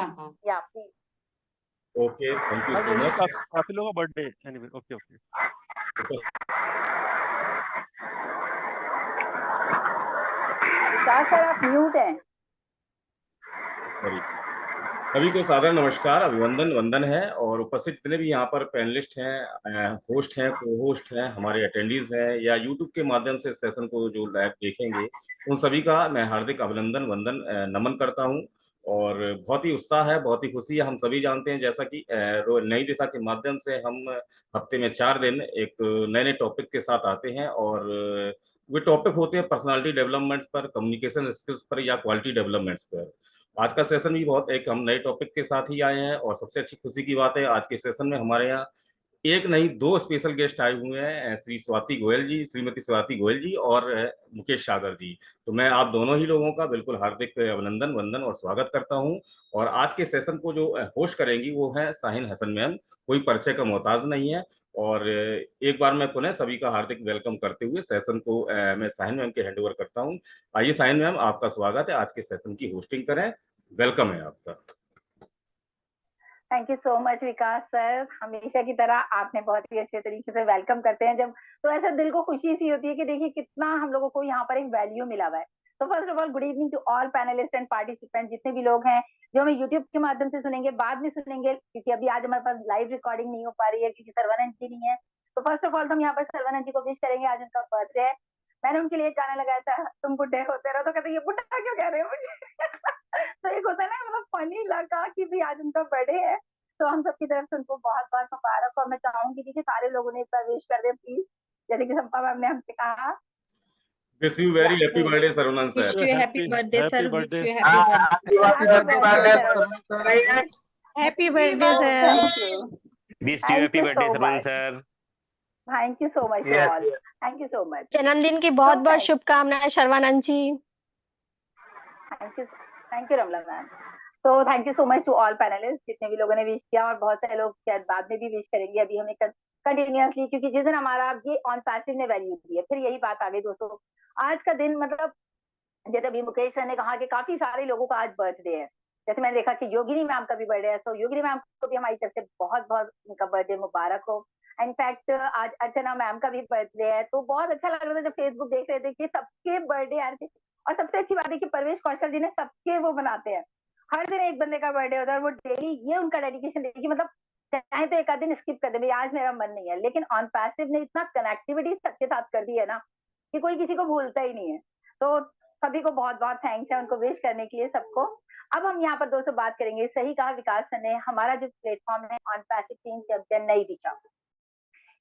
हाँ yeah please. Okay, thank you so much. काफी लोगों का birthday anyway. Okay okay. Vikas sir आप म्यूट हैं। सॉरी। सभी को सादर नमस्कार, अभिवंदन, वंदन है। और उपस्थित जितने भी यहाँ पर पैनलिस्ट हैं, होस्ट हैं, को होस्ट हैं, हमारे अटेंडीज हैं, या यूट्यूब के माध्यम से सेशन को जो लाइव देखेंगे, उन सभी का मैं हार्दिक अभिनंदन, वंदन, नमन करता हूँ। और बहुत ही उत्साह है, बहुत ही खुशी है। हम सभी जानते हैं जैसा कि नई दिशा के माध्यम से हम हफ्ते में 4 दिन एक नए नए टॉपिक के साथ आते हैं, और वे टॉपिक होते हैं पर्सनालिटी डेवलपमेंट्स पर, कम्युनिकेशन स्किल्स पर, या क्वालिटी डेवलपमेंट्स पर। आज का सेशन भी बहुत एक हम नए टॉपिक के साथ ही आए हैं, और सबसे अच्छी खुशी की बात है आज के सेशन में हमारे यहाँ एक नहीं 2 स्पेशल गेस्ट आए हुए हैं, श्री स्वाति गोयल जी, श्रीमती स्वाति गोयल जी, और मुकेश सागर जी। तो मैं आप दोनों ही लोगों का बिल्कुल हार्दिक अभिनंदन, वंदन और स्वागत करता हूं। और आज के सेशन को जो होस्ट करेंगी वो है शाहीन हसन मैम, कोई परिचय का मोहताज नहीं है। और एक बार मैं पुनः सभी का हार्दिक वेलकम करते हुए सेशन को मैं शाहीन मैम के हैंड ओवर करता हूं। आइए शाहीन मैम, आपका स्वागत है, आज के सेशन की होस्टिंग करें। वेलकम है आपका। Thank you so much Vikas sir, हमेशा की तरह आपने बहुत ही अच्छे तरीके से वेलकम करते हैं जब, तो ऐसा दिल को खुशी सी होती है कि देखिए कितना हम लोगों को यहाँ पर एक वैल्यू मिला हुआ है। तो first of all good evening to all panelist and participant, जितने भी लोग हैं जो हमें यूट्यूब के माध्यम से सुनेंगे, बाद में सुनेंगे, क्योंकि अभी आज हमारे पास लाइव रिकॉर्डिंग नहीं हो पा रही है क्योंकि सर्वनंद जी नहीं है। तो फर्स्ट ऑफ ऑल हम यहाँ पर सर्वनंद जी को विश करेंगे, आज उनका बर्थडे है। मैंने उनके लिए एक गाना लगाया था, तुम बुढ़े होते रहो, तो कहते ये बुढ़ा क्यों कह रहे हो मुझे तो एक होता है ना, मतलब फनी लगा कि भी आज उनका बर्थडे है। तो हम सबकी तरफ से उनको बहुत बहुत मुबारक, और मैं चाहूंगी कि सारे लोगों ने एक बार विश कर दे प्लीज, जैसे कि संपा मैम ने हमसे कहा। Wish you very happy birthday Sarvanand sir. Wish you happy birthday sir, wish you happy happy birthday sir. Wish you happy birthday Sarvanand sir. Thank you so much all, thank you so much. जन्मदिन की बहुत बहुत शुभकामनाएं Sarvanand ji. Thank you Ramla ma'am. तो thank you so much to all panelist, जितने भी लोगों ने विश किया, और बहुत सारे लोग शायद बाद में भी विश करेंगे। अभी हमें कंटिन्यूअसली, क्योंकि जिस दिन हमारा ये ऑन पैसिव ने वैल्यू दी है, फिर यही बात आ गई दोस्तों। आज का दिन मतलब जैसे अभी मुकेश सर ने कहा कि काफी सारे लोगों का आज बर्थडे है, जैसे मैंने देखा कि योगिनी मैम का भी बर्थडे है, तो योगिनी मैम को भी हमारी तरफ से बहुत बहुत उनका बर्थडे मुबारक हो। इनफैक्ट आज अर्चना मैम का भी बर्थडे है, तो बहुत अच्छा लग रहा था जब फेसबुक देख रहे थे कि सबके बर्थडे आ रहे थे। और सबसे अच्छी बात है कि परवेश कौशल जी ने सबके वो बनाते हैं, हर दिन एक बंदे का बर्थडे होता है, और वो डेली, ये उनका डेडिकेशन देखिए, मतलब चाहे तो एक आध दिन स्किप कर दे, भाई आज मेरा मन नहीं है, लेकिन ऑन पैसिव ने इतना कनेक्टिविटी सबके साथ कर दी है ना कि कोई किसी को भूलता ही नहीं है। तो सभी को बहुत बहुत थैंक्स है उनको विश करने के लिए सबको। अब हम यहाँ पर दोस्तों बात करेंगे, सही कहा विकास सर ने, हमारा जो प्लेटफॉर्म है ऑन पैसिव टीम चैंपियन नई दिशा,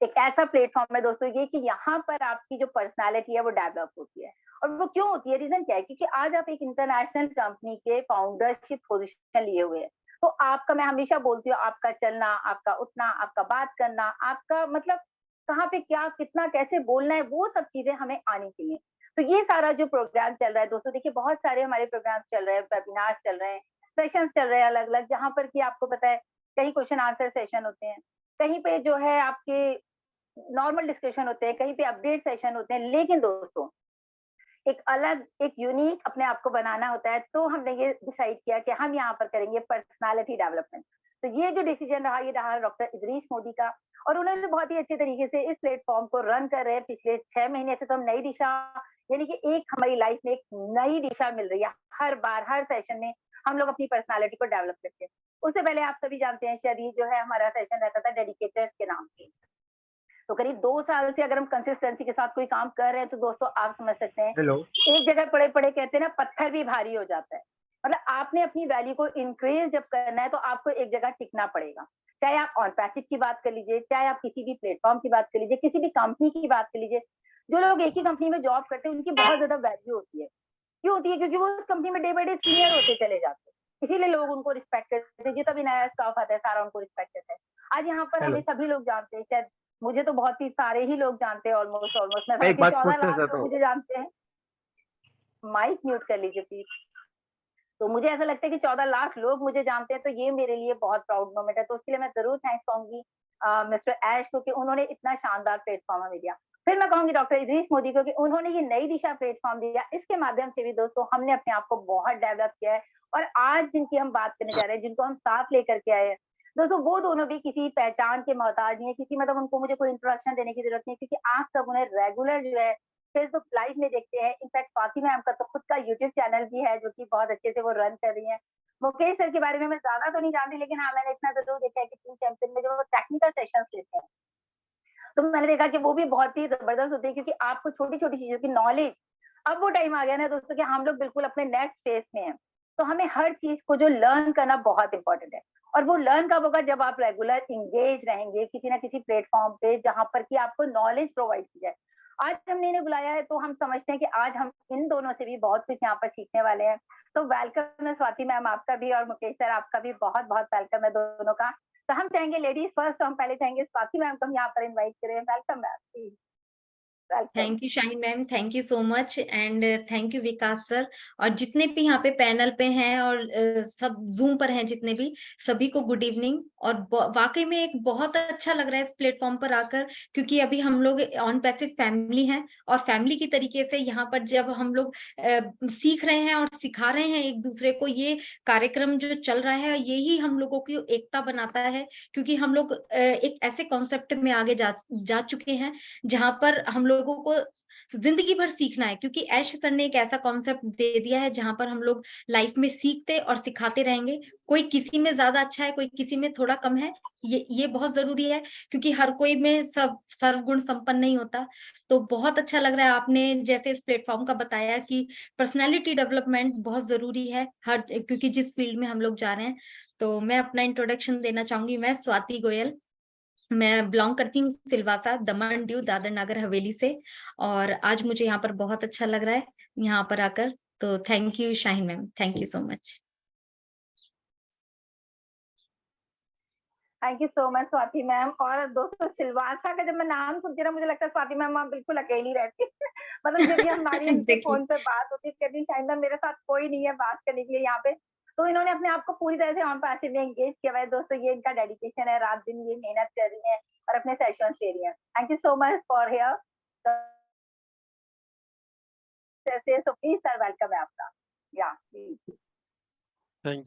एक ऐसा प्लेटफॉर्म है दोस्तों ये कि यहाँ पर आपकी जो पर्सनालिटी है वो डेवलप होती है। और वो क्यों होती है, रीजन क्या है, क्योंकि आज आप एक इंटरनेशनल कंपनी के फाउंडरशिप पोजीशन लिए हुए हैं। तो आपका, मैं हमेशा बोलती हूँ, आपका चलना, आपका उठना, आपका बात करना, आपका मतलब कहाँ पे क्या कितना कैसे बोलना है, वो सब चीजें हमें आनी चाहिए। तो ये सारा जो प्रोग्राम चल रहा है दोस्तों, देखिए बहुत सारे हमारे प्रोग्राम चल रहे हैं, वेबिनार चल रहे हैं, सेशंस चल रहे हैं अलग अलग, जहाँ पर कि आपको पता है कहीं क्वेश्चन आंसर सेशन होते हैं, कहीं पे जो है आपके नॉर्मल डिस्कशन होते हैं, कहीं पे अपडेट सेशन होते हैं। लेकिन दोस्तों एक अलग, एक यूनिक अपने आप को बनाना होता है। तो हमने ये डिसाइड किया कि हम यहाँ पर करेंगे पर्सनालिटी डेवलपमेंट। तो ये जो डिसीजन रहा, ये रहा डॉक्टर इदरीस मोदी का, और उन्होंने बहुत ही अच्छे तरीके से इस प्लेटफॉर्म को रन कर रहे हैं। पिछले 6 महीने से तो हम नई दिशा, यानी कि एक हमारी लाइफ में एक नई दिशा मिल रही है, हर बार हर सेशन में हम लोग अपनी पर्सनालिटी को डेवलप करते हैं। उससे पहले आप सभी जानते हैं शायद, ये जो है हमारा सेशन रहता था डेडिकेटर्स के नाम से। तो करीब 2 साल से अगर हम कंसिस्टेंसी के साथ कोई काम कर रहे हैं, तो दोस्तों आप समझ सकते हैं, एक जगह पड़े पड़े कहते हैं ना, पत्थर भी भारी हो जाता है। मतलब आपने अपनी वैल्यू को इंक्रीज जब करना है, तो आपको एक जगह टिकना पड़ेगा। चाहे आप ऑन पैसिव की बात कर लीजिए, चाहे आप किसी भी प्लेटफॉर्म की बात कर लीजिए, किसी भी कंपनी की बात कर लीजिए। जो लोग एक ही कंपनी में जॉब करते हैं, उनकी बहुत ज्यादा वैल्यू होती है। क्यों होती है? क्योंकि वो उस कंपनी में डे बाय डे सीनियर होते चले जाते हैं, इसीलिए लोग उनको रिस्पेक्ट करते हैं। जितना भी नया स्टाफ आता है, सारा उनको रिस्पेक्ट करता है। आज यहाँ पर हमें सभी लोग जानते हैं, शायद मुझे तो बहुत ही सारे ही लोग जानते हैं, ऑलमोस्ट मैं 14 लाख लोग मुझे जानते हैं। माइक म्यूट कर लीजिए प्लीज। तो मुझे ऐसा लगता है कि 14 लाख लोग मुझे जानते हैं, तो ये मेरे लिए बहुत प्राउड मोमेंट है। तो उसके लिए मैं जरूर थैंक्स कहूंगी मिस्टर ऐश को कि उन्होंने इतना शानदार प्लेटफॉर्म हमें दिया। फिर मैं कहूंगी डॉक्टर इदरीस मोदी को कि उन्होंने ये नई दिशा प्लेटफॉर्म दिया। इसके माध्यम से भी दोस्तों हमने अपने आप को बहुत डेवलप किया है, और आज जिनकी हम बात करने जा रहे हैं, जिनको हम साथ लेकर के आए हैं, दोस्तों वो दोनों भी किसी पहचान के मोहताज नहीं है, किसी मतलब उनको मुझे कोई इंट्रोडक्शन देने की जरूरत नहीं, क्योंकि आप सब उन्हें रेगुलर जो है फेसबुक लाइव में देखते हैं। इनफैक्ट स्वाति मैम का तो खुद का यूट्यूब चैनल भी है जो कि बहुत अच्छे से वो रन कर रही है। मुकेश सर के बारे में मैं ज्यादा तो नहीं जानती, लेकिन हाँ मैंने इतना जरूर देखा है कि टीम चैंपियन में जो वो टेक्निकल सेशंस लेते हैं, तो मैंने देखा कि वो भी बहुत ही जबरदस्त होते हैं, क्योंकि आपको छोटी छोटी चीजों की नॉलेज, अब वो टाइम आ गया ना दोस्तों कि हम लोग बिल्कुल अपने नेक्स्ट फेज में हैं, तो हमें हर चीज को जो लर्न करना बहुत इंपॉर्टेंट है। और वो लर्न कब होगा? जब आप रेगुलर इंगेज रहेंगे किसी ना किसी प्लेटफॉर्म पे जहां पर कि आपको नॉलेज प्रोवाइड की जाए। आज हमने इन्हें बुलाया है तो हम समझते हैं कि आज हम इन दोनों से भी बहुत कुछ यहाँ पर सीखने वाले हैं। तो वेलकम है स्वाति मैम आपका भी, और मुकेश सर आपका भी बहुत बहुत वेलकम है दोनों का। तो हम चाहेंगे लेडीज फर्स्ट, तो हम पहले चाहेंगे स्वाति मैम को हम यहाँ पर इनवाइट करें। Welcome ma'am, please welcome. Thank you Shaheen ma'am, thank you so much and thank you Vikas sir, और जितने भी यहाँ पे पैनल पे हैं और सब जूम पर हैं जितने भी, सभी को गुड इवनिंग। और वाकई में एक बहुत अच्छा लग रहा है इस प्लेटफॉर्म पर आकर, क्योंकि अभी हम लोग ऑन पैसिव फैमिली हैं और फैमिली की तरीके से यहाँ पर जब हम लोग सीख रहे हैं और सिखा रहे हैं एक दूसरे को, ये कार्यक्रम जो चल रहा है यही हम लोगों की एकता बनाता है, क्योंकि हम लोग एक ऐसे कॉन्सेप्ट में आगे जा चुके हैं जहां पर हम लोगों को जिंदगी भर सीखना है, क्योंकि ऐश सर ने एक ऐसा कॉन्सेप्ट दे दिया है जहां पर हम लोग लाइफ में सीखते और सिखाते रहेंगे। कोई किसी में ज्यादा अच्छा है, कोई किसी में थोड़ा कम है, ये बहुत जरूरी है, क्योंकि हर कोई में सब सर्वगुण संपन्न नहीं होता। तो बहुत अच्छा लग रहा है आपने जैसे इस प्लेटफॉर्म का बताया कि पर्सनैलिटी डेवलपमेंट बहुत जरूरी है हर, क्योंकि जिस फील्ड में हम लोग जा रहे हैं। तो मैं अपना इंट्रोडक्शन देना चाहूंगी। मैं स्वाति गोयल, मैं बिलोंग करती हूँ सिलवासा, दमन, दीव, दादर नागर हवेली से, और आज मुझे यहाँ पर बहुत अच्छा लग रहा है यहाँ पर आकर। तो thank you Shaheen ma'am, thank you so much. Thank you so much Swati ma'am. और दोस्तों सिलवासा का जब मैं नाम सुनती ना, मुझे लगता है स्वाति मैम आप बिल्कुल अकेली रहती है मतलब जब भी हमारी इनसे फोन पे बात होती है, कहती शायद मैम मेरे साथ कोई नहीं है बात करने के लिए यहाँ पे, तो इन्होंने अपने आप को पूरी तरह से ऑन पैसिव में एंगेज किया हुआ है। दोस्तों ये इनका डेडिकेशन है, रात दिन ये मेहनत कर रही है और अपने सेशंस ले रही है। Thank you so much for here. So please sir, welcome है आपका। या please.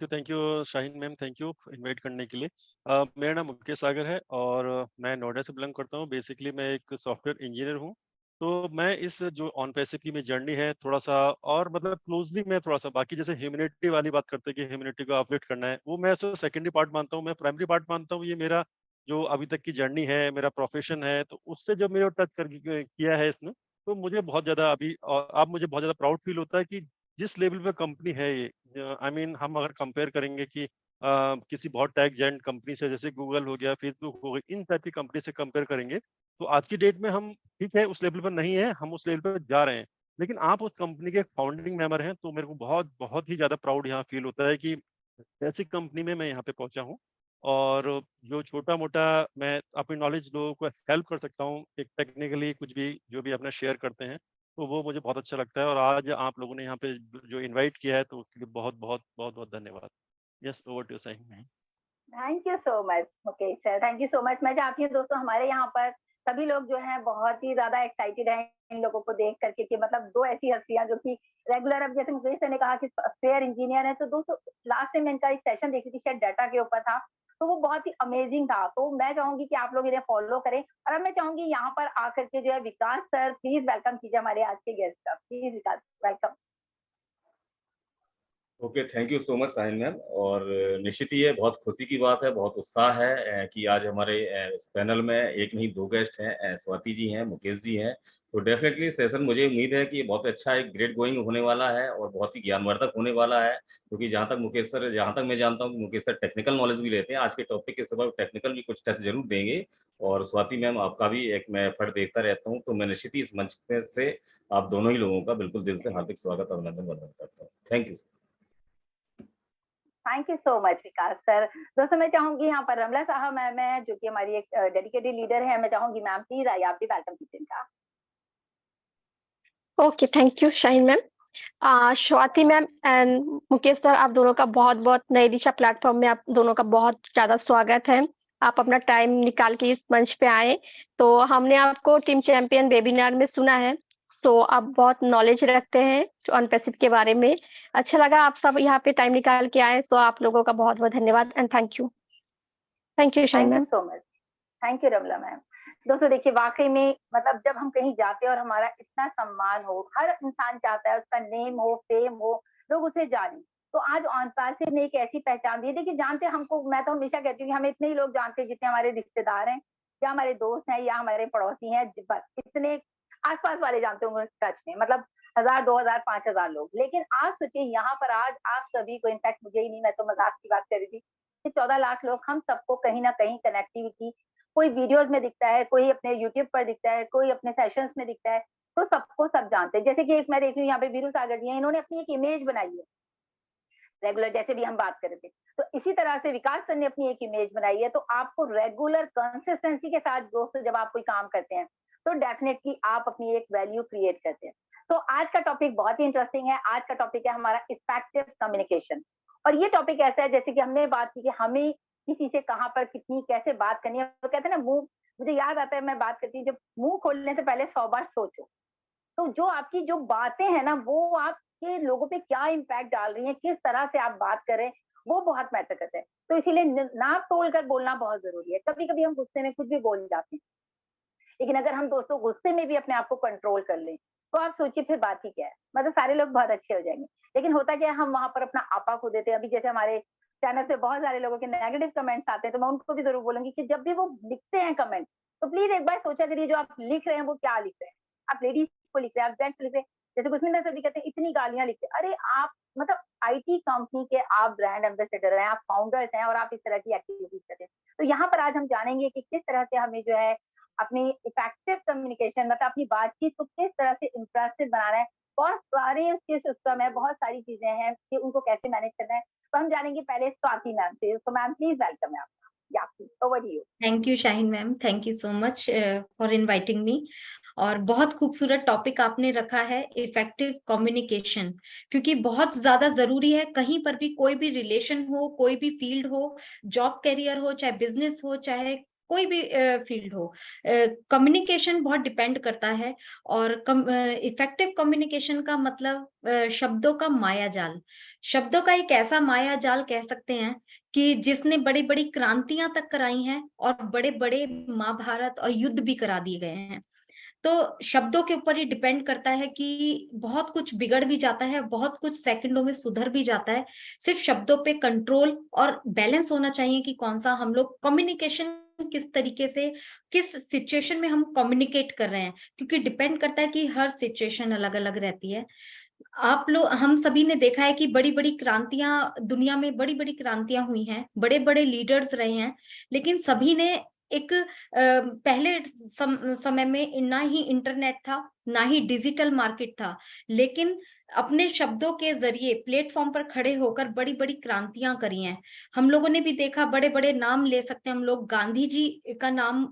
Thank you Shaheen ma'am, thank you invite करने के लिए। मेरा नाम मुकेश सागर है और मैं नोएडा से बिलोंग करता हूँ। बेसिकली मैं एक सॉफ्टवेयर इंजीनियर हूँ। तो मैं इस जो ऑन पैसिव की मेरी जर्नी है थोड़ा सा और मतलब क्लोजली मैं थोड़ा सा, बाकी जैसे ह्यूमैनिटी वाली बात करते हैं कि ह्यूमैनिटी को अपलिफ्ट करना है, वो मैं सेकेंडरी पार्ट मानता हूँ। मैं प्राइमरी पार्ट मानता हूँ, ये मेरा जो अभी तक की जर्नी है, मेरा प्रोफेशन है, तो उससे जब मेरे टच कर किया है इसने, तो मुझे बहुत ज्यादा अभी और अब मुझे बहुत ज्यादा प्राउड फील होता है कि जिस लेवल पे कंपनी है ये, आई मीन हम अगर कंपेयर करेंगे कि किसी बहुत टेक जायंट कंपनी से, जैसे गूगल हो गया, फेसबुक हो गई, इन टाइप की कंपनी से कंपेयर करेंगे, तो आज की डेट में हम ठीक है उस लेवल पर नहीं है, हम उस लेवल पर जा रहे हैं। लेकिन आप उस कंपनी के फाउंडिंग मेंबर हैं, तो मेरे को बहुत बहुत ही ज्यादा प्राउड यहाँ फील होता है कि ऐसी कंपनी में मैं यहाँ पे पहुंचा हूँ। और जो छोटा मोटा मैं अपनी नॉलेज लोगों को हेल्प कर सकता हूँ, एक टेक्निकली कुछ भी जो भी अपना शेयर करते हैं, तो वो मुझे बहुत अच्छा लगता है। और आज आप लोगों ने यहाँ पे जो इनवाइट किया है, तो उसके लिए बहुत बहुत बहुत बहुत धन्यवाद। Yes, over to Shaheen. Thank you so much Mukesh sir, thank you so much. मैं चाहती हूँ दोस्तों हमारे यहाँ पर सभी लोग जो हैं बहुत ही ज्यादा एक्साइटेड हैं इन लोगों को देख करके कि मतलब दो ऐसी हस्तियां जो कि रेगुलर, अब जैसे मुकेश सर ने कहा कि सॉफ्टवेयर इंजीनियर है, तो दोस्तों लास्ट टाइम मैं इनका एक सेशन देखी थी, शायद डाटा के ऊपर था, तो वो बहुत ही अमेजिंग था। तो मैं चाहूंगी कि आप लोग इन्हें फॉलो करें। और अब मैं चाहूंगी यहाँ पर आकर के जो है विकास सर, प्लीज वेलकम कीजिए हमारे आज के गेस्ट का। Please Vikas, welcome. Okay, thank you so much Shaheen ma'am. और निश्चित ही ये बहुत खुशी की बात है, बहुत उत्साह है कि आज हमारे इस पैनल में एक नहीं दो गेस्ट हैं, स्वाति जी हैं, मुकेश जी हैं। तो डेफिनेटली सेशन मुझे उम्मीद है कि बहुत अच्छा एक ग्रेट गोइंग होने वाला है और बहुत ही ज्ञानवर्धक होने वाला है, क्योंकि जहाँ तक मैं जानता हूँ कि मुकेश सर टेक्निकल नॉलेज भी लेते हैं। आज के टॉपिक के सबब टेक्निकल भी कुछ टेस्ट जरूर देंगे। और स्वाति मैम आपका भी एक मैं एफर्ट देखता रहता हूँ, तो मैं निश्चित ही इस मंच से आप दोनों ही लोगों का बिल्कुल दिल से हार्दिक स्वागत और अभिनंदन वंदन करता हूँ। Thank you. Thank you so much Vikas sir. दोस्तों मैं चाहूंगी यहाँ पर रमला साहब मैम है जो कि हमारी एक डेडिकेटेड लीडर है, मैं चाहूंगी मैम प्लीज आइए, आप भी वेलकम कीजिए इनका। Okay, thank you Shaheen ma'am. Swati ma'am and Mukesh sir, आप दोनों का बहुत बहुत नई दिशा प्लेटफॉर्म में आप दोनों का बहुत ज्यादा स्वागत है। आप अपना टाइम निकाल के इस मंच पे आए। तो हमने आपको टीम चैंपियन वेबिनार में सुना है, सो आप बहुत नॉलेज रखते हैं जो अनपेसिव के बारे में। अच्छा लगा आप सब यहाँ पे टाइम निकाल के आए, तो आप लोगों का बहुत-बहुत धन्यवाद and thank you. Thank you Shaheen thank you ma'am. So much. Thank you Ramla ma'am. दोस्तों देखिए, वाकई में मतलब जब हम कहीं जाते हैं और हमारा इतना सम्मान हो, हर इंसान चाहता है उसका नेम हो, फेम हो, लोग उसे जाने। तो आज ऑन पैसिव ने एक ऐसी पहचान दी है। देखिए, जानते हमको, मैं तो हमेशा कहती हूँ कि हमें इतने ही लोग जानते हैं जितने हमारे रिश्तेदार हैं या हमारे दोस्त हैं या हमारे पड़ोसी हैं, बस इतने आस-पास वाले जानते होंगे टच में, मतलब 1000, 2000, 5000 लोग। लेकिन आज सोचिए, यहाँ पर आज आप सभी को, इनफैक्ट मुझे ही नहीं, मैं तो मज़ाक की बात कर रही थी, कि 14 लाख लोग, हम सबको कहीं न कहीं कनेक्टिविटी, कोई वीडियोज़ में दिखता है, कोई अपने यूट्यूब पर दिखता है, कोई अपने सेशंस में दिखता है, तो सबको सब जानते हैं। जैसे कि एक मैं देख रही हूँ यहाँ पे वीरू सागर जी हैं, इन्होंने अपनी एक इमेज बनाई है, रेगुलर, जैसे भी हम बात कर रहे थे। तो इसी तरह से विकास सर ने अपनी एक इमेज बनाई है, तो आपको रेगुलर कंसिस्टेंसी के साथ दोस्तों जब आप कोई काम करते हैं, तो डेफिनिटली आप अपनी एक वैल्यू क्रिएट करते हैं। तो आज का टॉपिक बहुत ही इंटरेस्टिंग है। आज का टॉपिक है हमारा इफेक्टिव कम्युनिकेशन। और ये टॉपिक ऐसा है, जैसे कि हमने बात की कि हमें किसी से कहाँ पर कितनी कैसे बात करनी है। तो कहते हैं ना, मुँह, मुझे याद आता है, मैं बात करती हूँ, जब मुँह खोलने से पहले 100 बार सोचो। तो जो आपकी जो बातें हैं ना, वो आपके लोगों पे क्या इम्पैक्ट डाल रही हैं, किस तरह से आप बात कर रहे हैं, वो बहुत मैटर करता है। तो इसीलिए नाक तोल कर बोलना बहुत जरूरी है। कभी कभी हम गुस्से में कुछ भी बोल जाते हैं, लेकिन अगर हम दोस्तों गुस्से में भी अपने आप को कंट्रोल कर लें, तो आप सोचिए फिर बात ही क्या है। मतलब सारे लोग बहुत अच्छे हो जाएंगे। लेकिन होता क्या है, हम वहां पर अपना आपा खो देते हैं। अभी जैसे हमारे चैनल पे बहुत सारे लोगों के नेगेटिव कमेंट्स आते हैं, तो मैं उनको भी जरूर बोलूंगी कि जब भी वो लिखते हैं कमेंट, तो प्लीज एक बार सोचा करिए, जो आप लिख रहे हैं वो क्या लिख रहे हैं। आप लेडीज को लिख रहे हैं, आप जेंट्स को लिख रहे हैं। जैसे कुछ सर भी कहते हैं, इतनी गालियां लिखते हैं। अरे आप, मतलब आईटी कंपनी के आप ब्रांड एम्बेसडर हैं, आप फाउंडर्स हैं, और आप इस तरह की एक्टिविटीज करते हैं। तो यहाँ पर आज हम जानेंगे कि किस तरह से हमें जो है अपनी इफेक्टिव कम्युनिकेशन, मतलब अपनी बातचीत को किस तरह से इंप्रेसिव बनाना है। बहुत सारे उसके सिस्टम है, बहुत सारी चीजें हैं कि उनको कैसे मैनेज करना है। तो हम जानेंगे पहले स्वाति मैम से। तो मैम प्लीज वेलकम है आपका। या please over to you. Thank you Shaheen ma'am, thank you so much for inviting me. और बहुत खूबसूरत टॉपिक आपने रखा है, इफेक्टिव कम्युनिकेशन, क्योंकि बहुत ज्यादा जरूरी है। कहीं पर भी कोई भी रिलेशन हो, कोई भी फील्ड हो, जॉब कैरियर हो, चाहे बिजनेस हो, चाहे कोई भी फील्ड हो, कम्युनिकेशन बहुत डिपेंड करता है। और इफेक्टिव कम्युनिकेशन का मतलब शब्दों का माया जाल, शब्दों का एक ऐसा माया जाल कह सकते हैं कि जिसने बड़ी बड़ी क्रांतियां तक कराई हैं और बड़े बड़े महाभारत और युद्ध भी करा दिए गए हैं। तो शब्दों के ऊपर ही डिपेंड करता है कि बहुत कुछ बिगड़ भी जाता है, बहुत कुछ सेकंडों में सुधर भी जाता है। सिर्फ शब्दों पे कंट्रोल और बैलेंस होना चाहिए कि कौन सा हम लोग कम्युनिकेशन, किस तरीके से, किस सिचुएशन में हम कम्युनिकेट कर रहे हैं, क्योंकि डिपेंड करता है कि हर सिचुएशन अलग अलग रहती है। आप लोग, हम सभी ने देखा है कि बड़ी बड़ी क्रांतियां, दुनिया में बड़ी बड़ी क्रांतियां हुई हैं, बड़े बड़े लीडर्स रहे हैं, लेकिन सभी ने एक पहले समय में ना ही इंटरनेट था, ना ही डिजिटल मार्केट था, लेकिन अपने शब्दों के जरिए प्लेटफॉर्म पर खड़े होकर बड़ी बड़ी क्रांतियां करी हैं। हम लोगों ने भी देखा, बड़े बड़े नाम ले सकते हैं हम लोग, गांधी जी का नाम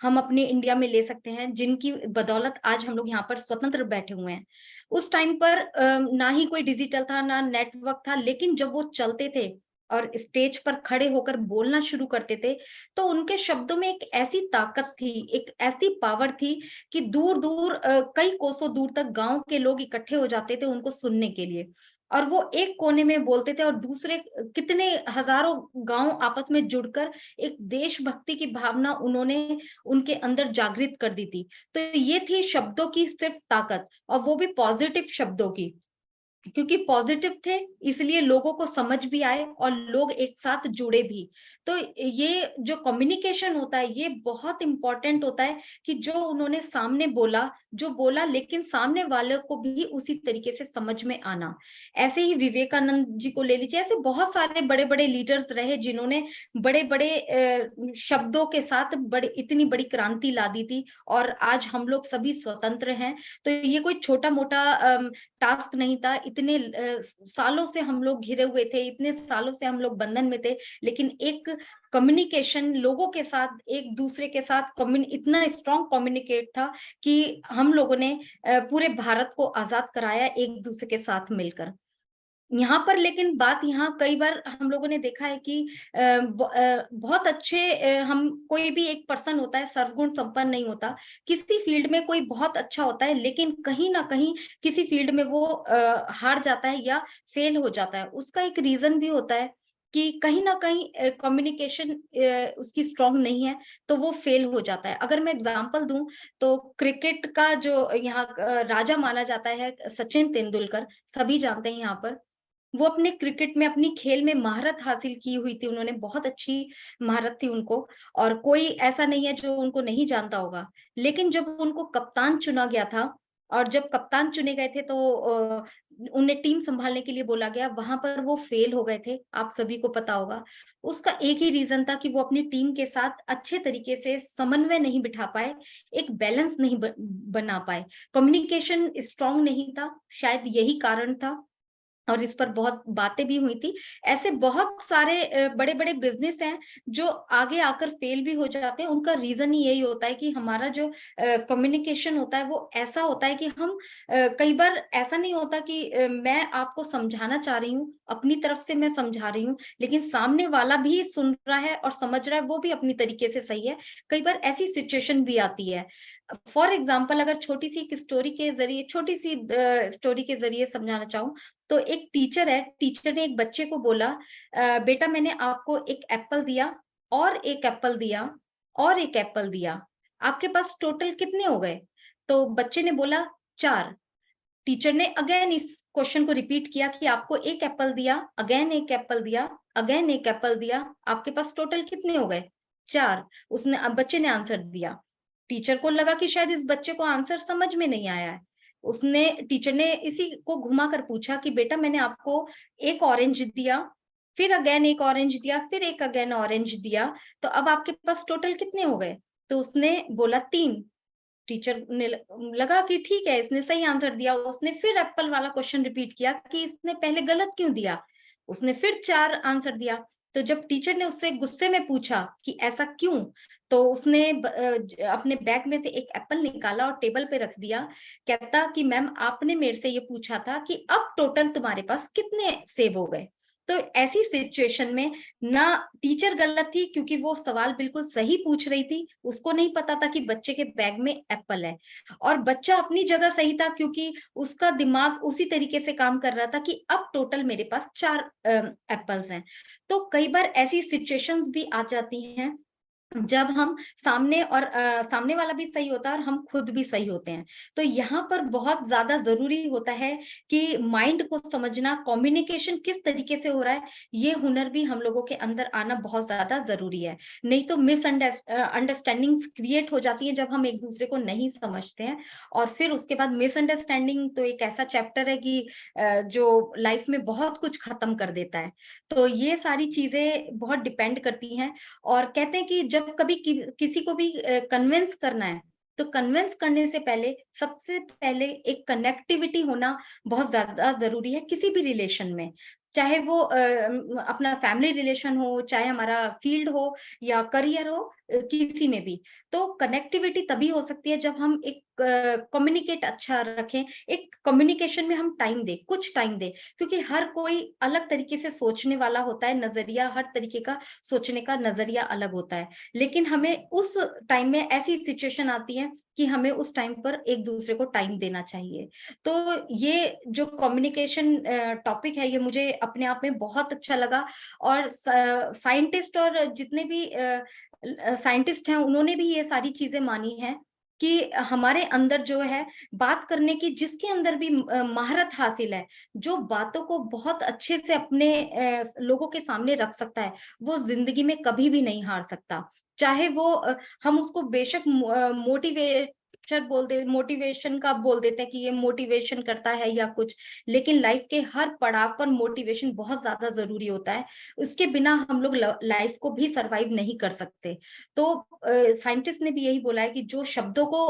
हम अपने इंडिया में ले सकते हैं, जिनकी बदौलत आज हम लोग यहाँ पर स्वतंत्र बैठे हुए हैं। उस टाइम पर ना ही कोई डिजिटल था, ना नेटवर्क था, लेकिन जब वो चलते थे और स्टेज पर खड़े होकर बोलना शुरू करते थे, तो उनके शब्दों में एक ऐसी ताकत थी, एक ऐसी पावर थी कि दूर दूर, कई कोसों दूर तक गांव के लोग इकट्ठे हो जाते थे उनको सुनने के लिए। और वो एक कोने में बोलते थे और दूसरे कितने हजारों गांव आपस में जुड़कर एक देशभक्ति की भावना उन्होंने उनके अंदर जागृत कर दी थी। तो ये थी शब्दों की सिर्फ ताकत, और वो भी पॉजिटिव शब्दों की, क्योंकि पॉजिटिव थे इसलिए लोगों को समझ भी आए और लोग एक साथ जुड़े भी। तो ये जो कम्युनिकेशन होता है, ये बहुत इंपॉर्टेंट होता है कि जो उन्होंने सामने बोला, जो बोला, लेकिन सामने वाले को भी उसी तरीके से समझ में आना। ऐसे ही विवेकानंद जी को ले लीजिए, ऐसे बहुत सारे बड़े बड़े लीडर्स रहे जिन्होंने बड़े बड़े शब्दों के साथ बड़े, इतनी बड़ी क्रांति ला दी थी, और आज हम लोग सभी स्वतंत्र हैं। तो ये कोई छोटा मोटा टास्क नहीं था। इतने सालों से हम लोग घिरे हुए थे, इतने सालों से हम लोग बंधन में थे, लेकिन एक कम्युनिकेशन, लोगों के साथ, एक दूसरे के साथ इतना स्ट्रॉन्ग कम्युनिकेट था कि हम लोगों ने पूरे भारत को आजाद कराया एक दूसरे के साथ मिलकर। यहाँ पर लेकिन बात यहाँ कई बार हम लोगों ने देखा है कि बहुत अच्छे हम कोई भी एक पर्सन होता है सर्वगुण संपन्न नहीं होता, किसी फील्ड में कोई बहुत अच्छा होता है लेकिन कहीं ना कहीं किसी फील्ड में वो हार जाता है या फेल हो जाता है। उसका एक रीजन भी होता है कि कहीं ना कहीं कम्युनिकेशन उसकी स्ट्रांग नहीं है, तो वो फेल हो जाता है। अगर मैं एग्जांपल दूं तो क्रिकेट का जो यहाँ राजा माना जाता है सचिन तेंदुलकर, सभी जानते हैं यहाँ पर, वो अपने क्रिकेट में अपनी खेल में महारत हासिल की हुई थी, उन्होंने बहुत अच्छी महारत थी उनको, और कोई ऐसा नहीं है जो उनको नहीं जानता होगा। लेकिन जब उनको कप्तान चुना गया था और जब कप्तान चुने गए थे तो उन्हें टीम संभालने के लिए बोला गया, वहां पर वो फेल हो गए थे, आप सभी को पता होगा। उसका एक ही रीजन था कि वो अपनी टीम के साथ अच्छे तरीके से समन्वय नहीं बिठा पाए, एक बैलेंस नहीं बना पाए, कम्युनिकेशन स्ट्रांग नहीं था, शायद यही कारण था। और इस पर बहुत बातें भी हुई थी। ऐसे बहुत सारे बड़े बड़े बिजनेस हैं जो आगे आकर फेल भी हो जाते हैं, उनका रीजन ही यही होता है कि हमारा जो कम्युनिकेशन होता है वो ऐसा होता है कि हम कई बार ऐसा नहीं होता कि मैं आपको समझाना चाह रही हूँ, अपनी तरफ से मैं समझा रही हूँ, लेकिन सामने वाला भी सुन रहा है और समझ रहा है, वो भी अपनी तरीके से सही है। कई बार ऐसी सिचुएशन भी आती है। फॉर एग्जाम्पल, अगर छोटी सी एक स्टोरी के जरिए, छोटी सी स्टोरी के जरिए समझाना चाहूँ, तो एक टीचर है, टीचर ने एक बच्चे को बोला, बेटा मैंने आपको एक एप्पल दिया और एक एप्पल दिया और एक एप्पल दिया, आपके पास टोटल कितने हो गए? तो बच्चे ने बोला 4। टीचर ने अगेन इस क्वेश्चन को रिपीट किया कि आपको एक एप्पल दिया, अगेन एक एप्पल दिया, अगेन एक एप्पल दिया, आपके पास टोटल कितने हो गए? 4। उसने, अब बच्चे ने आंसर दिया। टीचर को लगा कि शायद इस बच्चे को आंसर समझ में नहीं आया है। उसने, टीचर ने इसी को घुमा कर पूछा कि बेटा मैंने आपको एक ऑरेंज दिया, फिर अगेन एक ऑरेंज दिया, फिर एक अगेन ऑरेंज दिया, तो अब आपके पास टोटल कितने हो गए? तो उसने बोला 3। टीचर ने लगा कि ठीक है, इसने सही आंसर दिया। उसने फिर एप्पल वाला क्वेश्चन रिपीट किया कि इसने पहले गलत क्यों दिया? उसने फिर 4 आंसर दिया। तो जब टीचर ने उससे गुस्से में पूछा कि ऐसा क्यों, तो उसने अपने बैग में से एक एप्पल निकाला और टेबल पे रख दिया। कहता कि मैम आपने मेरे से ये पूछा था कि अब टोटल तुम्हारे पास कितने सेब हो गए। तो ऐसी सिचुएशन में ना टीचर गलत थी, क्योंकि वो सवाल बिल्कुल सही पूछ रही थी, उसको नहीं पता था कि बच्चे के बैग में एप्पल है, और बच्चा अपनी जगह सही था क्योंकि उसका दिमाग उसी तरीके से काम कर रहा था कि अब टोटल मेरे पास 4 एप्पल्स हैं। तो कई बार ऐसी सिचुएशंस भी आ जाती हैं जब हम सामने और सामने वाला भी सही होता है और हम खुद भी सही होते हैं। तो यहाँ पर बहुत ज्यादा जरूरी होता है कि माइंड को समझना, कम्युनिकेशन किस तरीके से हो रहा है, ये हुनर भी हम लोगों के अंदर आना बहुत ज्यादा जरूरी है। नहीं तो मिसअंडरस्टैंडिंग्स क्रिएट हो जाती है जब हम एक दूसरे को नहीं समझते हैं। और फिर उसके बाद मिसअंडरस्टैंडिंग तो एक ऐसा चैप्टर है कि जो लाइफ में बहुत कुछ खत्म कर देता है। तो ये सारी चीजें बहुत डिपेंड करती हैं। और कहते हैं कि जब कभी किसी को भी कन्विंस करना है, तो कन्विंस करने से पहले सबसे पहले एक कनेक्टिविटी होना बहुत ज्यादा जरूरी है किसी भी रिलेशन में। चाहे वो अपना फैमिली रिलेशन हो, चाहे हमारा फील्ड हो या करियर हो, किसी में भी। तो कनेक्टिविटी तभी हो सकती है जब हम एक कम्युनिकेट अच्छा रखें, एक कम्युनिकेशन में हम टाइम दें, कुछ टाइम दें, क्योंकि हर कोई अलग तरीके से सोचने वाला होता है, नजरिया, हर तरीके का सोचने का नजरिया अलग होता है। लेकिन हमें उस टाइम में ऐसी सिचुएशन आती है कि हमें उस टाइम पर एक दूसरे को टाइम देना चाहिए। तो ये जो कम्युनिकेशन टॉपिक है, ये मुझे अपने आप में बहुत अच्छा लगा। और साइंटिस्ट और जितने भी साइंटिस्ट हैं, उन्होंने भी ये सारी चीजें मानी है कि हमारे अंदर जो है बात करने की, जिसके अंदर भी महारत हासिल है, जो बातों को बहुत अच्छे से अपने लोगों के सामने रख सकता है, वो जिंदगी में कभी भी नहीं हार सकता। चाहे वो हम उसको बेशक मोटिवेशन का बोल देते हैं कि ये मोटिवेशन करता है या कुछ, लेकिन लाइफ के हर पड़ाव पर मोटिवेशन बहुत ज्यादा जरूरी होता है। उसके बिना हम लोग लाइफ को भी सरवाइव नहीं कर सकते। तो साइंटिस्ट ने भी यही बोला है कि जो शब्दों को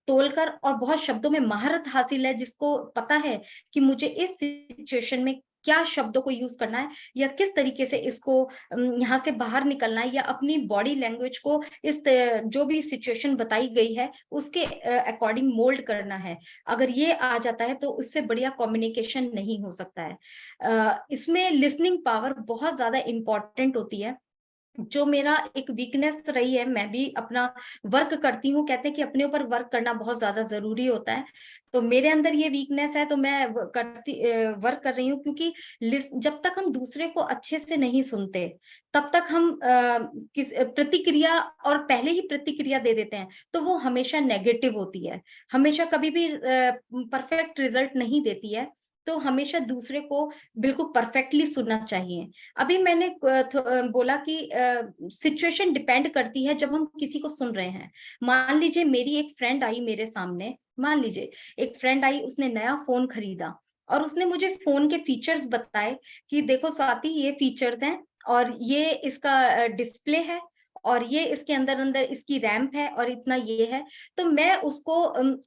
तोलकर और बहुत शब्दों में महारत हासिल है, जिसको पता है कि मुझे इस सिचुएशन में क्या शब्दों को यूज करना है या किस तरीके से इसको यहाँ से बाहर निकलना है, या अपनी बॉडी लैंग्वेज को जो भी सिचुएशन बताई गई है उसके अकॉर्डिंग मोल्ड करना है। अगर ये आ जाता है तो उससे बढ़िया कम्युनिकेशन नहीं हो सकता है। इसमें लिसनिंग पावर बहुत ज्यादा इंपॉर्टेंट होती है, जो मेरा एक वीकनेस रही है। मैं भी अपना वर्क करती हूँ, कहते हैं कि अपने ऊपर वर्क करना बहुत ज्यादा जरूरी होता है, तो मेरे अंदर ये वीकनेस है, तो मैं वर्क कर रही हूँ। क्योंकि जब तक हम दूसरे को अच्छे से नहीं सुनते तब तक हम किस प्रतिक्रिया और पहले ही प्रतिक्रिया दे देते हैं, तो वो हमेशा नेगेटिव होती है, हमेशा कभी भी परफेक्ट रिजल्ट नहीं देती है। तो हमेशा दूसरे को बिल्कुल परफेक्टली सुनना चाहिए। अभी मैंने बोला कि सिचुएशन डिपेंड करती है जब हम किसी को सुन रहे हैं। मान लीजिए मेरी एक फ्रेंड आई मेरे सामने, मान लीजिए एक फ्रेंड आई, उसने नया फोन खरीदा और उसने मुझे फोन के फीचर्स बताए कि देखो स्वाति, ये फीचर्स हैं और ये इसका डिस्प्ले है और ये इसके अंदर अंदर इसकी रैम है और इतना ये है। तो मैं उसको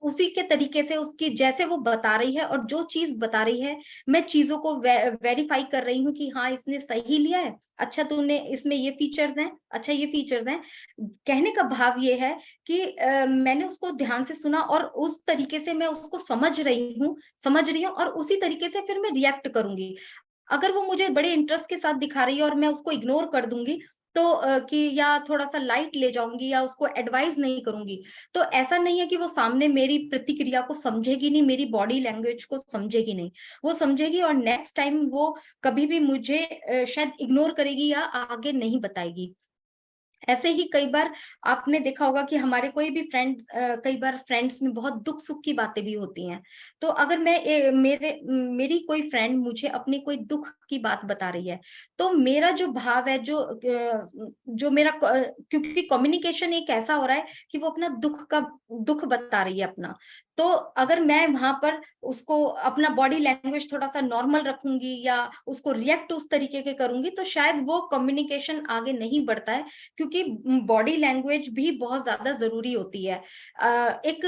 उसी के तरीके से, उसकी जैसे वो बता रही है और जो चीज बता रही है, मैं चीजों को वेरीफाई कर रही हूँ कि हाँ इसने सही लिया है, अच्छा तूने इसमें ये फीचर्स हैं, अच्छा ये फीचर्स हैं। कहने का भाव ये है कि मैंने उसको ध्यान से सुना और उस तरीके से मैं उसको समझ रही हूँ और उसी तरीके से फिर मैं रिएक्ट करूंगी। अगर वो मुझे बड़े इंटरेस्ट के साथ दिखा रही है और मैं उसको इग्नोर कर दूंगी, तो कि या थोड़ा सा लाइट ले जाऊंगी या उसको एडवाइस नहीं करूंगी, तो ऐसा नहीं है कि वो सामने मेरी प्रतिक्रिया को समझेगी नहीं, मेरी बॉडी लैंग्वेज को समझेगी नहीं। वो समझेगी और नेक्स्ट टाइम वो कभी भी मुझे शायद इग्नोर करेगी या आगे नहीं बताएगी। ऐसे ही कई बार आपने देखा होगा कि हमारे कोई भी फ्रेंड्स, कई बार फ्रेंड्स में बहुत दुख सुख की बातें भी होती हैं। तो अगर मेरी कोई फ्रेंड मुझे अपनी कोई दुख की बात बता रही है, तो मेरा जो भाव है, जो मेरा क्योंकि कम्युनिकेशन एक ऐसा हो रहा है कि वो अपना दुख बता रही है अपना, तो अगर मैं वहां पर उसको अपना बॉडी लैंग्वेज थोड़ा सा नॉर्मल रखूंगी या उसको रिएक्ट उस तरीके के करूंगी, तो शायद वो कम्युनिकेशन आगे नहीं बढ़ता है, क्योंकि बॉडी लैंग्वेज भी बहुत ज्यादा जरूरी होती है। एक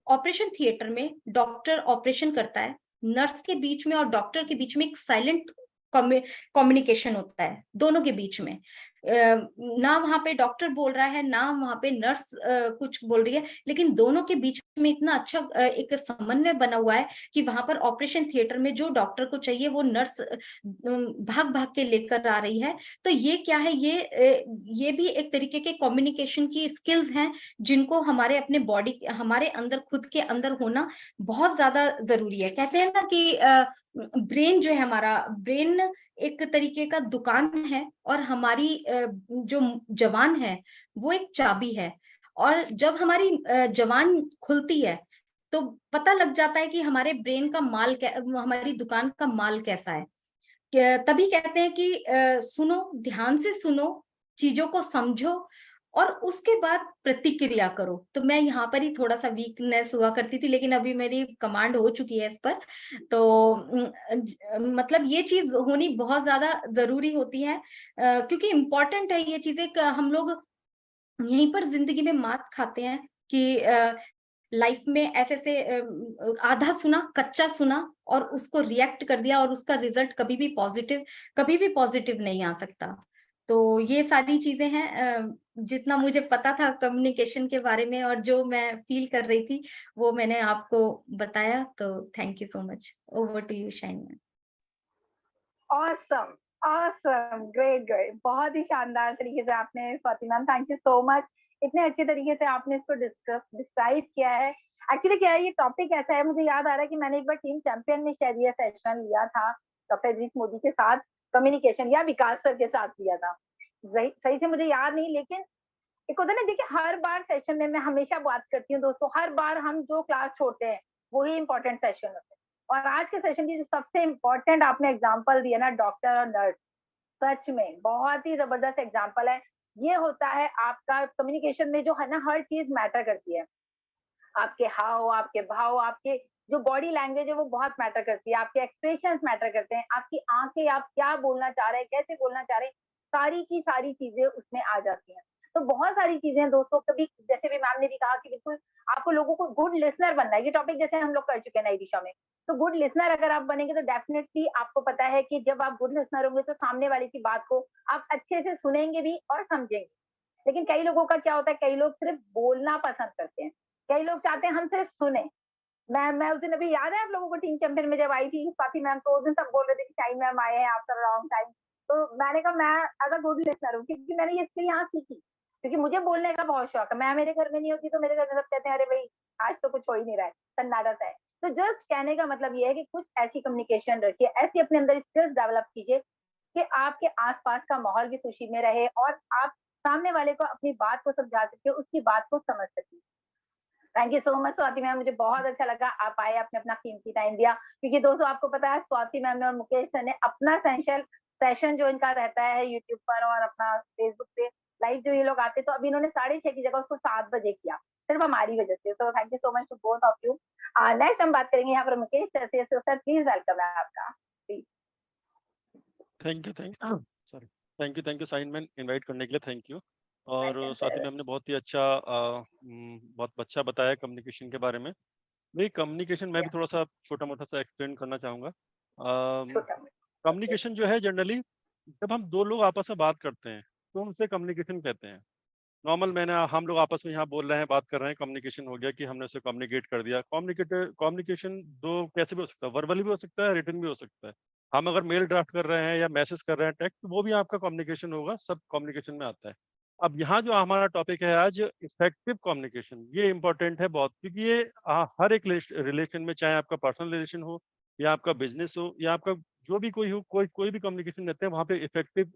ऑपरेशन थिएटर में डॉक्टर ऑपरेशन करता है, नर्स के बीच में और डॉक्टर के बीच में एक साइलेंट कम्युनिकेशन होता है दोनों के बीच में। ना वहां पे डॉक्टर बोल रहा है ना वहां पे नर्स कुछ बोल रही है, लेकिन दोनों के बीच में इतना अच्छा एक समन्वय बना हुआ है कि वहां पर ऑपरेशन थिएटर में जो डॉक्टर को चाहिए वो नर्स भाग भाग के लेकर आ रही है। तो ये क्या है, ये भी एक तरीके के कम्युनिकेशन की स्किल्स हैं, जिनको हमारे अपने बॉडी, हमारे अंदर, खुद के अंदर होना बहुत ज्यादा जरूरी है। कहते हैं ना कि ब्रेन जो है, हमारा ब्रेन एक तरीके का दुकान है और हमारी जो जवान है वो एक चाबी है। और जब हमारी जवान खुलती है तो पता लग जाता है कि हमारे ब्रेन का माल हमारी दुकान का माल कैसा है। तभी कहते हैं कि सुनो, ध्यान से सुनो, चीजों को समझो और उसके बाद प्रतिक्रिया करो। तो मैं यहाँ पर ही थोड़ा सा वीकनेस हुआ करती थी, लेकिन अभी मेरी कमांड हो चुकी है इस पर। तो मतलब ये चीज होनी बहुत ज्यादा जरूरी होती है, क्योंकि इम्पोर्टेंट है ये चीजें। हम लोग यहीं पर जिंदगी में मात खाते हैं कि लाइफ में ऐसे से आधा सुना, कच्चा सुना और उसको रिएक्ट कर दिया और उसका रिजल्ट कभी भी पॉजिटिव नहीं आ सकता। तो ये सारी चीजें हैं, जितना मुझे पता था कम्युनिकेशन के बारे में और जो मैं फील कर रही थी वो मैंने आपको बताया। तो thank you so much. Over to you Shaheen. Awesome, awesome, great, बहुत ही शानदार तरीके से आपने, Swati ma'am thank you so much, इतने अच्छे तरीके से आपने इसको डिस्क्राइब किया है। एक्चुअली क्या है, ये टॉपिक ऐसा है, मुझे याद आ रहा है कि मैंने एक बार टीम चैंपियन में शायद ये सेशन लिया था डॉक्टर अजीत मोदी के साथ, कम्युनिकेशन, या विकास सर के साथ लिया था, सही से मुझे याद नहीं। लेकिन एक होता है ना, देखिए हर बार सेशन में मैं हमेशा बात करती हूँ दोस्तों, हर बार हम जो क्लास छोड़ते हैं वही इंपॉर्टेंट सेशन होते हैं। और आज के सेशन की जो सबसे इम्पोर्टेंट आपने एग्जाम्पल दिया ना, डॉक्टर और नर्स, सच में बहुत ही जबरदस्त एग्जाम्पल है। ये होता है आपका कम्युनिकेशन में, जो है ना, हर चीज मैटर करती है। आपके हाव, आपके भाव, आपके जो बॉडी लैंग्वेज है वो बहुत मैटर करती है, आपके एक्सप्रेशंस मैटर करते हैं, आपकी आंखें, आप क्या बोलना चाह रहे हैं, कैसे बोलना चाह रहे हैं, सारी की सारी चीजें उसमें आ जाती हैं। तो बहुत सारी चीजें हैं दोस्तों, कभी जैसे भी मैम ने भी कहा कि बिल्कुल आपको लोगों को गुड लिसनर बनना है, ये टॉपिक जैसे हम लोग कर चुके हैं नई दिशा में। तो गुड लिसनर अगर आप बनेंगे तो डेफिनेटली आपको पता है कि जब आप गुड लिसनर होंगे तो सामने वाले की बात को आप अच्छे से सुनेंगे भी और समझेंगे। लेकिन कई लोगों का क्या होता है, कई लोग सिर्फ बोलना पसंद करते हैं, कई लोग चाहते हैं हम सिर्फ सुने। मैं उस दिन, अभी याद है आप लोगों को टीम चैंपियन में जब आई थी स्वाति मैम, तो उस दिन सब बोल रहे थे कि शाइन मैम आए हैं आफ्टर लॉन्ग टाइम। तो मैंने कहा मैं एज अ गुड लिसनर हूँ, क्योंकि मैंने ये स्किल यहाँ सीखी, क्योंकि मुझे बोलने का बहुत शौक है। मैं मेरे घर में नहीं होती तो मेरे घर में सब कहते हैं अरे भाई आज तो कुछ हो ही नहीं रहा है, सन्नाटा सा है। तो जस्ट कहने का मतलब ये है कि कुछ ऐसी कम्युनिकेशन रखिए, ऐसी अपने अंदर स्किल्स डेवलप कीजिए कि आपके आसपास का माहौल भी खुशी में रहे और आप सामने वाले को अपनी बात को समझा सके, उसकी बात को समझ सके। Thank you so much Swati ma'am, मुझे बहुत अच्छा लगा आप आए, आपने अपना कीमती टाइम दिया। क्योंकि दोस्तों आपको पता है स्वाति मैम ने और मुकेश सर ने अपना सेशन जो इनका रहता है यूट्यूब पर और अपना फेसबुक पे लाइव जो ये लोग आते, तो अभी इन्होंने 6:30 की जगह उसको 7 बजे किया, सिर्फ हमारी वजह से। तो thank you so much to both of you. Next हम बात करेंगे यहाँ पर मुकेश सर से। सर प्लीज वेलकम है आपका, please. Thank you Shaheen ma'am invite करने के लिए, थैंक यू। और वेलकम स्वाति सर। मैम ने बहुत ही अच्छा बहुत अच्छा बताया कम्युनिकेशन के बारे में। नहीं, कम्युनिकेशन मैं भी थोड़ा सा छोटा मोटा सा एक्सप्लेन करना चाहूंगा। छोटा कम्युनिकेशन जो है जनरली जब हम दो लोग आपस में बात करते हैं तो उसे कम्युनिकेशन कहते हैं। नॉर्मल मैंने हम लोग आपस में यहाँ बोल रहे हैं, बात कर रहे हैं, कम्युनिकेशन हो गया कि हमने उसे कम्युनिकेट कर दिया। कम्युनिकेशन दो कैसे भी हो सकता है, वर्बली भी हो सकता है, रिटन भी हो सकता है। हम अगर मेल ड्राफ्ट कर रहे हैं या मैसेज कर रहे हैं, टेक्स्ट, वो भी आपका कम्युनिकेशन होगा, सब कम्युनिकेशन में आता है। अब यहाँ जो हमारा टॉपिक है आज, इफेक्टिव कम्युनिकेशन, ये इंपॉर्टेंट है बहुत, क्योंकि ये हर एक रिलेशन में, चाहे आपका पर्सनल रिलेशन हो या आपका बिजनेस हो या आपका जो भी कोई हो, कोई भी कम्युनिकेशन रहते हैं, वहाँ पे इफेक्टिव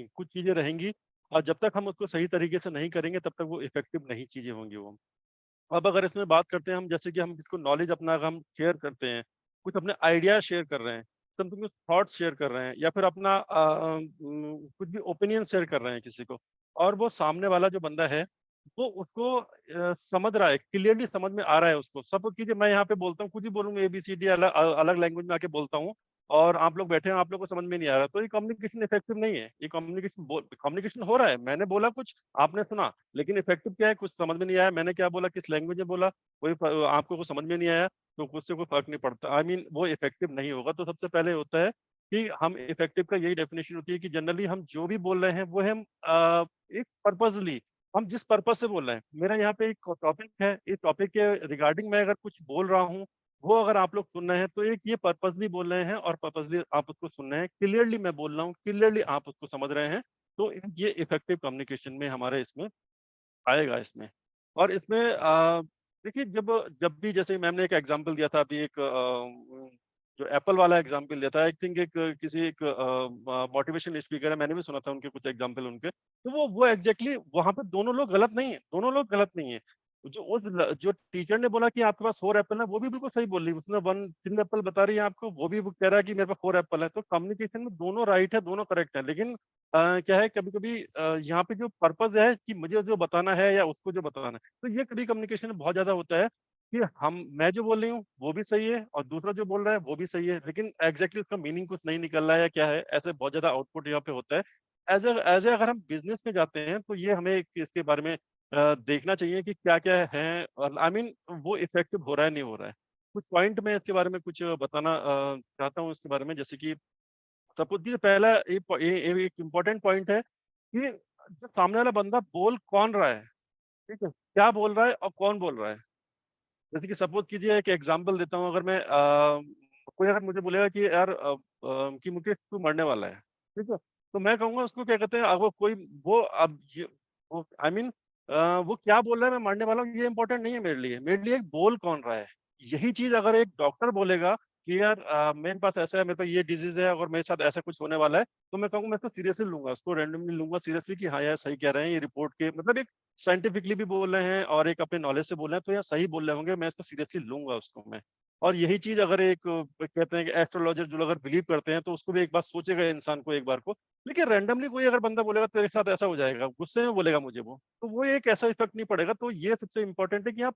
कुछ चीजें रहेंगी। और जब तक हम उसको सही तरीके से नहीं करेंगे तब तक वो इफेक्टिव नहीं चीजें होंगी वो। अब अगर इसमें बात करते हैं हम, जैसे कि हम किसको नॉलेज अपना हम शेयर करते हैं, कुछ अपने आइडिया शेयर कर रहे हैं, समथिंग थॉट्स शेयर कर रहे हैं, या फिर अपना कुछ भी ओपिनियन शेयर कर रहे हैं किसी को, और वो सामने वाला जो बंदा है वो उसको समझ रहा है, क्लियरली समझ में आ रहा है उसको। सपोज कीजिए मैं यहाँ पे बोलता हूँ, कुछ ही बोलूँ, ABCD अलग अलग लैंग्वेज में आके बोलता हूँ और आप लोग बैठे हैं, आप लोग को समझ में नहीं आ रहा, तो ये कम्युनिकेशन इफेक्टिव नहीं है। ये कम्युनिकेशन हो रहा है, मैंने बोला कुछ, आपने सुना, लेकिन इफेक्टिव क्या है, कुछ समझ में नहीं आया, मैंने क्या बोला, किस लैंग्वेज में बोला, आपको कुछ समझ में नहीं आया, तो उससे कोई फर्क नहीं पड़ता। आई मीन वो इफेक्टिव नहीं होगा। तो सबसे पहले होता है कि हम इफेक्टिव का यही डेफिनेशन होती है कि जनरली हम जो भी बोल रहे हैं वो हम एक पर्पजली, हम जिस पर्पज से बोल रहे हैं। मेरा यहाँ पे एक टॉपिक है, इस टॉपिक के रिगार्डिंग मैं अगर कुछ बोल रहा हूँ, वो अगर आप लोग सुन रहे हैं, तो एक ये पर्पसली बोल रहे हैं और पर्पसली आप उसको सुन रहे हैं, क्लियरली मैं बोल रहा हूँ, क्लियरली आप उसको समझ रहे हैं, तो ये इफेक्टिव कम्युनिकेशन में हमारे इसमें आएगा इसमें। और इसमें देखिए, जब जब भी, जैसे मैम ने एक एग्जांपल दिया था अभी, एक जो एप्पल वाला एग्जांपल दिया था, आई थिंक एक किसी एक मोटिवेशन स्पीकर है, मैंने भी सुना था उनके कुछ एग्जांपल उनके, तो वो एग्जैक्टली वहां पे दोनों लोग गलत नहीं है, दोनों लोग गलत नहीं है। जो टीचर ने बोला कि आपके पास 4 एप्पल है, वो भी बिल्कुल सही बोल रही है, उसने 1 सिंगल एप्पल बता रही है आपको, वो भी कह रहा है कि मेरे पास 4 एप्पल है। तो कम्युनिकेशन में दोनों राइट है, दोनों करेक्ट है, लेकिन क्या है, कभी कभी यहाँ पे जो पर्पज है कि मुझे जो बताना है या उसको जो बताना है, तो ये कभी कम्युनिकेशन में बहुत ज्यादा होता है कि मैं जो बोल रही हूँ वो भी सही है और दूसरा जो बोल रहा है वो भी सही है, लेकिन एग्जैक्टली उसका मीनिंग कुछ नहीं निकल रहा है या क्या है, ऐसे बहुत ज्यादा आउटपुट यहाँ पे होता है। एज ए अगर हम बिजनेस में जाते हैं तो ये हमें इसके बारे में देखना चाहिए कि क्या क्या है, आई मीन वो इफेक्टिव हो रहा है, नहीं हो रहा है। कुछ पॉइंट में इसके बारे में कुछ बताना चाहता हूँ इसके बारे में। जैसे कि सपोज कीजिए, पहला एक इम्पोर्टेंट पॉइंट है कि जो सामने वाला बंदा बोल कौन रहा है, ठीक है, क्या बोल रहा है और कौन बोल रहा है। जैसे कि सपोज कीजिए, एक एग्जांपल देता हूँ, अगर मैं कोई अगर मुझे बोलेगा कि यार कि मुकेश तू मरने वाला है, ठीक है, तो मैं कहूंगा उसको, क्या कहते हैं, अगर कोई वो अब ये वो आई मीन वो क्या बोल रहा है, मैं मरने वाला हूँ, ये इंपॉर्टेंट नहीं है मेरे लिए बोल कौन रहा है। यही चीज अगर एक डॉक्टर बोलेगा कि यार मेरे पास ऐसा है, मेरे पास ये डिजीज है और मेरे साथ ऐसा कुछ होने वाला है, तो मैं कहूँगा, मैं इसको सीरियसली लूंगा, उसको रैंडमली लूंगा सीरियसली कि हाँ यार सही कह रहे हैं, ये रिपोर्ट के मतलब एक साइंटिफिकली भी बोल रहे हैं और एक अपने नॉलेज से बोल रहे हैं, तो यार सही बोल रहे होंगे, मैं इसको सीरियसली लूंगा उसको मैं। और यही चीज अगर एक कहते हैं कि एस्ट्रोलॉजर जो अगर बिलीव करते हैं, तो उसको भी एक बार सोचेगा इंसान को एक बार को। लेकिन रैंडमली कोई अगर बंदा बोलेगा तेरे साथ ऐसा हो जाएगा, गुस्से में बोलेगा मुझे वो, तो वो एक ऐसा इफेक्ट नहीं पड़ेगा। तो ये सबसे इम्पोर्टेंट है कि आप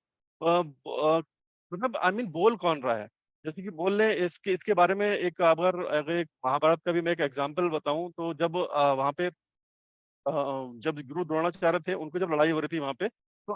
मतलब आई मीन बोल कौन रहा है। जैसे कि बोलने इसके बारे में एक, अगर एक महाभारत का भी मैं एक एग्जाम्पल बताऊं, तो जब वहां पे जब गुरु द्रोणाचार्य थे उनको जब लड़ाई हो रही थी वहां पे, तो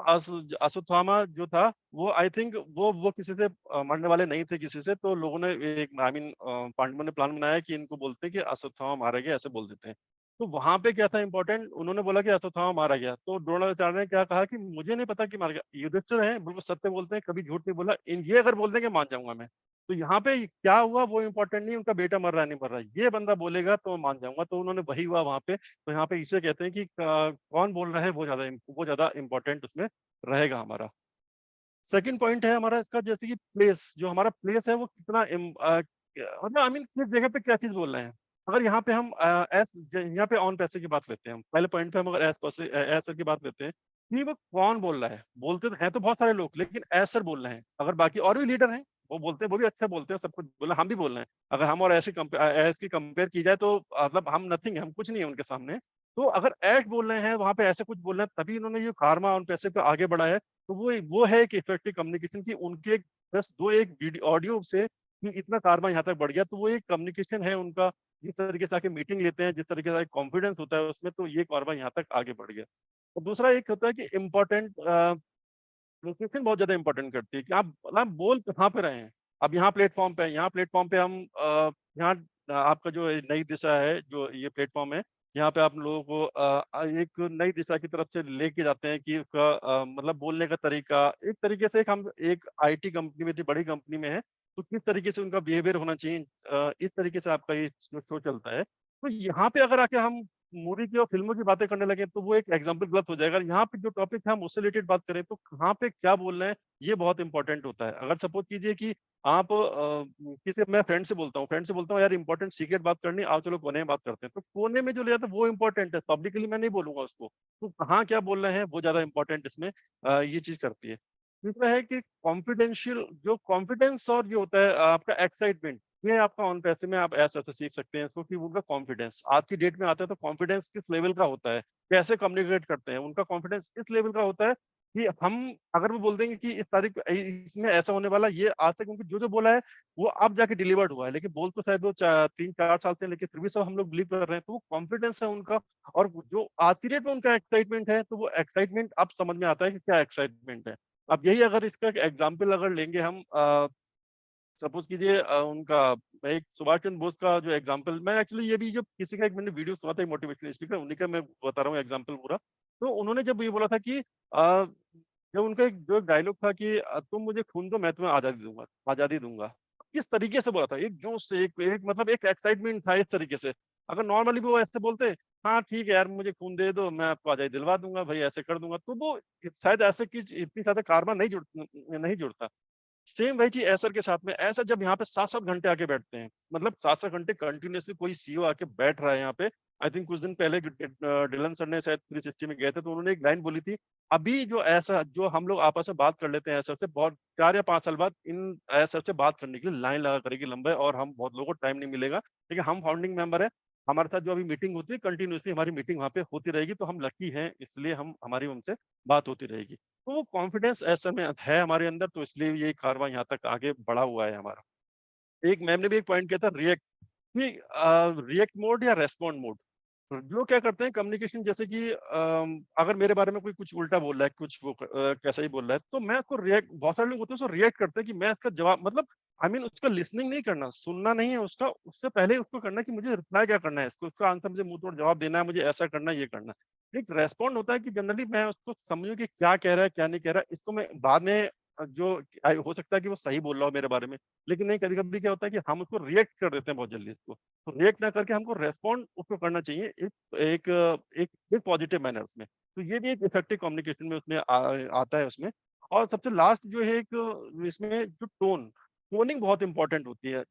अश्वत्थामा जो था वो आई थिंक वो किसी से मरने वाले नहीं थे किसी से, तो लोगों ने एक आई मीन पांडवों ने प्लान बनाया कि इनको बोलते हैं कि अश्वत्थामा मारा गया, ऐसे बोल देते हैं। तो वहां पे क्या था इंपॉर्टेंट, उन्होंने बोला कि अश्वत्थामा मारा गया, तो द्रोणाचार्य ने क्या कहा कि मुझे नहीं पता कि मारा गया। युधिष्ठिर है बिल्कुल सत्य बोलते हैं, कभी झूठ नहीं बोला, इन ये अगर बोल देंगे मान जाऊंगा मैं। तो यहाँ पे क्या हुआ वो इंपॉर्टेंट नहीं, उनका बेटा मर रहा है नहीं मर रहा है, ये बंदा बोलेगा तो मान जाऊंगा, तो उन्होंने वही हुआ वहां पे। तो यहाँ पे इसे कहते हैं कि कौन बोल रहा है वो ज्यादा इंपॉर्टेंट उसमें रहेगा हमारा। सेकंड पॉइंट है हमारा इसका, जैसे कि प्लेस, जो हमारा प्लेस है वो कितना मतलब आई मीन किस जगह पे क्या चीज बोल रहे हैं। अगर यहाँ पे हम यहाँ पे ऑन पैसे की बात लेते हैं, हम पहले पॉइंट पे हम अगर एसर की बात लेते हैं कि वो कौन बोल रहा है, बोलते तो हैं तो बहुत सारे लोग, लेकिन एसर बोल रहे हैं। अगर बाकी और भी लीडर हैं वो बोलते हैं, वो भी अच्छा बोलते हैं, सब कुछ बोला, हम भी बोल रहे हैं। अगर हम और एस की कंपेयर की जाए तो मतलब हम नथिंग है, हम कुछ नहीं है उनके सामने। तो अगर एश बोल रहे हैं वहां पे ऐसे कुछ बोल रहे हैं, तभी इन्होंने ये कारमा ऑन पैसे पे आगे बढ़ा है। तो वो है कि इफेक्टिव कम्युनिकेशन की उनके बस दो एक वीडियो ऑडियो से कि इतना कारवा यहाँ तक बढ़ गया, तो वो एक कम्युनिकेशन है उनका। जिस तरीके से आके मीटिंग लेते हैं, जिस तरीके से कॉन्फिडेंस होता है उसमें, तो ये कारवा यहाँ तक आगे बढ़ गया। और दूसरा एक होता है कि इम्पोर्टेंट लोकेशन बहुत ज्यादा इंपॉर्टेंट करती है कि आप मतलब बोल कहाँ पे रहे हैं। अब यहाँ प्लेटफॉर्म पे, यहाँ प्लेटफॉर्म पे हम यहाँ आपका जो नई दिशा है, जो ये प्लेटफॉर्म है, यहाँ पे आप लोगों को एक नई दिशा की तरफ से लेके जाते हैं कि उसका मतलब बोलने का तरीका एक तरीके से, हम एक आईटी कंपनी में थी, बड़ी कंपनी में है, तो किस तरीके से उनका बिहेवियर होना चाहिए, इस तरीके से आपका ये शो चलता है। तो यहाँ पे अगर आके हम मूवी की और फिल्मों की बातें करने लगे तो वो एक एग्जाम्पल गलत हो जाएगा। यहाँ पे जो टॉपिक है हम उससे रिलेटेड बात करें तो कहाँ पे क्या बोल रहे हैं ये बहुत इंपॉर्टेंट होता है। अगर सपोज कीजिए कि आप किसी, मैं फ्रेंड से बोलता हूँ यार इंपॉर्टेंट सीक्रेट बात करनी, आओ चलो कोने में बात करते हैं, तो कोने में जो ले जाता है वो इंपॉर्टेंट है, पब्लिकली मैं नहीं बोलूंगा उसको। तो कहाँ क्या बोल रहे हैं वो ज्यादा इंपॉर्टेंट इसमें ये चीज करती है। तीसरा है कि कॉन्फिडेंशियल, जो कॉन्फिडेंस और जो होता है आपका एक्साइटमेंट, ये आपका ऑन पैसे में आप ऐसा ऐसा सीख सकते हैं इसको कि उनका कॉन्फिडेंस आज की डेट में आता है, तो कॉन्फिडेंस किस लेवल का होता है, कैसे कम्युनिकेट करते हैं, उनका कॉन्फिडेंस इस लेवल का होता है कि हम अगर वो बोल देंगे कि इस तारीख इसमें ऐसा होने वाला, ये आज तक उनको जो जो बोला है वो अब जाके डिलीवर्ड हुआ है, लेकिन बोल तो शायद वो 3-4 साल से, लेकिन फिर भी सब हम लोग बिलीव कर रहे हैं, तो वो कॉन्फिडेंस है उनका। और जो आज की डेट में उनका एक्साइटमेंट है, तो वो एक्साइटमेंट अब समझ में आता है कि क्या एक्साइटमेंट है। अब यही अगर इसका एग्जाम्पल अगर लेंगे हम, सपोज कीजिए उनका, मैं एक सुभाष चंद्र बोस का जो एग्जांपल, मैं एक्चुअली ये भी जो किसी का एक मैंने वीडियो सुना था मोटिवेशनल स्पीकर, उन्हीं का मैं बता रहा हूँ एग्जांपल पूरा। तो उन्होंने जब ये बोला था कि जब उनका एक जो डायलॉग था कि तुम मुझे खून दो मैं तुम्हें आजादी दूंगा, आजादी दूंगा, किस तरीके से बोला था, एक जोश से, एक मतलब एक एक्साइटमेंट था इस तरीके से। अगर नॉर्मली वो ऐसे बोलते, हाँ ठीक है यार मुझे खून दे दो मैं आपको आजादी दिलवा दूंगा भाई, ऐसे कर दूंगा, तो वो शायद ऐसे की इतनी ज्यादा कारवा नहीं जुड़ता। सेम वही चीज एसर के साथ में, ऐसा जब यहाँ पे 7-7 घंटे आके बैठते हैं, मतलब 7-7 घंटे कंटिन्यूअसली कोई सीईओ आके बैठ रहा है यहाँ पे। आई थिंक कुछ दिन पहले डिलन सर ने शायद 360 में गए थे, तो उन्होंने एक लाइन बोली थी, अभी जो ऐसा जो हम लोग आपस में बात कर लेते हैं एसर से, बहुत 4 या 5 साल बाद इन एसर से बात करने के लिए लाइन लगा करेगी लंबा, और हम बहुत लोगों को टाइम नहीं मिलेगा, लेकिन हम फाउंडिंग मेंबर है, हमारे साथ जो अभी मीटिंग होती है कंटिन्यूसली हमारी मीटिंग वहाँ पे होती रहेगी, तो हम लकी हैं इसलिए हम हमारी उनसे बात होती रहेगी। तो वो कॉन्फिडेंस ऐसे में है हमारे अंदर, तो इसलिए ये कारवां यहाँ तक आगे बढ़ा हुआ है हमारा। एक मैम ने भी एक पॉइंट किया था रिएक्ट, कि रिएक्ट मोड या रेस्पॉन्ड मोड। लोग क्या करते हैं कम्युनिकेशन, जैसे कि अगर मेरे बारे में कोई कुछ उल्टा बोल रहा है, कुछ वो कैसा ही बोल रहा है, तो मैं उसको रिएक्ट, बहुत सारे लोग होते हैं उसको रिएक्ट करते हैं कि मैं इसका जवाब, मतलब आई मीन उसका लिसनिंग नहीं करना, सुनना नहीं है उसका, उससे पहले उसको करना है कि मुझे रिप्लाई क्या करना है, इसको उसका आंसर मुझे मुंह तोड़ जवाब देना है, मुझे ऐसा करना है, ये करना है। एक रेस्पॉन्ड होता है कि जनरली मैं उसको समझूं कि क्या कह रहा है क्या नहीं कह रहा है, इसको मैं बाद में जो हो सकता है कि वो सही बोल रहा हो मेरे बारे में, लेकिन नहीं, कभी कभी क्या होता है कि हम उसको रिएक्ट कर देते हैं बहुत जल्दी इसको। तो रिएक्ट ना करके हमको रेस्पॉन्ड उसको करना चाहिए एक एक एक पॉजिटिव मैनर्स में। तो ये भी एक इफेक्टिव कम्युनिकेशन में उसमें आता है उसमें। और सबसे लास्ट जो है एक इसमें जो टोनिंग बहुत इंपॉर्टेंट होती है,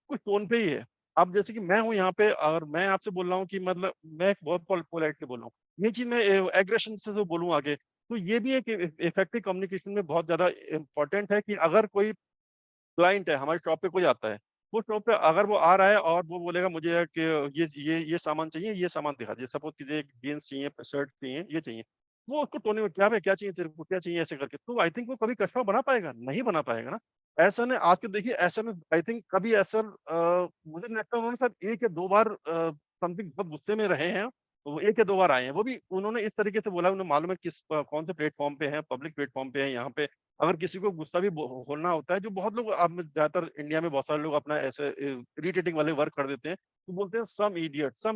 कुछ टोन पे ही है। अब जैसे कि मैं हूँ यहाँ पे, अगर मैं आपसे बोल रहा हूँ कि मतलब मैं बहुत पोलाइटली बोल रहा हूँ, ये चीज मैं एग्रेशन से जो बोलूँ आगे, तो ये भी एक इफेक्टिव कम्युनिकेशन में बहुत ज्यादा इंपॉर्टेंट है। कि अगर कोई क्लाइंट है हमारे शॉप पे, कोई आता है, वो शॉप पे अगर वो आ रहा है और वो बोलेगा मुझे कि ये सामान चाहिए, ये सामान दिखा दीजिए, सपोज कीजिए जीन्स चाहिए, शर्ट चाहिए, ये चाहिए, वो उसको टोने में, क्या भाई क्या चाहिए तेरे को, क्या चाहिए, ऐसे करके, तो आई थिंक वो कभी कस्टमर बना पाएगा, नहीं बना पाएगा ना। ऐसा ने आज के देखिए, ऐसा में आई थिंक कभी ऐसा मुझे नहीं लगता, उन्होंने शायद 1 या 2 बार समथिंग बहुत गुस्से में रहे हैं, वो 1 या 2 बार आए हैं, वो भी उन्होंने इस तरीके से बोला, उन्हें मालूम है किस कौन से प्लेटफ़ॉर्म पे हैं, पब्लिक प्लेटफ़ॉर्म पे हैं यहाँ पे। अगर किसी को गुस्सा भी होना होता है, जो बहुत लोग अब ज़्यादातर इंडिया में बहुत सारे लोग अपना ऐसे इरिटेटिंग वाले वर्क कर देते हैं, तो बोलते हैं सम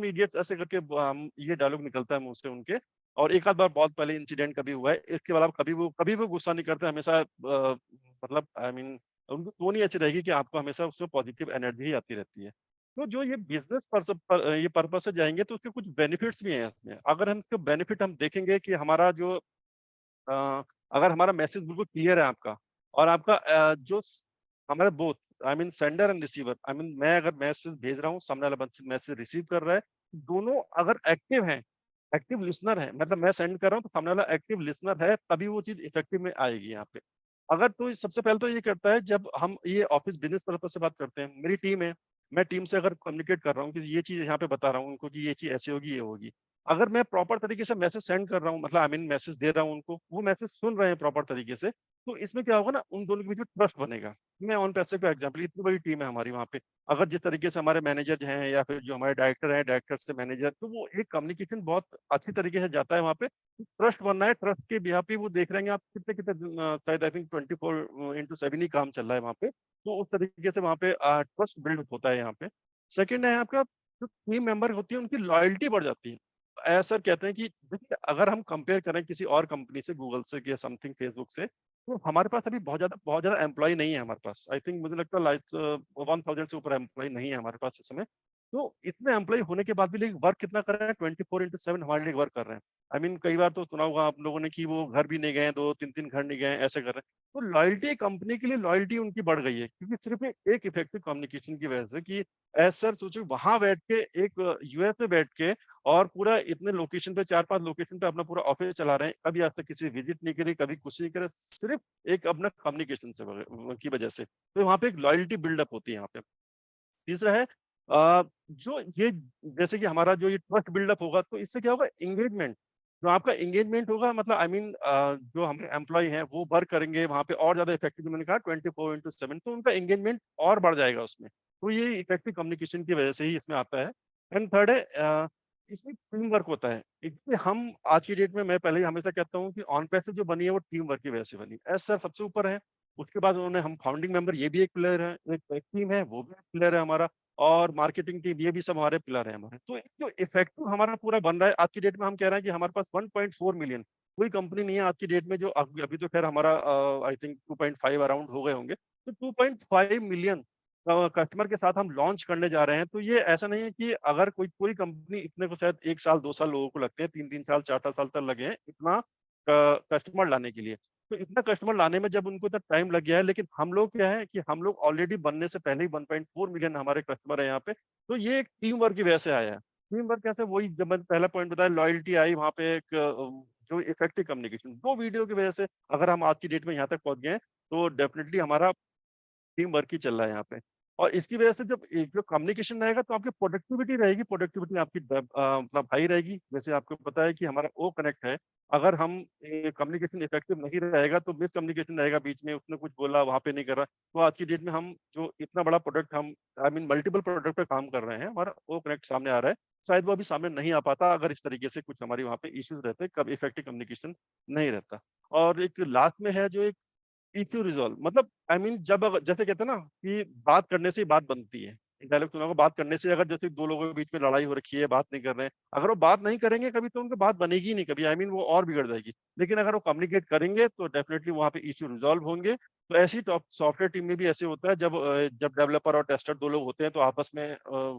इडियट्स ऐसे करके ये डायलॉग निकलता है मुँह से उनके। और एक आध बार बहुत पहले इंसिडेंट कभी हुआ है, इसके अलावा कभी वो गुस्सा नहीं करते, हमेशा मतलब आई मीन उनकी टोन ही अच्छी रहेगी कि आपको हमेशा उसमें पॉजिटिव एनर्जी ही आती रहती है। तो जो ये बिज़नेस ये पर्पज़ से जाएँगे तो उसके कुछ बेनिफिट्स भी हैं इसमें। अगर हम इसके बेनिफिट हम देखेंगे कि हमारा जो अगर हमारा मैसेज बिल्कुल क्लियर है आपका और आपका जो हमारे both I mean sender and receiver I mean मैं अगर मैसेज भेज रहा हूँ, सामने वाला मैसेज रिसीव कर रहा है, दोनों अगर एक्टिव हैं, एक्टिव लिसनर है, मतलब मैं सेंड कर रहा हूँ तो सामने वाला एक्टिव लिसनर है, तभी वो चीज़ इफेक्टिव में आएगी यहाँ पे। अगर तो सबसे पहले तो ये करता है, जब हम ये ऑफिस बिज़नेस पर्पज़ से बात करते हैं, मेरी टीम है, मैं टीम से अगर कम्युनिकेट कर रहा हूँ कि ये चीज़ यहाँ पे बता रहा हूँ उनको कि ये चीज़ ऐसी होगी, ये होगी। अगर मैं प्रॉपर तरीके से मैसेज सेंड कर रहा हूँ, मतलब आई मीन मैसेज दे रहा हूँ उनको, वो मैसेज सुन रहे हैं प्रॉपर तरीके से, तो इसमें क्या होगा ना, उन दोनों के बीच में ट्रस्ट बनेगा। मैं ऑन पैसे का एग्जांपल, इतनी बड़ी टीम है हमारी वहाँ पे। अगर जिस तरीके से हमारे मैनेजर हैं या फिर जो हमारे डायरेक्टर हैं, डायरेक्टर से मैनेजर, तो वो एक कम्युनिकेशन बहुत अच्छी तरीके से जाता है वहाँ पे। ट्रस्ट बनना है, ट्रस्ट के बिहाफ़ पे वो देख रहे हैं आप कितने-कितने दिन शायद आई थिंक 24/7 ही काम चल रहा है वहाँ पे। तो उस तरीके से वहाँ पे ट्रस्ट बिल्ड होता है यहाँ पे। सेकंड है आपका, जो टीम मेंबर होती है उनकी लॉयल्टी बढ़ जाती है। ऐसा कहते हैं कि देखिए, अगर हम कंपेयर करें किसी और कंपनी से, गूगल से या समथिंग फेसबुक से, तो हमारे पास अभी बहुत ज़्यादा एम्प्लॉयी नहीं है हमारे पास। आई थिंक मुझे लगता है लाइक 1000 से ऊपर एम्प्लॉयी नहीं है हमारे पास इस समय। तो इतने एम्प्लॉयी होने के बाद भी लेकिन वर्क कितना कर रहे हैं, 24/7 हमारे लिए वर्क कर रहे हैं। आई मीन कई बार तो सुना होगा आप लोगों ने कि वो घर भी नहीं गए हैं, 2-3 घर नहीं गए हैं, ऐसे कर रहे हैं। तो लॉयल्टी, कंपनी के लिए लॉयल्टी उनकी बढ़ गई है, क्योंकि सिर्फ़ एक इफेक्टिव कम्युनिकेशन की वजह से कि एज़ सर सोचो, वहाँ बैठ के एक यूएस में बैठ के और पूरा इतने लोकेशन पे 4-5 लोकेशन पे अपना पूरा ऑफिस चला रहे हैं। कभी आज तक किसी विजिट नहीं करी, कभी कुछ नहीं करा, सिर्फ़ एक अपना कम्युनिकेशन से की वजह से। तो वहाँ पे एक लॉयल्टी बिल्डअप होती है यहाँ पे। तीसरा है जो ये जैसे कि हमारा जो ये ट्रस्ट बिल्डअप होगा, तो इससे क्या होगा, एंगेजमेंट। जो आपका एंगेजमेंट होगा, मतलब आई मीन जो हमारे एम्प्लॉयी हैं वो वर्क करेंगे वहाँ पे और ज़्यादा इफेक्टिव, मैंने कहा 24/7, तो उनका एंगेजमेंट और बढ़ जाएगा उसमें। तो ये इफेक्टिव कम्युनिकेशन की वजह से ही इसमें आता है। एंड थर्ड है इसमें टीम वर्क होता है। इसमें हम आज की डेट में, मैं पहले ही हमेशा कहता हूँ कि ऑन पैसे जो बनी है वो टीम वर्क की वजह से बनी। एज़ सर सबसे ऊपर है, उसके बाद उन्होंने, हम फाउंडिंग मेंबर, ये भी एक पिलर है, एक टीम है वो भी एक पिलर है हमारा, और मार्केटिंग टीम, ये भी सब हमारे पिलर हैं हमारे। तो एक जो इफेक्टिव हमारा पूरा बन रहा है आज की डेट में, हम कह रहे हैं कि हमारे पास 1.4 मिलियन, कोई कंपनी नहीं है आज की डेट में जो अभी तो खैर हमारा आई थिंक 2.5 अराउंड हो गए होंगे। तो 2.5 मिलियन कस्टमर के साथ हम लॉन्च करने जा रहे हैं। तो ये ऐसा नहीं है कि अगर कोई पूरी कंपनी, इतने को शायद 1 साल 2 साल लोगों को लगते हैं, 3-3 साल 4-4 साल तक लगे हैं इतना कस्टमर लाने के लिए। तो इतना कस्टमर लाने में जब उनको इतना टाइम लग गया है, लेकिन हम लोग क्या है कि हम लोग ऑलरेडी बनने से पहले ही 1.4 मिलियन हमारे कस्टमर है यहाँ पे। तो ये एक टीम वर्क की वजह से आया है। टीम वर्क कैसे, वही जब मैंने पहला पॉइंट बताया, लॉयल्टी आई वहाँ पे, एक जो इफेक्टिव कम्युनिकेशन 2 वीडियो की वजह से अगर हम आज की डेट में यहाँ तक पहुँच गए हैं, तो डेफिनिटली हमारा टीम वर्क ही चल रहा है यहाँ पे। और इसकी वजह से जब एक जो कम्युनिकेशन रहेगा, तो आपकी प्रोडक्टिविटी रहेगी, प्रोडक्टिविटी आपकी मतलब हाई रहेगी। जैसे आपको पता है कि हमारा ओ कनेक्ट है, अगर हम कम्युनिकेशन इफेक्टिव नहीं रहेगा तो मिसकम्युनिकेशन रहेगा, बीच में उसने कुछ बोला वहाँ पे नहीं करा। तो आज की डेट में हम जो इतना बड़ा प्रोडक्ट, हम आई मीन मल्टीपल प्रोडक्ट पे काम कर रहे हैं, हमारा ओ कनेक्ट सामने आ रहा है। शायद वो अभी सामने नहीं आ पाता अगर इस तरीके से कुछ हमारी वहाँ पे इश्यूज रहते, कब इफेक्टिव कम्युनिकेशन नहीं रहता। और एक लास्ट में है जो एक इश्यू रिज़ॉल्व, मतलब आई मीन जब जैसे कहते हैं ना कि बात करने से ही बात बनती है। एक डायलॉग सुना होगा, बात करने से, अगर जैसे 2 लोगों के बीच में लड़ाई हो रखी है, बात नहीं कर रहे हैं, अगर वो बात नहीं करेंगे कभी तो उनकी बात बनेगी ही नहीं कभी, आई मीन वो और बिगड़ जाएगी। लेकिन अगर वो कम्युनिकेट करेंगे तो डेफिनिटली वहाँ पे इश्यू रिज़ॉल्व होंगे। तो ऐसी टॉप सॉफ्टवेयर टीम में भी ऐसे होता है, जब डेवलपर और टेस्टर 2 लोग होते हैं तो आपस में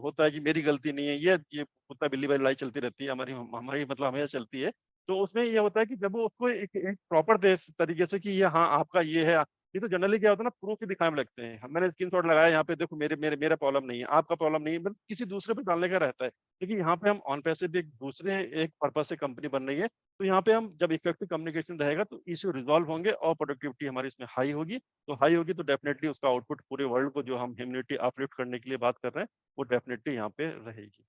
होता है कि मेरी गलती नहीं है, ये कुत्ता बिल्ली वाली लड़ाई चलती रहती है, हमारी हमारी मतलब हमेशा चलती है। तो उसमें ये होता है कि जब वो उसको एक प्रॉपर दे तरीके से कि ये हाँ, आपका ये है, ये तो जनरली क्या होता है ना, प्रूफ ही दिखाने में लगते हैं। मैंने स्क्रीनशॉट लगाया यहाँ पे, देखो मेरा प्रॉब्लम नहीं है, आपका प्रॉब्लम नहीं है, मतलब किसी दूसरे पे डालने का रहता है। लेकिन यहाँ पे हम ऑन पैसे भी एक दूसरे एक पर्पज से कंपनी बन रही है, तो यहाँ पे हम जब इफेक्टिव कम्युनिकेशन रहेगा तो इश्यू रिजॉल्व होंगे और प्रोडक्टिविटी हमारी इसमें हाई होगी। तो हाई होगी तो डेफिनेटली उसका आउटपुट पूरे वर्ल्ड को, जो हम ह्यूमैनिटी अपलिफ्ट करने के लिए बात कर रहे हैं, वो डेफिनेटली यहाँ पे रहेगी।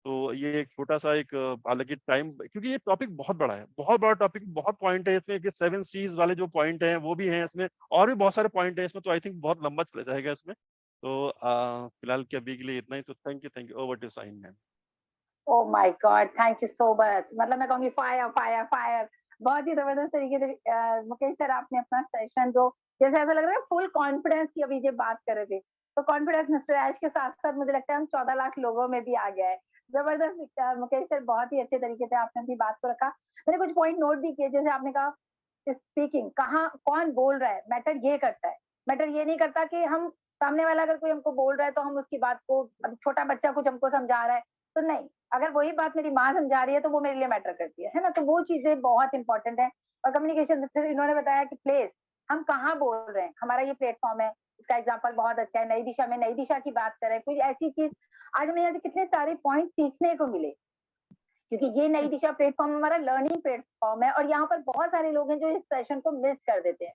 तो ये एक छोटा-सा एक हालाँकि टाइम, क्योंकि ये टॉपिक बहुत बड़ा है, बहुत बड़ा टॉपिक, बहुत पॉइंट है इसमें कि 7 सीज़ वाले जो पॉइंट हैं, वो भी हैं इसमें, और भी बहुत सारे पॉइंट हैं इसमें, तो आई थिंक बहुत लंबा चला जाएगा इसमें। तो फिलहाल के अभी के लिए इतना ही, तो thank you, over to Shaheen ma'am. Oh my God, thank you so much. मतलब मैं कहूंगी फायर फायर फायर। बहुत ही जबरदस्त तरीके से मुकेश सर आपने अपना सेशन जो जैसे ऐसा लग रहा है फुल कॉन्फिडेंस की अभी ये बात कर रहे थे, तो कॉन्फिडेंस मिस्टर ऐश के साथ साथ मुझे लगता है हम 14 लाख लोगों में भी आ गया है। जबरदस्त मुकेश सर, बहुत ही अच्छे तरीके से आपने अपनी बात को रखा। मैंने कुछ पॉइंट नोट भी किए, जैसे आपने कहा स्पीकिंग, कहाँ कौन बोल रहा है मैटर ये करता है। मैटर ये नहीं करता कि हम सामने वाला अगर कोई हमको बोल रहा है तो हम उसकी बात को, अभी छोटा बच्चा कुछ हमको समझा रहा है तो नहीं, अगर वही बात मेरी माँ समझा रही है तो वो मेरे लिए मैटर करती है ना। तो वो चीजें बहुत इंपॉर्टेंट है। और कम्युनिकेशन, फिर इन्होंने बताया कि प्लेस, हम कहाँ बोल रहे हैं, हमारा ये प्लेटफॉर्म है, इसका एग्जाम्पल बहुत अच्छा है। नई दिशा में नई दिशा की बात करें, कोई ऐसी चीज, आज हमें यहाँ से कितने सारे पॉइंट सीखने को मिले, क्योंकि ये नई दिशा प्लेटफॉर्म हमारा लर्निंग प्लेटफॉर्म है। और यहाँ पर बहुत सारे लोग हैं जो इस सेशन को मिस कर देते हैं,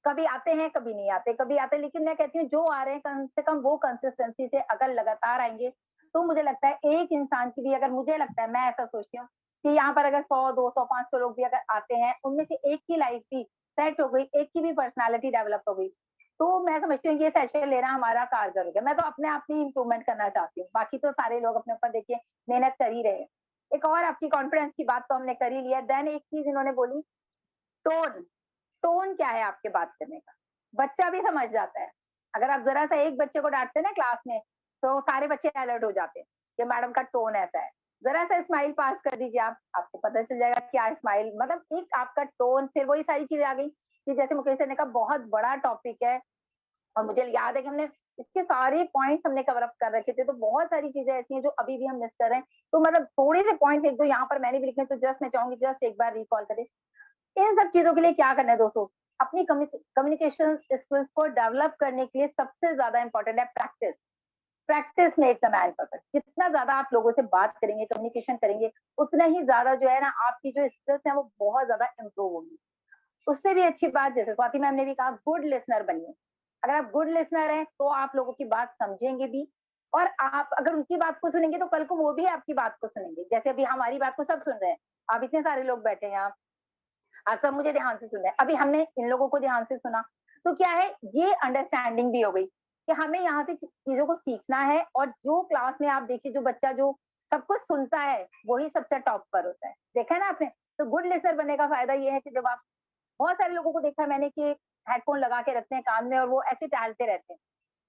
कभी आते हैं कभी नहीं आते, कभी आते हैं। लेकिन मैं कहती हूँ जो आ रहे हैं कम से कम वो कंसिस्टेंसी से अगर लगातार आएंगे तो मुझे लगता है एक इंसान की भी, अगर मुझे लगता है, मैं ऐसा सोचती हूँ कि यहाँ पर अगर 100 200 500 लोग भी अगर आते हैं, उनमें से एक की लाइफ भी सेट हो गई, एक की भी पर्सनालिटी डेवलप हो गई, तो मैं समझती हूँ ये सेशन लेना हमारा कारगर हो गया। मैं तो अपने आप में इम्प्रूवमेंट करना चाहती हूँ, बाकी तो सारे लोग अपने ऊपर देखिए मेहनत कर ही रहे हैं। एक और आपकी कॉन्फिडेंस की बात तो हमने कर ही लिया। देन एक चीज इन्होंने बोली, टोन। टोन क्या है आपके बात करने का, बच्चा भी समझ जाता है। अगर आप जरा सा एक बच्चे को डांटते हैं ना क्लास में, तो सारे बच्चे अलर्ट हो जाते हैं कि मैडम का टोन ऐसा है। जरा सा स्माइल पास कर दीजिए आप, आपको पता चल जाएगा क्या स्माइल, मतलब एक आपका टोन। फिर वही सारी चीजें आ गई कि जैसे मुकेश सर ने कहा बहुत बड़ा टॉपिक है, और मुझे याद है कि हमने इसके सारे पॉइंट्स हमने कवर अप कर रखे थे, तो बहुत सारी चीजें ऐसी हैं जो अभी भी हम मिस कर रहे हैं। तो मतलब थोड़े से पॉइंट्स एक दो यहाँ पर मैंने भी लिखे, तो जस्ट मैं चाहूंगी जस्ट एक बार रिकॉल करें। इन सब चीजों के लिए क्या करना है दोस्तों, अपनी कम्युनिकेशन स्किल्स को डेवलप करने के लिए सबसे ज्यादा इंपॉर्टेंट है practice. Practice makes a man perfect. जितना ज्यादा आप लोगों से बात करेंगे, कम्युनिकेशन करेंगे, उतना ही ज्यादा जो है ना आपकी जो स्किल्स है वो बहुत ज्यादा इंप्रूव होगी। उससे भी अच्छी बात, जैसे स्वाति मैम ने भी कहा, गुड लिसनर बनिए। अगर आप गुड लिसनर हैं तो आप लोगों की बात समझेंगे भी, और आप अगर उनकी बात को सुनेंगे तो कल को वो भी आपकी बात को सुनेंगे। जैसे अभी हमारी बात को सब सुन रहे हैं, आप इतने सारे लोग बैठे हैं यहाँ, आप सब मुझे ध्यान से सुन रहे हैं, अभी हमने इन लोगों को ध्यान से सुना, तो क्या है, ये अंडरस्टैंडिंग भी हो गई कि हमें यहाँ से चीजों को सीखना है। और जो क्लास में आप देखिए, जो बच्चा जो सब कुछ सुनता है वही सबसे टॉप पर होता है, देखा है ना आपने। तो गुड लिसनर बनने का फायदा ये है कि जब आप, बहुत सारे लोगों को देखा है मैंने कि हेडफोन लगा के रखते हैं कान में और वो ऐसे टहलते रहते हैं।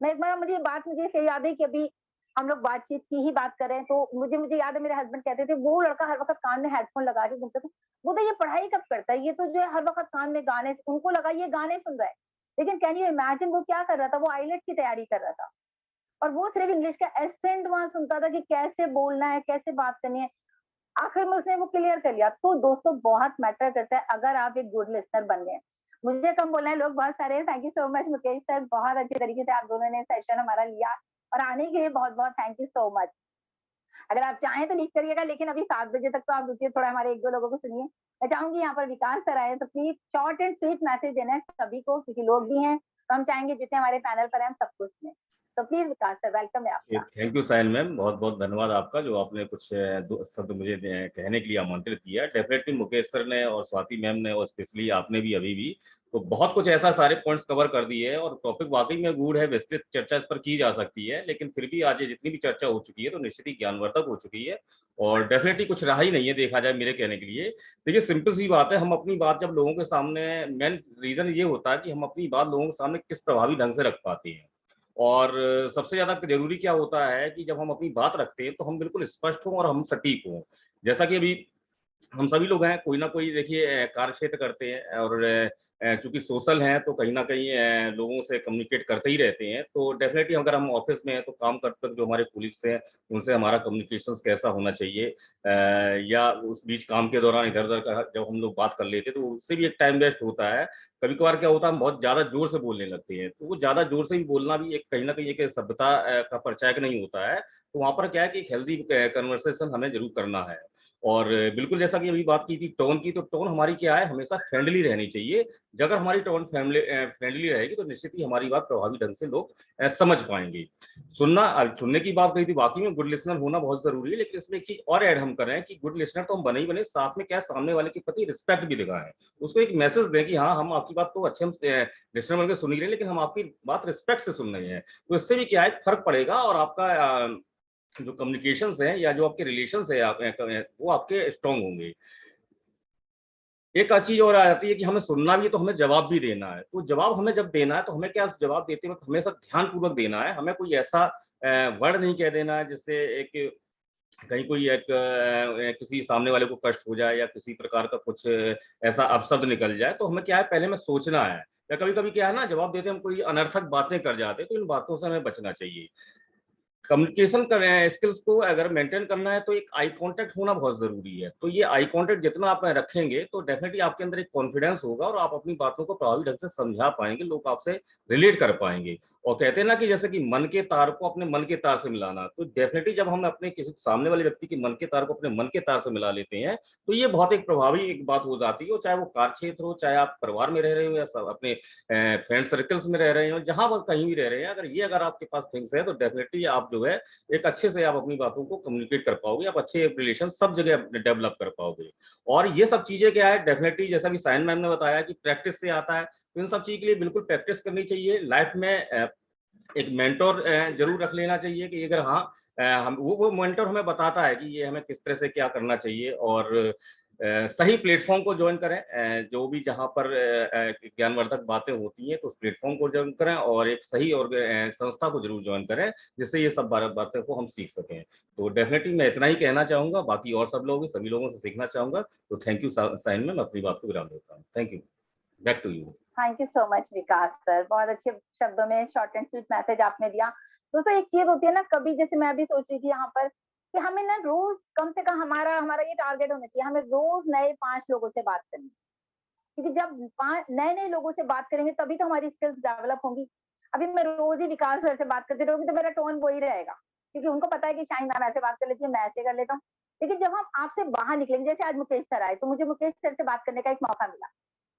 मैं एक बार, मुझे बात मुझे इसलिए याद है कि अभी हम लोग बातचीत की ही बात करें, तो मुझे याद है मेरे हस्बैंड कहते थे वो लड़का हर वक्त कान में हेडफोन लगा के घूमता था। वो तो ये पढ़ाई कब करता है, ये तो जो है हर वक्त कान में गाने, उनको लगा ये गाने सुन रहा है। लेकिन कैन यू इमेजिन वो क्या कर रहा था, वो आईलेट्स की तैयारी कर रहा था, और वो सिर्फ इंग्लिश का एसेंट वहां सुनता था कि कैसे बोलना है, कैसे बात करनी है। आखिर में उसने वो क्लियर कर लिया। तो दोस्तों बहुत मैटर करता है अगर आप एक गुड लिसनर बन गए। मुझे कम बोलना है, लोग बहुत सारे हैं। Thank you so much Mukesh sir, बहुत अच्छे तरीके से आप दोनों ने सेशन हमारा लिया, और आने के लिए बहुत बहुत थैंक यू सो मच। अगर आप चाहें तो लिख करिएगा, लेकिन अभी 7 बजे तक तो आप रुकिए, थोड़ा हमारे एक दो लोगों को सुनिए। मैं चाहूंगी यहाँ पर विकास सर आए, तो please short and sweet message देना है सभी को, क्योंकि लोग भी हैं, तो हम चाहेंगे जितने हमारे पैनल पर हैं हम सबको सुने। तो प्लीज विकास सर, वेलकम है आपका। थैंक यू साइन मैम, बहुत बहुत धन्यवाद आपका जो आपने कुछ दो शब्द मुझे कहने के लिए आमंत्रित किया। डेफिनेटली मुकेश सर ने और स्वाति मैम ने और स्पेशली आपने भी अभी भी तो बहुत कुछ ऐसा सारे पॉइंट्स कवर कर दिए है, और टॉपिक वाकई में गूढ़ है, विस्तृत चर्चा इस पर की जा सकती है, लेकिन फिर भी आज जितनी भी चर्चा हो चुकी है तो निश्चित ही ज्ञानवर्धक हो चुकी है, और डेफिनेटली कुछ रहा ही नहीं है देखा जाए मेरे कहने के लिए। देखिए सिंपल सी बात है, हम अपनी बात जब लोगों के सामने, मेन रीजन ये होता है कि हम अपनी बात लोगों के सामने किस प्रभावी ढंग से रख पाते हैं। और सबसे ज्यादा जरूरी क्या होता है कि जब हम अपनी बात रखते हैं तो हम बिल्कुल स्पष्ट हों और हम सटीक हों। जैसा कि अभी हम सभी लोग हैं, कोई ना कोई देखिए कार्य क्षेत्र करते हैं, और चूंकि सोशल हैं तो कहीं ना कहीं लोगों से कम्युनिकेट करते ही रहते हैं। तो डेफिनेटली अगर हम ऑफिस में हैं तो काम करते वक्त जो हमारे कोलिग्स हैं उनसे हमारा कम्युनिकेशन कैसा होना चाहिए, या उस बीच काम के दौरान इधर उधर का जब हम लोग बात कर लेते हैं तो उससे भी एक टाइम वेस्ट होता है। कभी कभार क्या होता है, हम बहुत ज्यादा जोर से बोलने लगते हैं, तो वो ज्यादा जोर से भी बोलना भी एक कहीं ना कहीं एक सभ्यता का परिचायक नहीं होता है। तो वहां पर क्या है कि एक हेल्दी कन्वर्सेशन हमें जरूर करना है। और बिल्कुल जैसा कि अभी बात की थी टोन की, तो टोन हमारी क्या है, हमेशा फ्रेंडली रहनी चाहिए। अगर हमारी टोन फ्रेंडली रहेगी तो निश्चित ही हमारी बात प्रभावी ढंग से लोग समझ पाएंगे। सुनने की बात कही थी, वाकई में गुड लिसनर होना बहुत जरूरी है, लेकिन इसमें एक चीज और ऐड हम कर रहे हैं कि गुड लिसनर तो हम बने ही बने, साथ में क्या सामने वाले के प्रति रिस्पेक्ट भी दिखाएं, उसको एक मैसेज दें कि हाँ हम आपकी बात तो अच्छे हम लिसनर बनकर सुन ही रहे हैं, लेकिन हम आपकी बात रिस्पेक्ट से सुन रहे हैं। तो इससे भी क्या है फर्क पड़ेगा, और आपका जो कम्युनिकेशंस हैं या जो आपके रिलेशंस है वो आपके स्ट्रांग होंगे। एक चीज और आ जाती है कि हमें सुनना भी है तो हमें जवाब भी देना है। तो जवाब हमें जब देना है तो हमें क्या जवाब देते वक्त हमेशा ध्यानपूर्वक देना है। हमें कोई ऐसा वर्ड नहीं कह देना है जिससे एक कहीं कोई एक किसी सामने वाले को कष्ट हो जाए या किसी प्रकार का कुछ ऐसा अपशब्द निकल जाए। तो हमें क्या है, पहले में सोचना है। या कभी कभी क्या है ना, जवाब देते हम कोई अनर्थक बातें कर जाते हैं, तो इन बातों से हमें बचना चाहिए। कम्युनिकेशन कर रहे हैं स्किल्स को अगर मेंटेन करना है तो एक आई कांटेक्ट होना बहुत जरूरी है। तो ये आई कांटेक्ट जितना आप रखेंगे तो डेफिनेटली आपके अंदर एक कॉन्फिडेंस होगा और आप अपनी बातों को प्रभावी ढंग से समझा पाएंगे, लोग आपसे रिलेट कर पाएंगे। और कहते हैं ना कि जैसे कि मन के तार को अपने मन के तार से मिलाना, तो डेफिनेटली जब हम अपने किसी सामने वाले व्यक्ति के मन के तार को अपने मन के तार से मिला लेते हैं तो ये बहुत एक प्रभावी एक बात हो जाती है। चाहे वो कार्य क्षेत्र हो, चाहे आप परिवार में रह रहे हो या अपने फ्रेंड सर्कल्स में रह रहे हो, जहां वो कहीं भी रह रहे हैं, अगर आपके पास थिंग्स है तो डेफिनेटली आप जो है एक अच्छे से आप अपनी बातों को कम्युनिकेट कर पाओगे, आप अच्छे रिलेशन सब जगह डेवलप कर पाओगे। और ये सब चीजें क्या है, डेफिनेटली जैसा भी साइन मैम ने बताया कि प्रैक्टिस से आता है, तो इन सब चीज के लिए बिल्कुल प्रैक्टिस करनी चाहिए। लाइफ में एक मेंटोर जरूर रख लेना चाहिए कि अगर हाँ हम वो मेंटोर हमें बताता है कि ये हमें किस तरह से क्या करना चाहिए। और सही प्लेटफॉर्म को ज्वाइन करें, जो भी जहाँ पर ज्ञानवर्धक बातें होती हैं तो उस प्लेटफॉर्म को ज्वाइन करें और एक सही और संस्था को जरूर ज्वाइन करें जिससे ये सब बातें को हम सीख सकें। तो डेफिनेटली मैं इतना ही कहना चाहूंगा, बाकी और सब लोग सभी लोगों से सीखना चाहूंगा। तो थैंक यू साइन में, मैं अपनी बात को विराम देता हूँ। Thank you, back to you. Thank you so much Vikas sir, बहुत अच्छे शब्दों में शॉर्ट एंड स्वीट मैसेज आपने दिया। दोस्तों एक चीज होती है ना, कभी जैसे मैं अभी सोच रही थी यहाँ पर कि हमें ना रोज कम से कम हमारा ये टारगेट होना चाहिए, हमें रोज नए 5 लोगों से बात करनी, क्योंकि जब 5 नए लोगों से बात करेंगे तभी तो हमारी स्किल्स डेवलप होंगी। अभी मैं रोज ही विकास सर से बात करती रहूंगी तो मेरा टोन वही रहेगा, क्योंकि उनको पता है कि शाइन मैम ऐसे बात कर लेती है, मैं ऐसे कर लेता हूँ। लेकिन जब हम आपसे बाहर निकलेंगे, जैसे आज मुकेश सर आए तो मुझे मुकेश सर से बात करने का एक मौका मिला।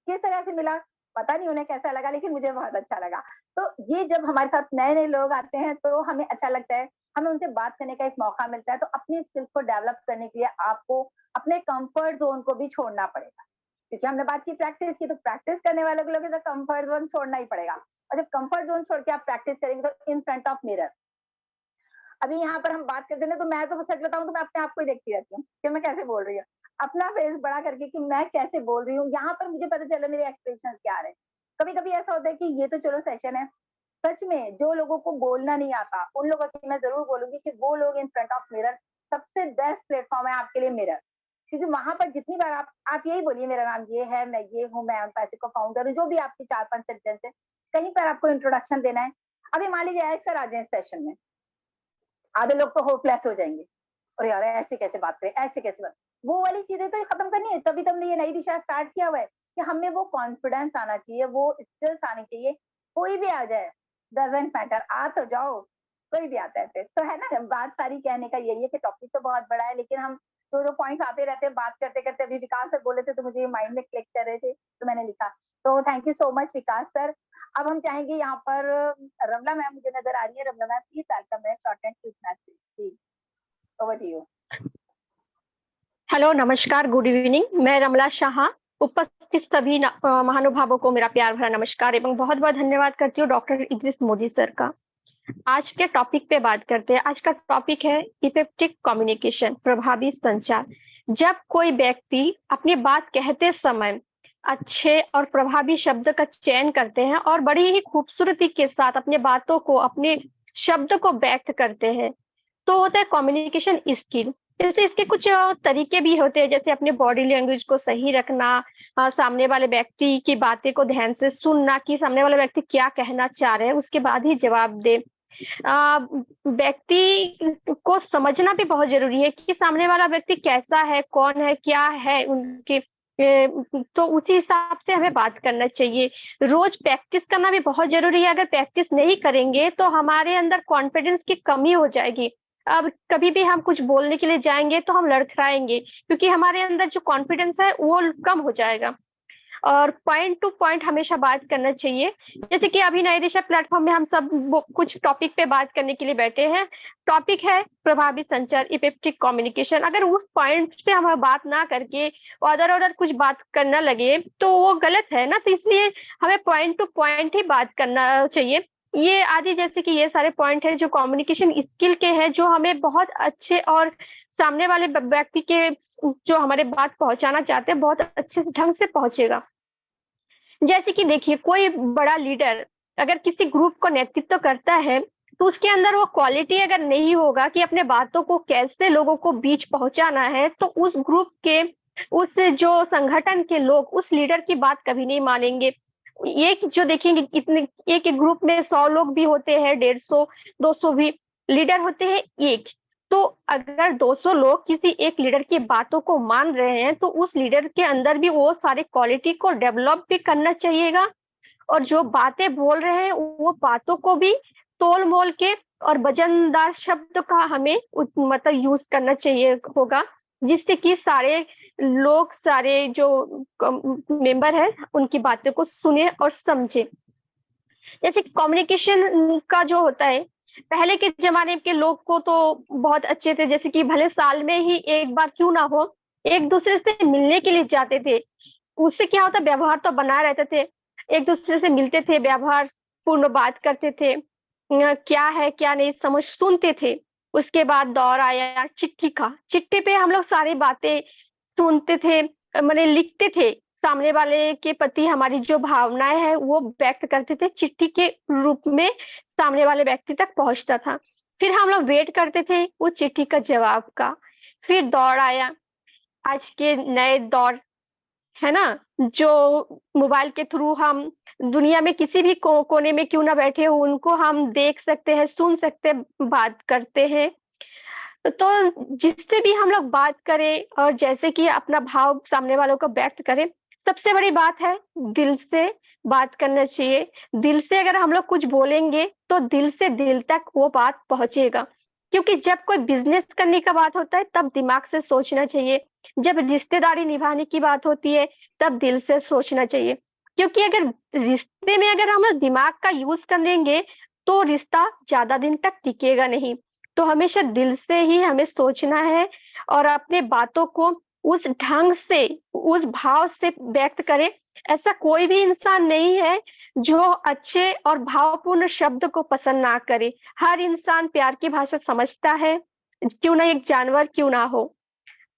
किस तरह से मिला पता नहीं उन्हें कैसा लगा, लेकिन मुझे बहुत अच्छा लगा। तो ये जब हमारे साथ नए लोग आते हैं तो हमें अच्छा लगता है, हमें उनसे बात करने का एक मौका मिलता है। तो अपनी स्किल्स को डेवलप करने के लिए आपको अपने कंफर्ट जोन को भी छोड़ना पड़ेगा, क्योंकि हमने बात की प्रैक्टिस की, तो प्रैक्टिस करने वालों के लिए तो कंफर्ट जोन छोड़ना ही पड़ेगा। और जब कंफर्ट जोन छोड़ के आप प्रैक्टिस करेंगे तो इन फ्रंट ऑफ मिरर, अभी यहाँ पर हम बात करते हैं तो मैं तो सच बताऊं तो मैं अपने आप को ही देखती रहती हूँ कि मैं कैसे बोल रही हूँ, अपना फेस बड़ा करके कि मैं कैसे बोल रही हूँ। यहाँ पर मुझे पता चला मेरे एक्सप्रेशन क्या आ रहे हैं। कभी कभी ऐसा होता है कि ये तो चलो सेशन है, सच में जो लोगों को बोलना नहीं आता उन लोगों की मैं जरूर बोलूंगी कि वो लोग इन फ्रंट ऑफ मिरर, सबसे बेस्ट प्लेटफॉर्म है आपके लिए मिरर। क्योंकि वहां पर जितनी बार आप यही बोलिए मेरा नाम ये है, मैं ये हूँ, मैं पैसे को फाउंडर हूँ, जो भी आपकी 4-5 सेंटेंस है, कहीं पर आपको इंट्रोडक्शन देना है। अभी मान लीजिए सर आ जाए सेशन में, आधे लोग तो होपलेस हो जाएंगे, और यार ऐसे कैसे बात करें, ऐसे कैसे बात, वो वाली चीजें तो खत्म करनी है। तभी तुमने ये नई दिशा स्टार्ट किया हुआ है कि हमें वो कॉन्फिडेंस आना चाहिए, वो स्किल्स आनी चाहिए। कोई भी आ जाए, डजंट मैटर, आ तो जाओ, कोई भी आता है फिर तो, है ना। बात सारी कहने का यही है कि टॉपिक तो बहुत बड़ा है, लेकिन हम जो पॉइंट्स आते रहते हैं बात करते करते, अभी विकास सर बोले थे तो मुझे माइंड में क्लिक कर रहे थे तो मैंने लिखा। तो thank you so much Vikas sir. अब हम चाहेंगे यहाँ पर रमला मैम मुझे नजर आ रही है, रमला मैम प्लीज वेलकम है, short and sweet message please, over to you. Hello, नमस्कार, गुड इवनिंग। मैं रमला शाह, उपस्थित सभी महानुभावों को मेरा प्यार भरा नमस्कार एवं बहुत बहुत धन्यवाद करती हूँ डॉक्टर इद्रिस मोदी सर का। आज के टॉपिक पे बात करते हैं। आज का टॉपिक है इफेक्टिव कम्युनिकेशन, प्रभावी संचार। जब कोई व्यक्ति अपनी बात कहते समय अच्छे और प्रभावी शब्द का चयन करते हैं और बड़ी ही खूबसूरती के साथ अपने बातों को, अपने शब्द को व्यक्त करते हैं, तो होता है कम्युनिकेशन स्किल। जैसे इसके कुछ तरीके भी होते हैं, जैसे अपने बॉडी लैंग्वेज को सही रखना, सामने वाले व्यक्ति की बातें को ध्यान से सुनना कि सामने वाला व्यक्ति क्या कहना चाह रहे हैं, उसके बाद ही जवाब दे। व्यक्ति को समझना भी बहुत जरूरी है कि सामने वाला व्यक्ति कैसा है, कौन है, क्या है उनके, तो उसी हिसाब से हमें बात करना चाहिए। रोज प्रैक्टिस करना भी बहुत जरूरी है। अगर प्रैक्टिस नहीं करेंगे तो हमारे अंदर कॉन्फिडेंस की कमी हो जाएगी। अब कभी भी हम कुछ बोलने के लिए जाएंगे तो हम लड़खड़ाएंगे, क्योंकि हमारे अंदर जो कॉन्फिडेंस है वो कम हो जाएगा। और पॉइंट टू पॉइंट हमेशा बात करना चाहिए। जैसे कि अभी नई दिशा प्लेटफॉर्म में हम सब कुछ टॉपिक पे बात करने के लिए बैठे हैं। टॉपिक है प्रभावी संचार, इफेक्टिव कम्युनिकेशन। अगर उस पॉइंट पे हम बात ना करके अदर कुछ बात करना लगे तो वो गलत है ना। तो इसलिए हमें पॉइंट टू पॉइंट ही बात करना चाहिए। ये आदि जैसे कि ये सारे पॉइंट है जो कम्युनिकेशन स्किल के हैं, जो हमें बहुत अच्छे और सामने वाले व्यक्ति के जो हमारे बात पहुंचाना चाहते हैं बहुत अच्छे ढंग से पहुंचेगा। जैसे कि देखिए कोई बड़ा लीडर अगर किसी ग्रुप को नेतृत्व करता है तो उसके अंदर वो क्वालिटी अगर नहीं होगा कि अपने बातों को कैसे लोगों को बीच पहुंचाना है, तो उस ग्रुप के उस जो संगठन के लोग उस लीडर की बात कभी नहीं मानेंगे। एक जो देखेंगे इतने एक एक ग्रुप में 100 लोग भी होते हैं, 150 200 भी लीडर होते हैं एक। तो अगर 200 लोग किसी एक लीडर की बातों को मान रहे हैं तो उस लीडर के अंदर भी वो सारे क्वालिटी को डेवलप भी करना चाहिएगा, और जो बातें बोल रहे हैं वो बातों को भी तोल मोल के और वजनदार शब्द का हमें मतलब यूज करना चाहिए होगा, जिससे कि सारे लोग सारे जो मेंबर है उनकी बातों को सुने और समझे। जैसे कम्युनिकेशन का जो होता है, पहले के जमाने के लोग को तो बहुत अच्छे थे, जैसे कि भले साल में ही एक बार क्यों ना हो एक दूसरे से मिलने के लिए जाते थे। उससे क्या होता, व्यवहार तो बना रहते थे, एक दूसरे से मिलते थे, व्यवहार पूर्ण बात करते थे, क्या है क्या नहीं समझ सुनते थे। उसके बाद दौर आया चिट्ठी का, चिट्ठी पे हम लोग सारी बातें सुनते थे, माने लिखते थे, सामने वाले के प्रति हमारी जो भावनाएं हैं वो व्यक्त करते थे, चिट्ठी के रूप में सामने वाले व्यक्ति तक पहुंचता था। फिर हम लोग वेट करते थे वो चिट्ठी का जवाब का। फिर दौर आया आज के नए दौर, है ना, जो मोबाइल के थ्रू हम दुनिया में किसी भी कोने में क्यों ना बैठे हो उनको हम देख सकते हैं, सुन सकते हैं, बात करते हैं। तो जिससे भी हम लोग बात करें और जैसे कि अपना भाव सामने वालों को व्यक्त करें, सबसे बड़ी बात है दिल से बात करना चाहिए। दिल से अगर हम लोग कुछ बोलेंगे तो दिल से दिल तक वो बात पहुंचेगा, क्योंकि जब कोई बिजनेस करने का बात होता है तब दिमाग से सोचना चाहिए, जब रिश्तेदारी निभाने की बात होती है तब दिल से सोचना चाहिए। क्योंकि अगर रिश्ते में अगर हम दिमाग का यूज कर लेंगे तो रिश्ता ज्यादा दिन तक टिकेगा नहीं। तो हमेशा दिल से ही हमें सोचना है और अपने बातों को उस ढंग से उस भाव से व्यक्त करें। ऐसा कोई भी इंसान नहीं है जो अच्छे और भावपूर्ण शब्द को पसंद ना करे। हर इंसान प्यार की भाषा समझता है, क्यों ना एक जानवर क्यों ना हो।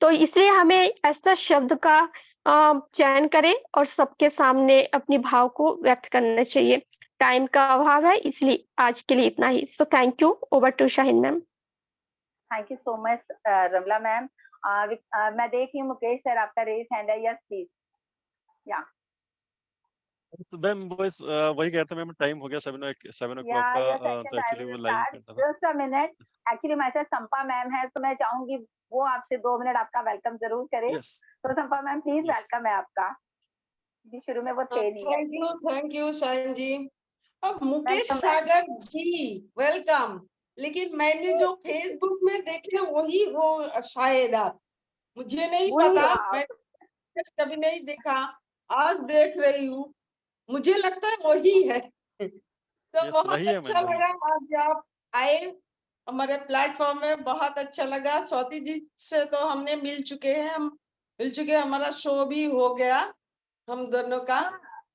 तो इसलिए हमें ऐसा शब्द का चयन करें और सबके सामने अपनी भाव को व्यक्त करना चाहिए। टाइम का अभाव है इसलिए आज के लिए इतना ही। So thank you. Over to Shaheen ma'am. Thank you so much Ramla ma'am. मैं देख रही हूँ मुकेश सर आपका रेज हैंड है, यस प्लीज। या मैम बस वही कह रहा था मैम, टाइम हो गया 7 o'clock का, your तो session I एक्चुअली वो will लाइव start करता था। just a minute। एक्चुअली हमारे साथ संपा मैम है तो मैं चाहूंगी वो आपसे 2 मिनट आपका वेलकम जरूर करे। यस तो संपा मैम प्लीज यस वेलकम है आपका जी। शुरू में वो थे नहीं। थैंक यू शाइन जी। अब मुकेश वेलकम मैम। सागर जी वेलकम। लेकिन मैंने जो फेसबुक में देखे वही वो शायद आप, मुझे नहीं वही पता, हो आप। मैं कभी नहीं देखा, आज देख रही हूँ, मुझे लगता है वही है। तो यस बहुत वही है अच्छा मैम, वही। लगा आज आप आए हमारे प्लेटफॉर्म में, बहुत अच्छा लगा। स्वाति जी से तो हमने मिल चुके हैं, हम मिल चुके, हमारा शो भी हो गया हम दोनों का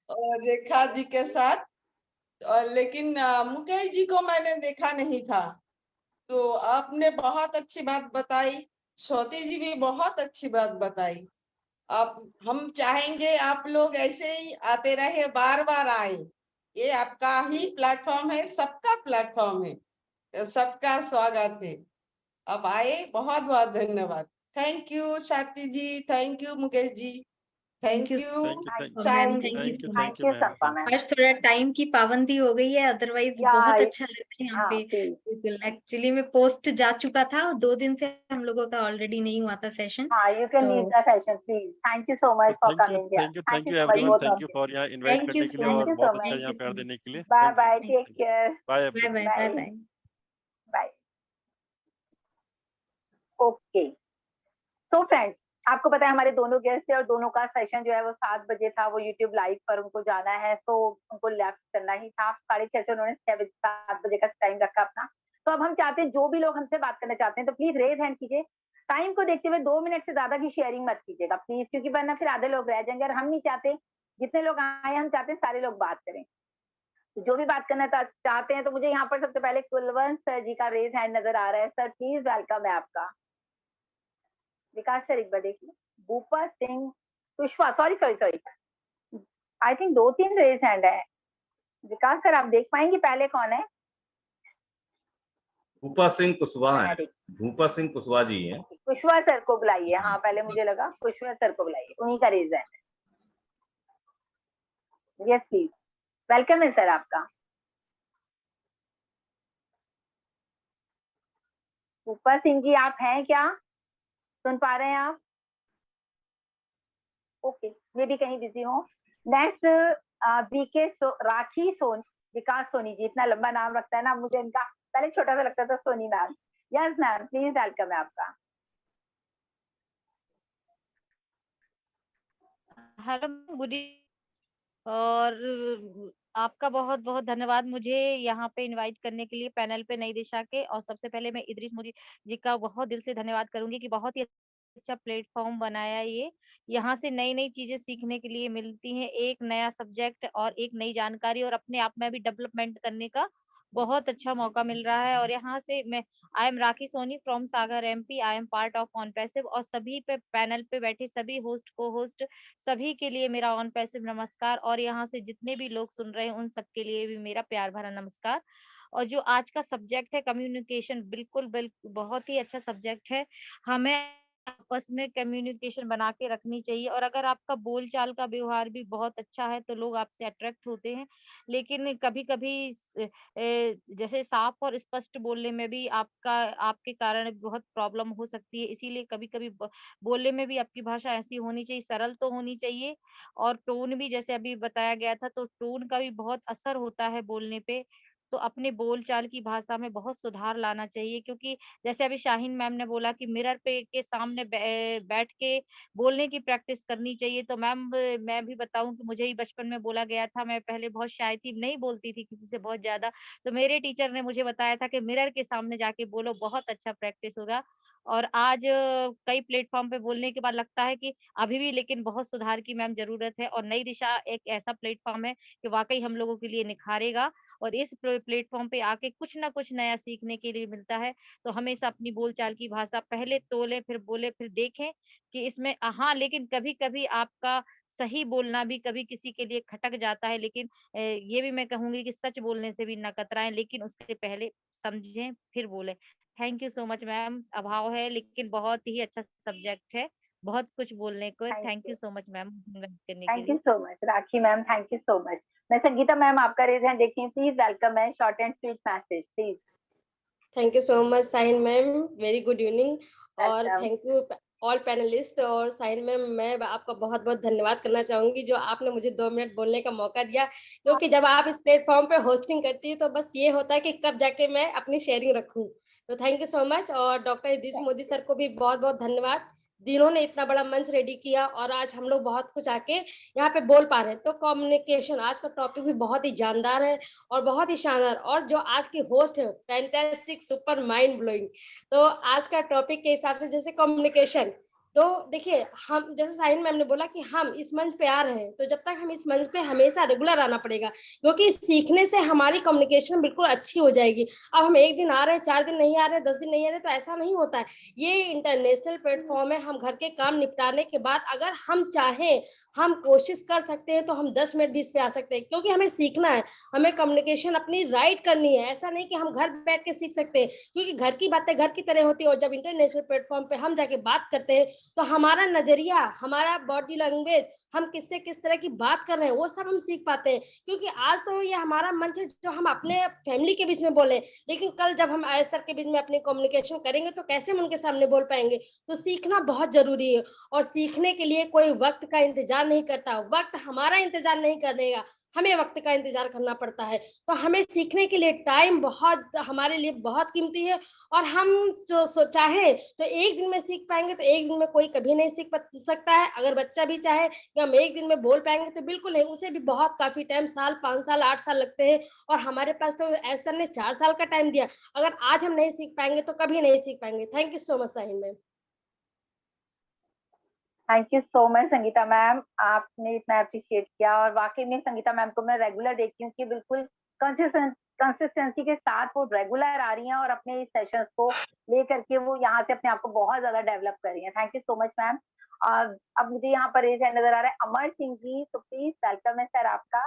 और रेखा जी के साथ। और लेकिन मुकेश जी को मैंने देखा नहीं था। तो आपने बहुत अच्छी बात बताई, स्वाति जी भी बहुत अच्छी बात बताई। आप हम चाहेंगे आप लोग ऐसे ही आते रहे, बार बार आए। ये आपका ही प्लेटफॉर्म है, सबका प्लेटफॉर्म है, तो सबका स्वागत है। अब आए, बहुत बहुत धन्यवाद। Thank you Swati ji, thank you Mukesh ji, thank thank you you thank Shaheen ma'am, ji. Thank you. Thank you ma'am, Sampa thank ma'am. आज थोड़ा टाइम की पाबंदी हो गई है, अदरवाइज या बहुत अच्छा लग रहा है यहाँ हाँ पे। प्लीज। बिल्कुल, एक्चुअली में पोस्ट जा चुका था और 2 दिन से हम लोगों का ऑलरेडी नहीं हुआ था सेशन। हाँ यू कैन लीव तो the session please. Thank you so much for thank you coming here. Thank thank you you so much everyone, both thank of you you. For यहाँ इनवाइट थैंक यू करने के लिए सो और thank you much, सो बहुत अच्छा much. यहाँ thank you प्यार सो देने के लिए। Bye thank you, bye, thank take you. Care. Bye bye bye everyone. Bye bye bye. Bye. Okay तो फ्रेंड्स, आपको पता है हमारे दोनों गेस्ट थे और दोनों का सेशन जो है वो 7 बजे था, वो यूट्यूब लाइव पर उनको जाना है तो उनको लेफ्ट करना ही था। 6:30 से उन्होंने 7 बजे का टाइम रखा अपना। तो अब हम चाहते हैं जो भी लोग हमसे बात करना चाहते हैं तो प्लीज रेज हैंड कीजिए। टाइम को देखते हुए 2 मिनट से ज्यादा की शेयरिंग मत कीजिएगा प्लीज, क्योंकि वरना फिर आधे लोग रह जाएंगे और हम नहीं चाहते, जितने लोग आए हम चाहते हैं सारे लोग बात करें। तो जो भी बात करना चाहते हैं, तो मुझे यहाँ पर सबसे पहले कुलवंत सर जी का रेज हैंड नजर आ रहा है। सर प्लीज वेलकम है आपका। विकास सर एक बार देखिए। Bhupa Singh Pushpa, sorry sorry sorry, I think 2-3 raise hand है। विकास सर आप देख पाएंगे पहले कौन है? भूपा सिंह कुशवाहा है, भूपा सिंह कुशवाहा जी हैं। कुशवाहा सर को बुलाइए। हाँ पहले मुझे लगा कुशवाहा सर को बुलाइए, उन्हीं का रेज है। यस प्लीज, वेलकम है सर आपका। भूपा सिंह जी आप हैं क्या? सुन पा रहे हैं आप? ओके, ये भी कहीं बिजी हो। नेक्स्ट बीके राखी सोनी, विकास सोनी जी, इतना लंबा नाम रखता है ना, मुझे इनका पहले छोटा सा लगता था Soni ma'am. Yes ma'am please welcome है आपका। हेलो गुड और आपका बहुत बहुत धन्यवाद मुझे यहाँ पे इनवाइट करने के लिए पैनल पे नई दिशा के। और सबसे पहले मैं इदरीस मोदी जी का बहुत दिल से धन्यवाद करूंगी कि बहुत ही अच्छा प्लेटफॉर्म बनाया ये। यहाँ से नई नई चीजें सीखने के लिए मिलती हैं, एक नया सब्जेक्ट और एक नई जानकारी और अपने आप में भी डेवलपमेंट करने का बहुत अच्छा मौका मिल रहा है। और यहाँ से मैं I am Rakhi Soni from Sagar MP, I am part of on passive. और सभी पे पैनल पे बैठे सभी होस्ट को होस्ट सभी के लिए मेरा ऑन पैसिव नमस्कार। और यहाँ से जितने भी लोग सुन रहे हैं उन सबके लिए भी मेरा प्यार भरा नमस्कार। और जो आज का सब्जेक्ट है कम्युनिकेशन, बिल्कुल बिल्कुल बहुत ही अच्छा सब्जेक्ट है। हमें आपस में कम्युनिकेशन बना के रखनी चाहिए। और अगर आपका बोलचाल का व्यवहार भी बहुत अच्छा है तो लोग आपसे अट्रैक्ट होते हैं। लेकिन कभी कभी जैसे साफ और स्पष्ट बोलने में भी आपके कारण बहुत प्रॉब्लम हो सकती है। इसीलिए कभी कभी बोलने में भी आपकी भाषा ऐसी होनी चाहिए, सरल तो होनी चाहिए। और टोन भी जैसे अभी बताया गया था, तो टोन का भी बहुत असर होता है बोलने पे। तो अपने बोलचाल की भाषा में बहुत सुधार लाना चाहिए। क्योंकि जैसे अभी शाहीन मैम ने बोला कि मिरर पे के सामने बैठ के बोलने की प्रैक्टिस करनी चाहिए। तो मैम मैं भी बताऊं कि मुझे ही बचपन में बोला गया था, मैं पहले बहुत शाय थी, नहीं बोलती थी किसी से बहुत ज्यादा। तो मेरे टीचर ने मुझे बताया था कि मिरर के सामने जाके बोलो, बहुत अच्छा प्रैक्टिस होगा। और आज कई प्लेटफॉर्म पे बोलने के बाद लगता है कि अभी भी लेकिन बहुत सुधार की मैम जरूरत है। और नई दिशा एक ऐसा प्लेटफॉर्म है कि वाकई हम लोगों के लिए निखारेगा। और इस प्लेटफॉर्म पे आके कुछ ना कुछ नया सीखने के लिए मिलता है। तो हमेशा अपनी बोलचाल की भाषा पहले तोले फिर बोले फिर देखें कि इसमें हाँ, लेकिन कभी कभी आपका सही बोलना भी कभी किसी के लिए खटक जाता है। लेकिन ये भी मैं कहूंगी कि सच बोलने से भी ना कतराएं, लेकिन उसके पहले समझें फिर बोले। Thank you so much ma'am. अभाव है लेकिन बहुत ही अच्छा सब्जेक्ट है, बहुत कुछ बोलने को। Thank you so much ma'am करने के थैंक यू लिए। So much Rakhi ma'am, thank you so much. मैं संगीता मैम आपका रेज हैंड देखती हूँ, प्लीज वेलकम है। Short and sweet message please. Thank you so much sign ma'am, very good evening. और welcome. Thank you all panelist. और Shaheen ma'am, मैं आपका बहुत बहुत धन्यवाद करना चाहूंगी जो आपने मुझे 2 मिनट बोलने का मौका दिया। क्योंकि जब आप इस प्लेटफॉर्म पे होस्टिंग करती है तो बस ये होता है कि कब जाके मैं अपनी शेयरिंग रखूं। तो थैंक यू सो मच। और डॉक्टर इदरीस मोदी सर को भी बहुत बहुत धन्यवाद जिन्होंने इतना बड़ा मंच रेडी किया और आज हम लोग बहुत कुछ आके यहाँ पे बोल पा रहे हैं। तो कम्युनिकेशन आज का टॉपिक भी बहुत ही जानदार है और बहुत ही शानदार। और जो आज की होस्ट है फैंटास्टिक, सुपर, माइंड ब्लोइंग। तो आज का टॉपिक के हिसाब से जैसे कम्युनिकेशन, तो देखिए हम जैसे साहिन मैम ने बोला कि हम इस मंच पे आ रहे हैं, तो जब तक हम इस मंच पे हमेशा रेगुलर आना पड़ेगा। क्योंकि सीखने से हमारी कम्युनिकेशन बिल्कुल अच्छी हो जाएगी। अब हम एक दिन आ रहे हैं, 4 दिन नहीं आ रहे, 10 दिन नहीं आ रहे, तो ऐसा नहीं होता है। ये इंटरनेशनल प्लेटफॉर्म है। हम घर के काम निपटाने के बाद अगर हम चाहें, हम कोशिश कर सकते हैं तो हम 10 मिनट भी इस पे आ सकते हैं। क्योंकि हमें सीखना है, हमें कम्युनिकेशन अपनी राइट करनी है। ऐसा नहीं कि हम घर बैठ के सीख सकते हैं, क्योंकि घर की बातें घर की तरह होती है। और जब इंटरनेशनल प्लेटफॉर्म पे हम जाके बात करते हैं तो हमारा नजरिया, हमारा बॉडी लैंग्वेज, हम किससे किस तरह की बात कर रहे हैं, वो सब हम सीख पाते हैं। क्योंकि आज तो ये हमारा मंच है जो हम अपने फैमिली के बीच में बोले, लेकिन कल जब हम सर के बीच में अपनी कम्युनिकेशन करेंगे तो कैसे हम उनके सामने बोल पाएंगे। तो सीखना बहुत जरूरी है। और सीखने के लिए कोई वक्त का इंतजार नहीं करता, वक्त हमारा इंतजार नहीं करेगा, हमें वक्त का इंतजार करना पड़ता है। तो हमें सीखने के लिए टाइम बहुत हमारे लिए बहुत कीमती है। और हम जो चाहे तो एक दिन में सीख पाएंगे, तो एक दिन में कोई कभी नहीं सीख सकता है। अगर बच्चा भी चाहे कि हम एक दिन में बोल पाएंगे तो बिल्कुल नहीं, उसे भी बहुत काफी टाइम, साल, 5 साल, 8 साल लगते हैं। और हमारे पास तो सर ने 4 साल का टाइम दिया। अगर आज हम नहीं सीख पाएंगे तो कभी नहीं सीख पाएंगे। Thank you so much Shaheen ma'am. Thank you so much Sangeeta ma'am, आपने इतना अप्रिशिएट किया। और वाकई में संगीता मैम को मैं रेगुलर देखती हूँ कि बिल्कुल कंसिस्टेंसी के साथ वो रेगुलर आ रही हैं और अपने सेशंस को लेकर के वो यहाँ से अपने आप को बहुत ज्यादा डेवलप कर रही हैं। Thank you so much ma'am. अब मुझे यहाँ पर रेज हैंड नजर आ रहा है अमर सिंह जी, तो प्लीज वेलकम है सर आपका।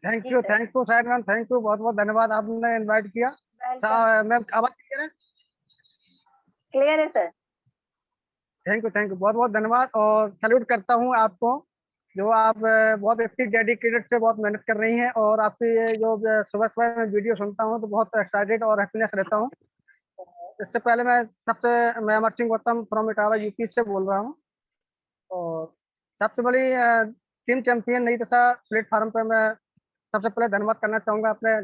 थैंक यू शायद मैम, थैंक यू, बहुत बहुत धन्यवाद, आपने इनवाइट किया। मैम आवाज क्लियर है? क्लियर है सर। थैंक यू, बहुत बहुत धन्यवाद। और सैल्यूट करता हूँ आपको, जो आप बहुत अच्छी डेडिकेटेड से बहुत मेहनत कर रही हैं। और आपकी ये जो सुबह सुबह मैं वीडियो सुनता हूँ तो बहुत एक्साइटेड और हैप्पीनेस रहता हूँ। इससे पहले मैं अमर सिंह गौतम फ्रॉम इटावा यूपी से बोल रहा हूँ। और सबसे बड़ी टीम चैंपियन नई दिशा प्लेटफॉर्म पे मैं सबसे पहले धन्यवाद करना चाहूँगा अपने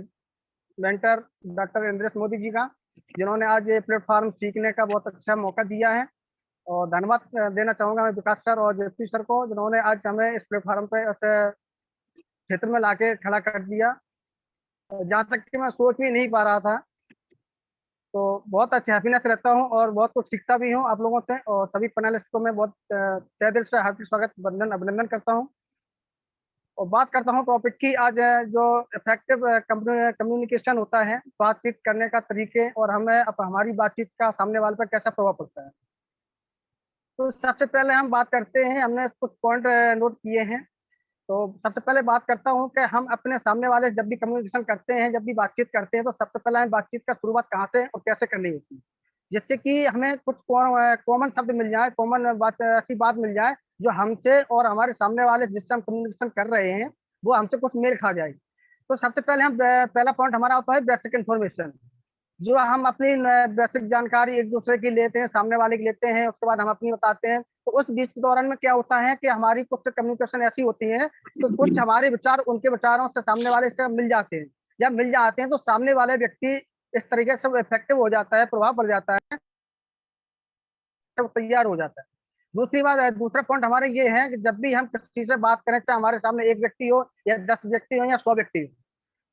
मेंटर डॉक्टर इंद्रेश मोदी जी का, जिन्होंने आज ये प्लेटफॉर्म सीखने का बहुत अच्छा मौका दिया है। और धन्यवाद देना चाहूँगा मैं विकास सर और जेपी सर को, जिन्होंने आज हमें इस प्लेटफॉर्म पे ऐसे क्षेत्र में लाके खड़ा कर दिया, जहाँ तक कि मैं सोच भी नहीं पा रहा था। तो बहुत अच्छा हैप्पीनेस रहता हूँ और बहुत कुछ सीखता भी हूँ आप लोगों से। और सभी पैनलिस्ट को मैं बहुत तहे दिल से हार्दिक स्वागत अभिनंदन करता हूँ। और बात करता हूँ टॉपिक की, आज जो इफेक्टिव कम्युनिकेशन होता है, बातचीत करने का तरीके, और हमें हमारी बातचीत का सामने वाले पर कैसा प्रभाव पड़ता है। तो सबसे पहले हम बात करते हैं, हमने कुछ पॉइंट नोट किए हैं। तो सबसे पहले बात करता हूँ कि हम अपने सामने वाले जब भी कम्युनिकेशन करते हैं, जब भी बातचीत करते हैं, तो सबसे पहले हमें बातचीत का शुरुआत कहाँ से और कैसे करनी होती है, जिससे कि हमें कुछ कॉमन शब्द मिल जाए, कॉमन बात, ऐसी बात मिल जाए जो हमसे और हमारे सामने वाले जिससे हम कम्युनिकेशन कर रहे हैं वो हमसे कुछ मेल खा जाए। तो सबसे पहले हम पहला पॉइंट हमारा होता है बेसिक इन्फॉर्मेशन, जो हम अपनी बेसिक जानकारी एक दूसरे की लेते हैं, सामने वाले की लेते हैं, उसके बाद हम अपनी बताते हैं। तो उस बीच के दौरान में क्या होता है कि हमारी कुछ कम्युनिकेशन ऐसी होती है तो कुछ हमारे विचार उनके विचारों से सामने वाले से मिल जाते हैं। जब मिल जाते हैं तो सामने वाले व्यक्ति इस तरीके से इफेक्टिव हो जाता है, प्रभाव पड़ जाता है, तो तैयार हो जाता है। दूसरी बात, दूसरा पॉइंट हमारा ये है कि जब भी हम किसी से बात करें, चाहे हमारे सामने एक व्यक्ति हो या 10 व्यक्ति हो या 100 व्यक्ति हो,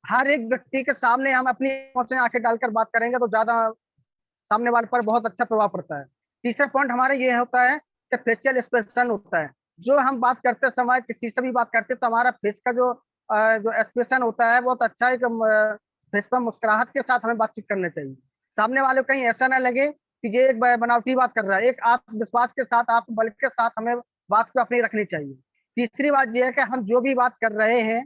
हर एक व्यक्ति के सामने हम अपनी आंखें आंखें डालकर बात करेंगे तो ज्यादा सामने वाले पर बहुत अच्छा प्रभाव पड़ता है। तीसरा पॉइंट हमारा ये होता है कि फेशियल एक्सप्रेशन होता है। जो हम बात करते समय किसी से भी बात करते हैं तो हमारा फेस का जो एक्सप्रेशन होता है बहुत अच्छा है। फेस पर मुस्कुराहट के साथ हमें बातचीत करनी चाहिए। सामने वाले को कहीं ऐसा ना लगे कि ये एक बनावटी बात कर रहा है। एक आत्मविश्वास के साथ, आत्मबल के साथ हमें बात को अपनी रखनी चाहिए। तीसरी बात यह है कि हम जो भी बात कर रहे हैं,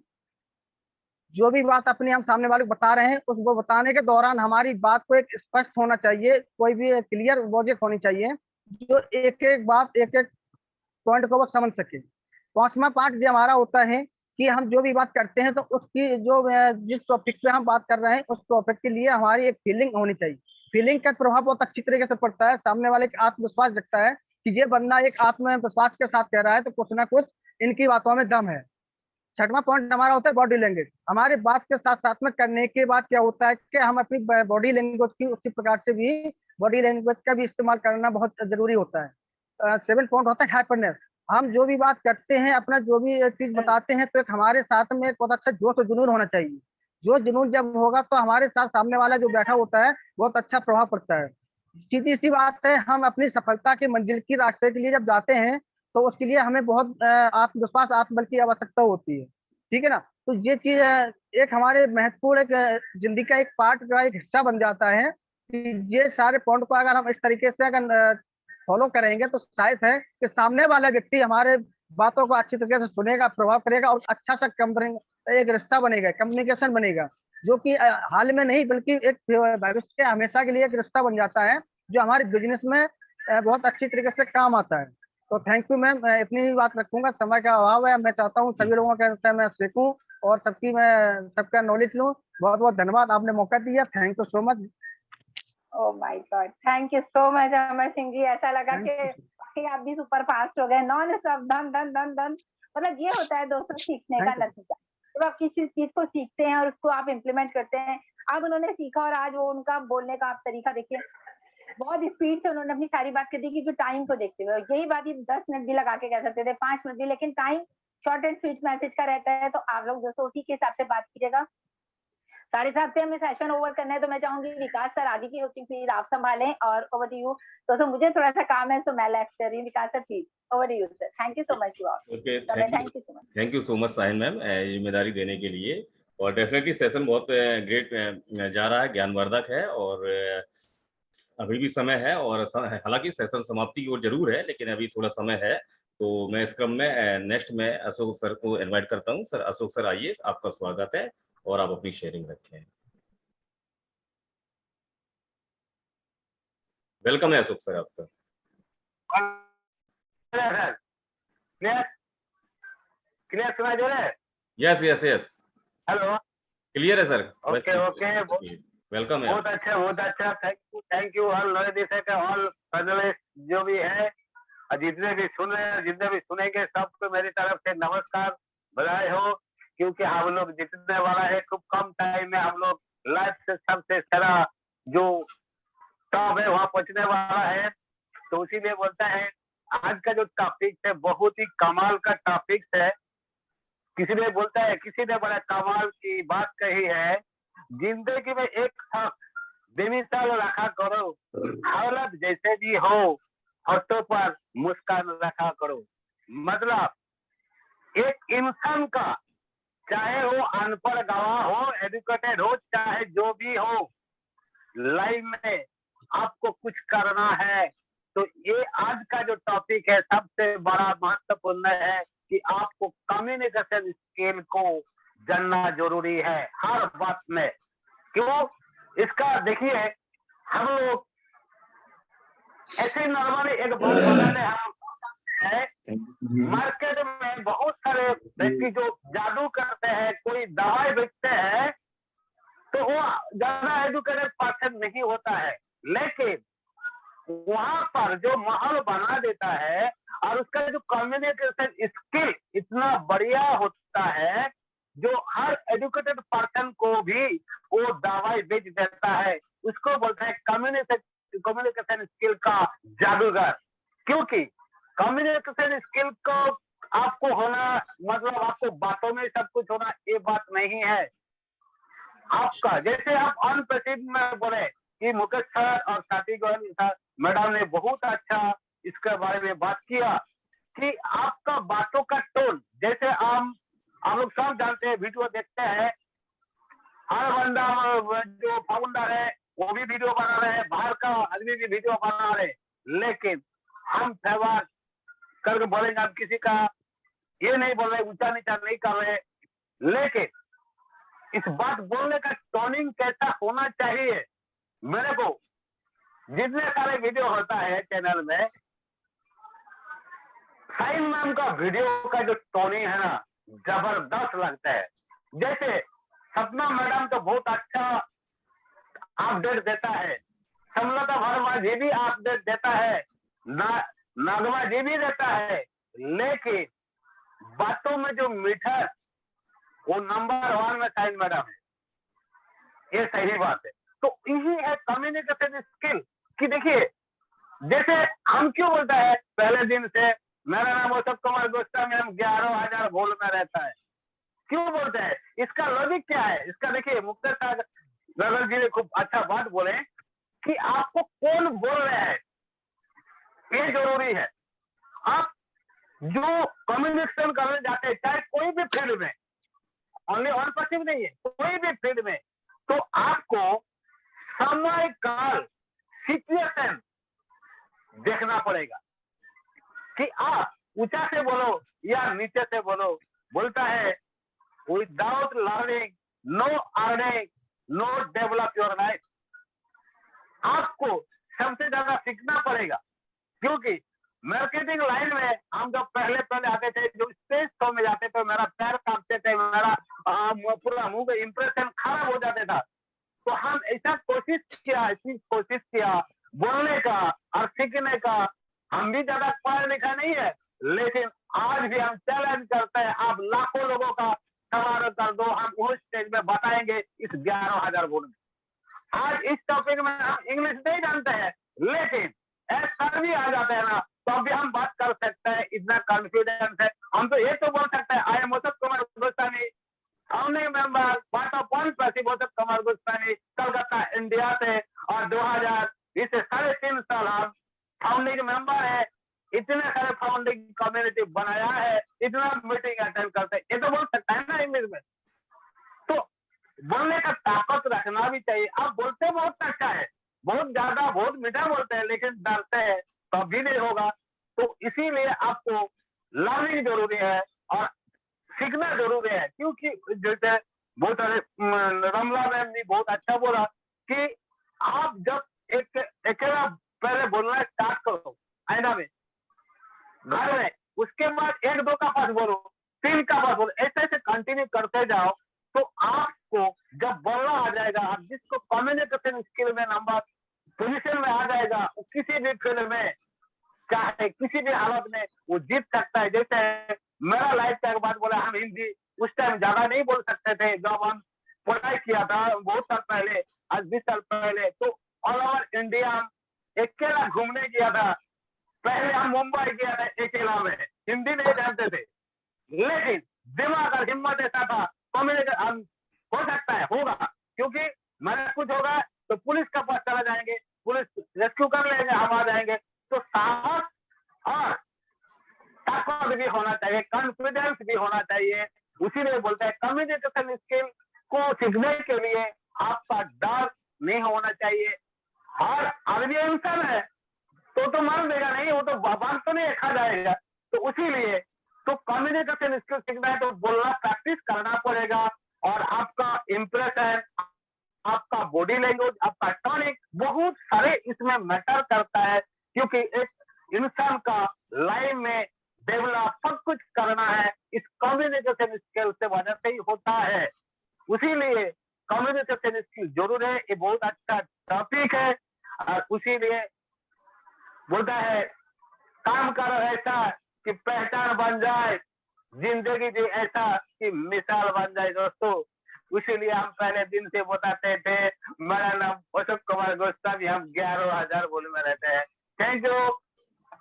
जो भी बात अपनी हम सामने वाले को बता रहे हैं, उसको बताने के दौरान हमारी बात को एक स्पष्ट होना चाहिए, कोई भी क्लियर लॉजिक होनी चाहिए, जो एक एक बात, एक एक पॉइंट को वो समझ सके। पांचवा पार्ट ये हमारा होता है कि हम जो भी बात करते हैं तो उसकी जो जिस टॉपिक पे हम बात कर रहे हैं उस टॉपिक के लिए हमारी एक फीलिंग होनी चाहिए। फीलिंग का प्रभाव बहुत अच्छी तरीके से पड़ता है। सामने वाले का आत्मविश्वास दिखता है कि ये बंदा एक आत्मविश्वास के साथ कह रहा है तो कुछ ना कुछ इनकी बातों में दम है। छठवां पॉइंट हमारा होता है बॉडी लैंग्वेज। हमारे बात के साथ साथ में करने के बाद क्या होता है कि हम अपनी बॉडी लैंग्वेज की उसी प्रकार से भी बॉडी लैंग्वेज का भी इस्तेमाल करना बहुत जरूरी होता है। 7 पॉइंट होता है हैप्पीनेस। हम जो भी बात करते हैं, अपना जो भी चीज बताते हैं, तो एक हमारे साथ में एक बहुत अच्छा जोश और जुनून होना चाहिए। जो जुनून जब होगा तो हमारे साथ सामने वाला जो बैठा होता है बहुत अच्छा प्रभाव पड़ता है। सीधी सी बात है, हम अपनी सफलता की मंजिल की रास्ते के लिए जब जाते हैं तो उसके लिए हमें बहुत आत्मविश्वास, आत्मबल की आवश्यकता होती है। ठीक है ना। तो ये चीज एक हमारे महत्वपूर्ण एक जिंदगी का एक पार्ट का एक हिस्सा बन जाता है कि ये सारे पॉइंट को अगर हम इस तरीके से अगर फॉलो करेंगे तो शायद है कि सामने वाला व्यक्ति हमारे बातों को अच्छी तरीके से सुनेगा, प्रभाव करेगा और अच्छा सा एक रिश्ता बनेगा, कम्युनिकेशन बनेगा, जो कि हाल में नहीं बल्कि एक भविष्य के हमेशा के लिए एक रिश्ता बन जाता है जो हमारे बिजनेस में बहुत अच्छी तरीके से काम आता है। तो थैंक यू मैम, मैं इतनी ही बात रखूंगा, समय का अभाव है। मैं चाहता हूँ सभी लोगों के मैं सीखूं और सबका नॉलेज लूं। बहुत बहुत धन्यवाद, आपने मौका दिया। Thank you so much. Oh my God, thank you so much Amar Singh ji. ऐसा लगा कि आप भी सुपर फास्ट हो गए, नॉन स्टॉप धन धन धन धन। मतलब ये होता है दोस्तों सीखने का नतीजा। जब आप किसी चीज को सीखते हैं और उसको आप इम्प्लीमेंट करते हैं, अब उन्होंने सीखा और आज वो उनका बोलने का आप तरीका देखिए, बहुत स्पीड से उन्होंने अपनी सारी बात कर दी कि टाइम को देखते हुए। यही बात ये 10 मिनट भी लगा के कह सकते थे, 5 मिनट भी, लेकिन time short and sweet message का रहता है। तो आप लोग दोस्तों उसी के हिसाब से बात कीजिएगा। 7:30 पे हमें सेशन ओवर करना है, तो मैं चाहूंगी विकास सर आगे की होस्टिंग प्लीज आप संभालें, और ओवर टू यू। तो मुझे थोड़ा सा काम है, तो मैं लेफ्ट कर रही हूँ। Vikas sir please over to you sir. Thank you so much you all. Okay, thank you so much. Thank you so much Shaheen ma'am जिम्मेदारी देने के लिए। और डेफिनेटली सेशन बहुत ग्रेट जा रहा है, ज्ञानवर्धक है, और अभी भी समय है, और हालांकि सेशन समाप्ति की ओर जरूर है, लेकिन अभी थोड़ा समय है। तो मैं इस क्रम में नेक्स्ट में अशोक सर को इनवाइट करता हूँ। सर अशोक सर आइए, आपका स्वागत है, और आप अपनी शेयरिंग रखें। वेलकम है अशोक सर आपका। क्लियर सुनाई दे रहा है? Yes yes yes, hello, clear है सर। ओके ओके, वेलकम है। बहुत अच्छा। थैंक यू ऑल नए देश के ऑल पैनलिस्ट जो भी है, और जितने भी सुन रहे हैं, जितने भी सुनेंगे, सबको मेरी तरफ से नमस्कार, बधाई हो। क्योंकि हम लोग जितने वाला है, खूब कम टाइम में हम लोग लाइफ से सबसे सारा जो टॉप है वहाँ पहुंचने वाला है। तो इसीलिए बोलता है आज का जो टॉपिक है बहुत ही कमाल का टॉपिक है। किसी ने बोलता है, किसी ने बड़ा कमाल की बात कही है, जिंदगी में एक बेमिसाल रखा करो, हालत जैसे भी हो, होठों पर मुस्कान रखा करो। मतलब एक इंसान का, चाहे वो अनपढ़ गवाह हो, एजुकेटेड हो, चाहे जो भी हो, लाइफ में आपको कुछ करना है तो ये आज का जो टॉपिक है सबसे बड़ा महत्वपूर्ण है कि आपको कम्युनिकेशन स्किल को जानना जरूरी है हर बात में। क्यों? इसका देखिए, हम लोग ऐसे नॉर्मली एक बहुत बनाने है, मार्केट में बहुत सारे व्यक्ति जो जादू करते हैं, कोई दवाई बेचते हैं, तो वो ज्यादा एजुकेटेड पर्सन नहीं होता है, लेकिन वहां पर जो माहौल बना देता है और उसका जो कम्युनिकेशन स्किल इतना बढ़िया होता है, जो हर एजुकेटेड पर्सन को भी वो दवाई बेच देता है, उसको बोलते हैं कम्युनिकेशन स्किल का जादूगर। क्योंकि कम्युनिकेशन स्किल को आपको होना मतलब आपको बातों में सब कुछ होना ये बात नहीं है। आपका जैसे आप अनप्रसिद्ध में बोले कि मुकेश सर और साथी सर मैडम ने बहुत अच्छा इसके बारे में बात किया कि आपका बातों का टोन, जैसे हम लोग सब जानते हैं, वीडियो देखते हैं, हर बंदा जो फाउंडर है वो भी वीडियो बना रहे हैं, बाहर का आदमी भी वीडियो बना रहे हैं, लेकिन हम फेवर करके बोलेंगे, हम किसी का ये नहीं बोल रहे, ऊंचा नीचा नहीं कर रहे, लेकिन इस बात बोलने का टोनिंग कैसा होना चाहिए। मेरे को जितने सारे वीडियो होता है चैनल में, साइन मैम का वीडियो का जो टोनिंग है ना, जबरदस्त लगता है। जैसे सपना मैडम तो बहुत अच्छा अपडेट देता है, समलता वर्मा जी भी अपडेट देता है, नागवा जी भी देता है, लेकिन बातों में जो मीठा वो नंबर 1 में साइन मैडम है, ये सही बात है। तो यही है कम्युनिकेशन स्किल कि देखिए, जैसे हम क्यों बोलता है पहले दिन से मेरा नाम अशोक कुमार गोस्वामी, हम 11,000 वोल्ट में रहता है, क्यों बोलते हैं? इसका लॉजिक क्या है? इसका देखिए, मुक्तेश सागर जी ने खूब अच्छा बात बोले कि आपको कौन बोल रहे हैं ये जरूरी है। आप जो कम्युनिकेशन करने जाते हैं, चाहे कोई भी फील्ड में, ओनली ऑन पॉसिबल नहीं है, कोई भी फील्ड में, तो आपको समय काल सिचुएशन देखना पड़ेगा कि आप ऊंचा से बोलो या नीचे से बोलो। बोलता है without learning no earning no develop your life. आपको सबसे ज्यादा सीखना पड़ेगा, क्योंकि मार्केटिंग लाइन में हम जब पहले आते थे, जो स्टेज शो में जाते थे, मेरा पैर कांपते थे, मेरा पूरा मुंह का इंप्रेशन खराब हो जाता था। तो हम ऐसा कोशिश किया बोलने का और सीखने का। हम भी ज्यादा पढ़ा लिखा नहीं है, लेकिन आज भी हम चैलेंज करते हैं, आप लाखों लोगों का सवाल कर दो, हम उस स्टेज में बताएंगे इस 11,000 वोट में। आज इस टॉपिक में हम इंग्लिश नहीं जानते हैं, लेकिन सर भी आ जाते हैं ना, तो भी हम बात कर सकते हैं, इतना कॉन्फिडेंस है। हम तो ये तो बोल सकते हैं, I am Ashok Kumar Goswami, founding member, part of one passive Ashok Kumar है, इतने सारे फाउंडिंग कम्युनिटी बनाया है, इतना मीटिंग अटेंड करते हैं, ये तो बोल सकता है ना इंग्लिश में। तो बोलने का ताकत रखना भी चाहिए। आप बोलते बहुत अच्छा है, बहुत ज्यादा बहुत मीठा बोलते हैं, लेकिन डरते हैं तो भी नहीं होगा। तो इसीलिए आपको लर्निंग जरूरी है और सीखना जरूरी है, क्योंकि जैसे बहुत सारे रमला मैम ने बहुत अच्छा बोला कि आप जब एक अकेला पहले बोलना स्टार्ट करो आईना में, घर में, उसके बाद 1-2 का पास बोलो, 3 का पास बोलो, ऐसे ऐसे कंटिन्यू करते जाओ तो आपको जब बोलना आ जाएगा, आप जिसको कम्युनिकेशन स्किल में नंबर पोजीशन में आ जाएगा, वो किसी भी फील्ड में चाहे किसी भी हालत में वो जीत सकता है। जैसे मेरा लाइफ का एक बात बोला, हम हिंदी उस टाइम ज्यादा नहीं बोल सकते थे, जब हम पढ़ाई किया था बहुत साल पहले, आज 20 साल पहले, तो ऑल ओवर इंडिया अकेला घूमने गया था। पहले हम मुंबई गया था अकेला में, हिंदी नहीं जानते थे, लेकिन दिमाग और हिम्मत ऐसा था, कम्युनिकेशन हो सकता है, होगा, क्योंकि मैंने कुछ होगा तो पुलिस के पास चला जाएंगे, पुलिस रेस्क्यू कर लेंगे, हम आ जाएंगे। तो साहस और ताकत भी होना चाहिए, कॉन्फिडेंस भी होना चाहिए। उसी लिए बोलते हैं कम्युनिकेशन स्किल को सीखने के लिए आपका डर नहीं होना चाहिए। हर आदमी इंसान है तो मान देगा नहीं, वो तो बात तो नहीं खा जाएगा। तो उसीलिए तो कम्युनिकेशन स्किल सीखना है तो बोलना प्रैक्टिस करना पड़ेगा, और आपका इंप्रेशन, आपका बॉडी लैंग्वेज, आपका टॉनिक, बहुत सारे इसमें मैटर करता है, क्योंकि एक इंसान का लाइफ में डेवलप सब कुछ करना है, इस कम्युनिकेशन स्किल से वजह से ही होता है। उसीलिए कम्युनिकेशन स्किल जरूर है, ये बहुत अच्छा टॉपिक है। और उसीलिए बोलता है काम करो ऐसा कि पहचान बन जाए, जिंदगी जी ऐसा कि मिसाल बन जाए दोस्तों। इसीलिए हम पहले दिन से बताते थे, मेरा नाम अशोक कुमार गोस्वामी, हम 11,000 बोल में रहते हैं। थैंक यू,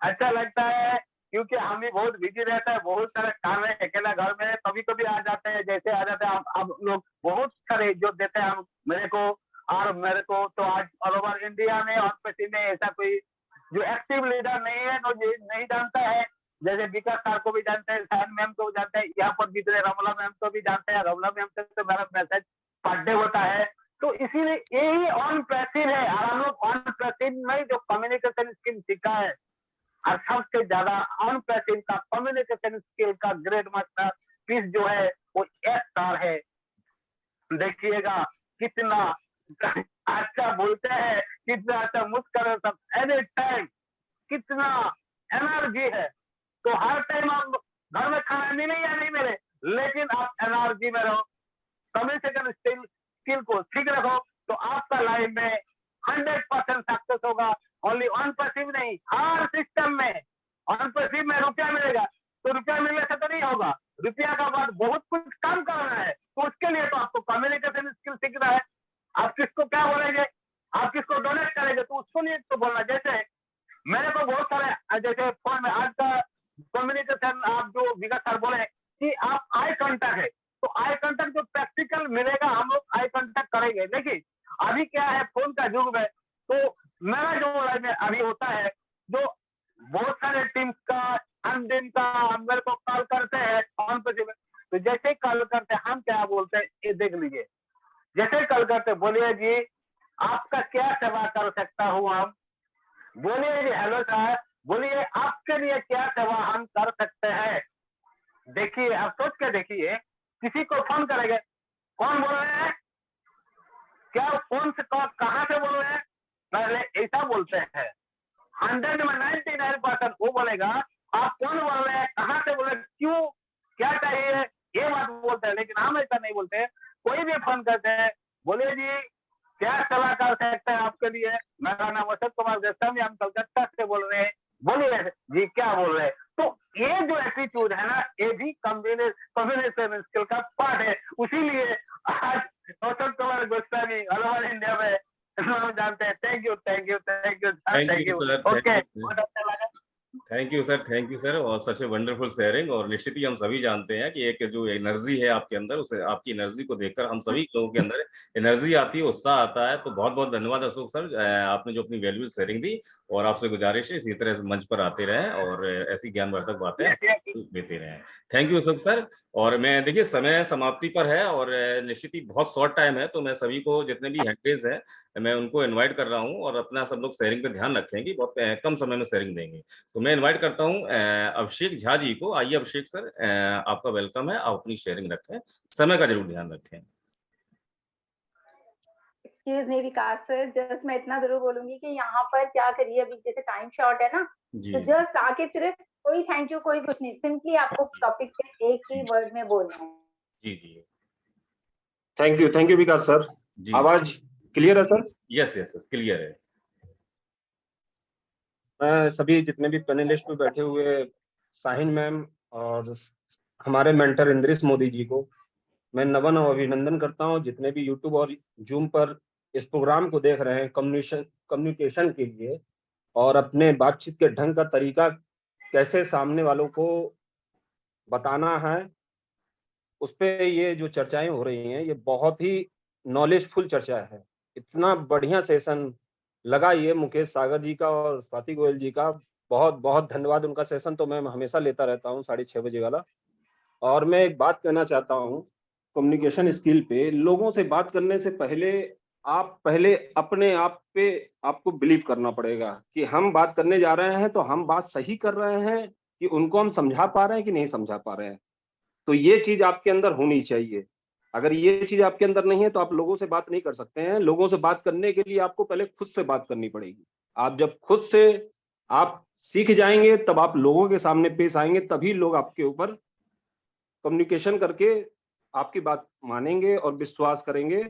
अच्छा लगता है, क्योंकि हम भी बहुत बिजी रहता है, बहुत सारे काम है, अकेला घर में कभी कभी आ जाते हैं, जैसे आ जाते हैं आप लोग बहुत सारे इज्जत देते हैं हम मेरे को तो आज ऑल ओवर इंडिया में और किसी में ऐसा कोई जो एक्टिव लीडर नहीं है तो नहीं जानता है, जैसे विकास सर को भी जानते हैं, सायन मैम को भी जानते हैं, यहाँ पर जितने रमला मैम को भी जानते हैं, रमला मैम से तो मेरा मैसेज पर डे होता है। तो इसीलिए यही ऑन पैसिव है, और हम लोग ऑन पैसिव में जो कम्युनिकेशन स्किल सीखा है, और सबसे ज्यादा ऑन पैसिव का कम्युनिकेशन स्किल का ग्रेड मास्टर पीस जो है वो SR है। देखिएगा कितना अच्छा बोलते हैं, कितना अच्छा मुस्कुरा, सब एनी टाइम कितना एनर्जी है। तो हर टाइम आप घर में खाना मिले या नहीं मिले, लेकिन आप एनर्जी में रहो, कम्युनिकेशन स्किल को ठीक रखो, तो आपका लाइफ में 100% सक्सेस होगा। ओनली ऑन पैसिव नहीं, हर सिस्टम में ऑन पैसिव में रुपया मिलेगा, तो रुपया मिलने से तो नहीं होगा, रुपया का बाद बहुत कुछ काम करना है, तो उसके लिए तो आपको कम्युनिकेशन स्किल सीखना है। आप किसको क्या बोलेंगे, आप किसको डोनेट करेंगे, तो उसको नहीं तो बोलना। जैसे मेरे को बहुत सारे जैसे फोन में आज का कम्युनिकेशन, आप जो विकास सर बोले कि आप आई कांटेक्ट है, तो आई कांटेक्ट जो प्रैक्टिकल मिलेगा हम लोग आई कांटेक्ट करेंगे। देखिए अभी क्या है, फोन का युग में, तो मेरा जो लाइफ में अभी होता है, जो बहुत सारे टीम्स का दिन का मेरे को कॉल करते हैं ऑन पे, तो जैसे कॉल करते हैं हम क्या बोलते हैं ये देख लीजिए। जैसे कॉल करते बोलिए जी आपका क्या सेवा कर सकता हूँ हम, बोलिए जी हेलो सर, बोलिए आपके लिए क्या सेवा हम कर सकते हैं। देखिए आप सोच के देखिए, किसी को फोन करेंगे, कौन बोल रहे हैं, क्या फोन से कहाँ से बोल रहे हैं, पहले ऐसा बोलते हैं। 100 में 99% वो बोलेगा आप कौन बोल रहे हैं, कहाँ से बोल रहे हैं, क्यों, क्या चाहिए, ये बात बोलते हैं। लेकिन हम ऐसा नहीं बोलते, कोई भी फोन करते हैं, बोले जी क्या सेवा कर सकते हैं आपके लिए, मेरा नाम अशोक कुमार गोस्वामी, हम कलकत्ता से बोल रहे हैं, बोलिए जी क्या बोल रहे हैं। तो ये जो एटीट्यूड है ना, ये भी कम्युनिकेशन स्किल का पार्ट है। उसीलिए आज Ashok Kumar Goswami all over India में नाम जानते हैं। Thank you, thank you, thank you, thank you. Okay, बहुत अच्छा लगा। थैंक यू सर और सच ए वंडरफुल शेयरिंग। और निश्चित ही हम सभी जानते हैं कि एक जो एनर्जी है आपके अंदर, उसे आपकी एनर्जी को देखकर हम सभी लोगों के अंदर एनर्जी आती है, उत्साह आता है। तो बहुत बहुत धन्यवाद अशोक सर, आपने जो अपनी वैल्यूज शेयरिंग दी। और आपसे गुजारिश है इसी तरह मंच पर आते रहें और ऐसी ज्ञानवर्धक बातें देते रहें। Thank you Ashok sir. और मैं देखिए समय समाप्ति पर है और निश्चित ही बहुत शॉर्ट टाइम है, तो मैं सभी को जितने भी हैंडरेज हैं मैं उनको इनवाइट कर रहा हूं और अपना सब लोग शेयरिंग पे ध्यान रखेंगे, बहुत कम समय में शेयरिंग देंगे। तो मैं इनवाइट करता हूं अभिषेक झा जी को। आइए अभिषेक सर, आपका वेलकम है, आप अपनी शेयरिंग रखें, समय का जरूर ध्यान रखें। एक्सक्यूज मी विकास सर, जस्ट मैं इतना जरूर बोलूंगी कि यहाँ पर क्या करिए, अभी जैसे टाइम शॉर्ट है ना, तो जस्ट आके सिर्फ कोई थैंक यू कोई कुछ नहीं, सिंपली आपको टॉपिक पे एक ही वर्ड में बोलना है। जी जी, थैंक यू विकास सर। आवाज क्लियर है sir? Yes yes yes, clear है। मैं सभी जितने भी पैनलिस्ट पे बैठे हुए शाहीन मैम और हमारे मेंटर इंद्रिस मोदी जी को मैं नमन और अभिनंदन करता हूं। जितने भी यूट्यूब और जूम पर इस प्रोग्राम को देख रहे हैं कम्युनिकेशन के लिए और अपने बातचीत के ढंग का तरीका कैसे सामने वालों को बताना है, उस पे ये जो चर्चाएं हो रही हैं ये बहुत ही नॉलेजफुल चर्चा है। इतना बढ़िया सेशन लगा ये मुकेश सागर जी का और स्वाति गोयल जी का, बहुत बहुत धन्यवाद। उनका सेशन तो मैं हमेशा लेता रहता हूँ 6:30 बजे वाला। और मैं एक बात कहना चाहता हूँ कम्युनिकेशन स्किल पे, लोगों से बात करने से पहले आप अपने आप पे आपको बिलीव करना पड़ेगा कि हम बात करने जा रहे हैं तो हम बात सही कर रहे हैं कि उनको हम समझा पा रहे हैं कि नहीं समझा पा रहे हैं। तो ये चीज आपके अंदर होनी चाहिए। अगर ये चीज आपके अंदर नहीं है तो आप लोगों से बात नहीं कर सकते हैं। लोगों से बात करने के लिए आपको पहले खुद से बात करनी पड़ेगी। आप जब खुद से आप सीख जाएंगे तब आप लोगों के सामने पेश आएंगे, तभी लोग आपके ऊपर कम्युनिकेशन करके आपकी बात मानेंगे और विश्वास करेंगे।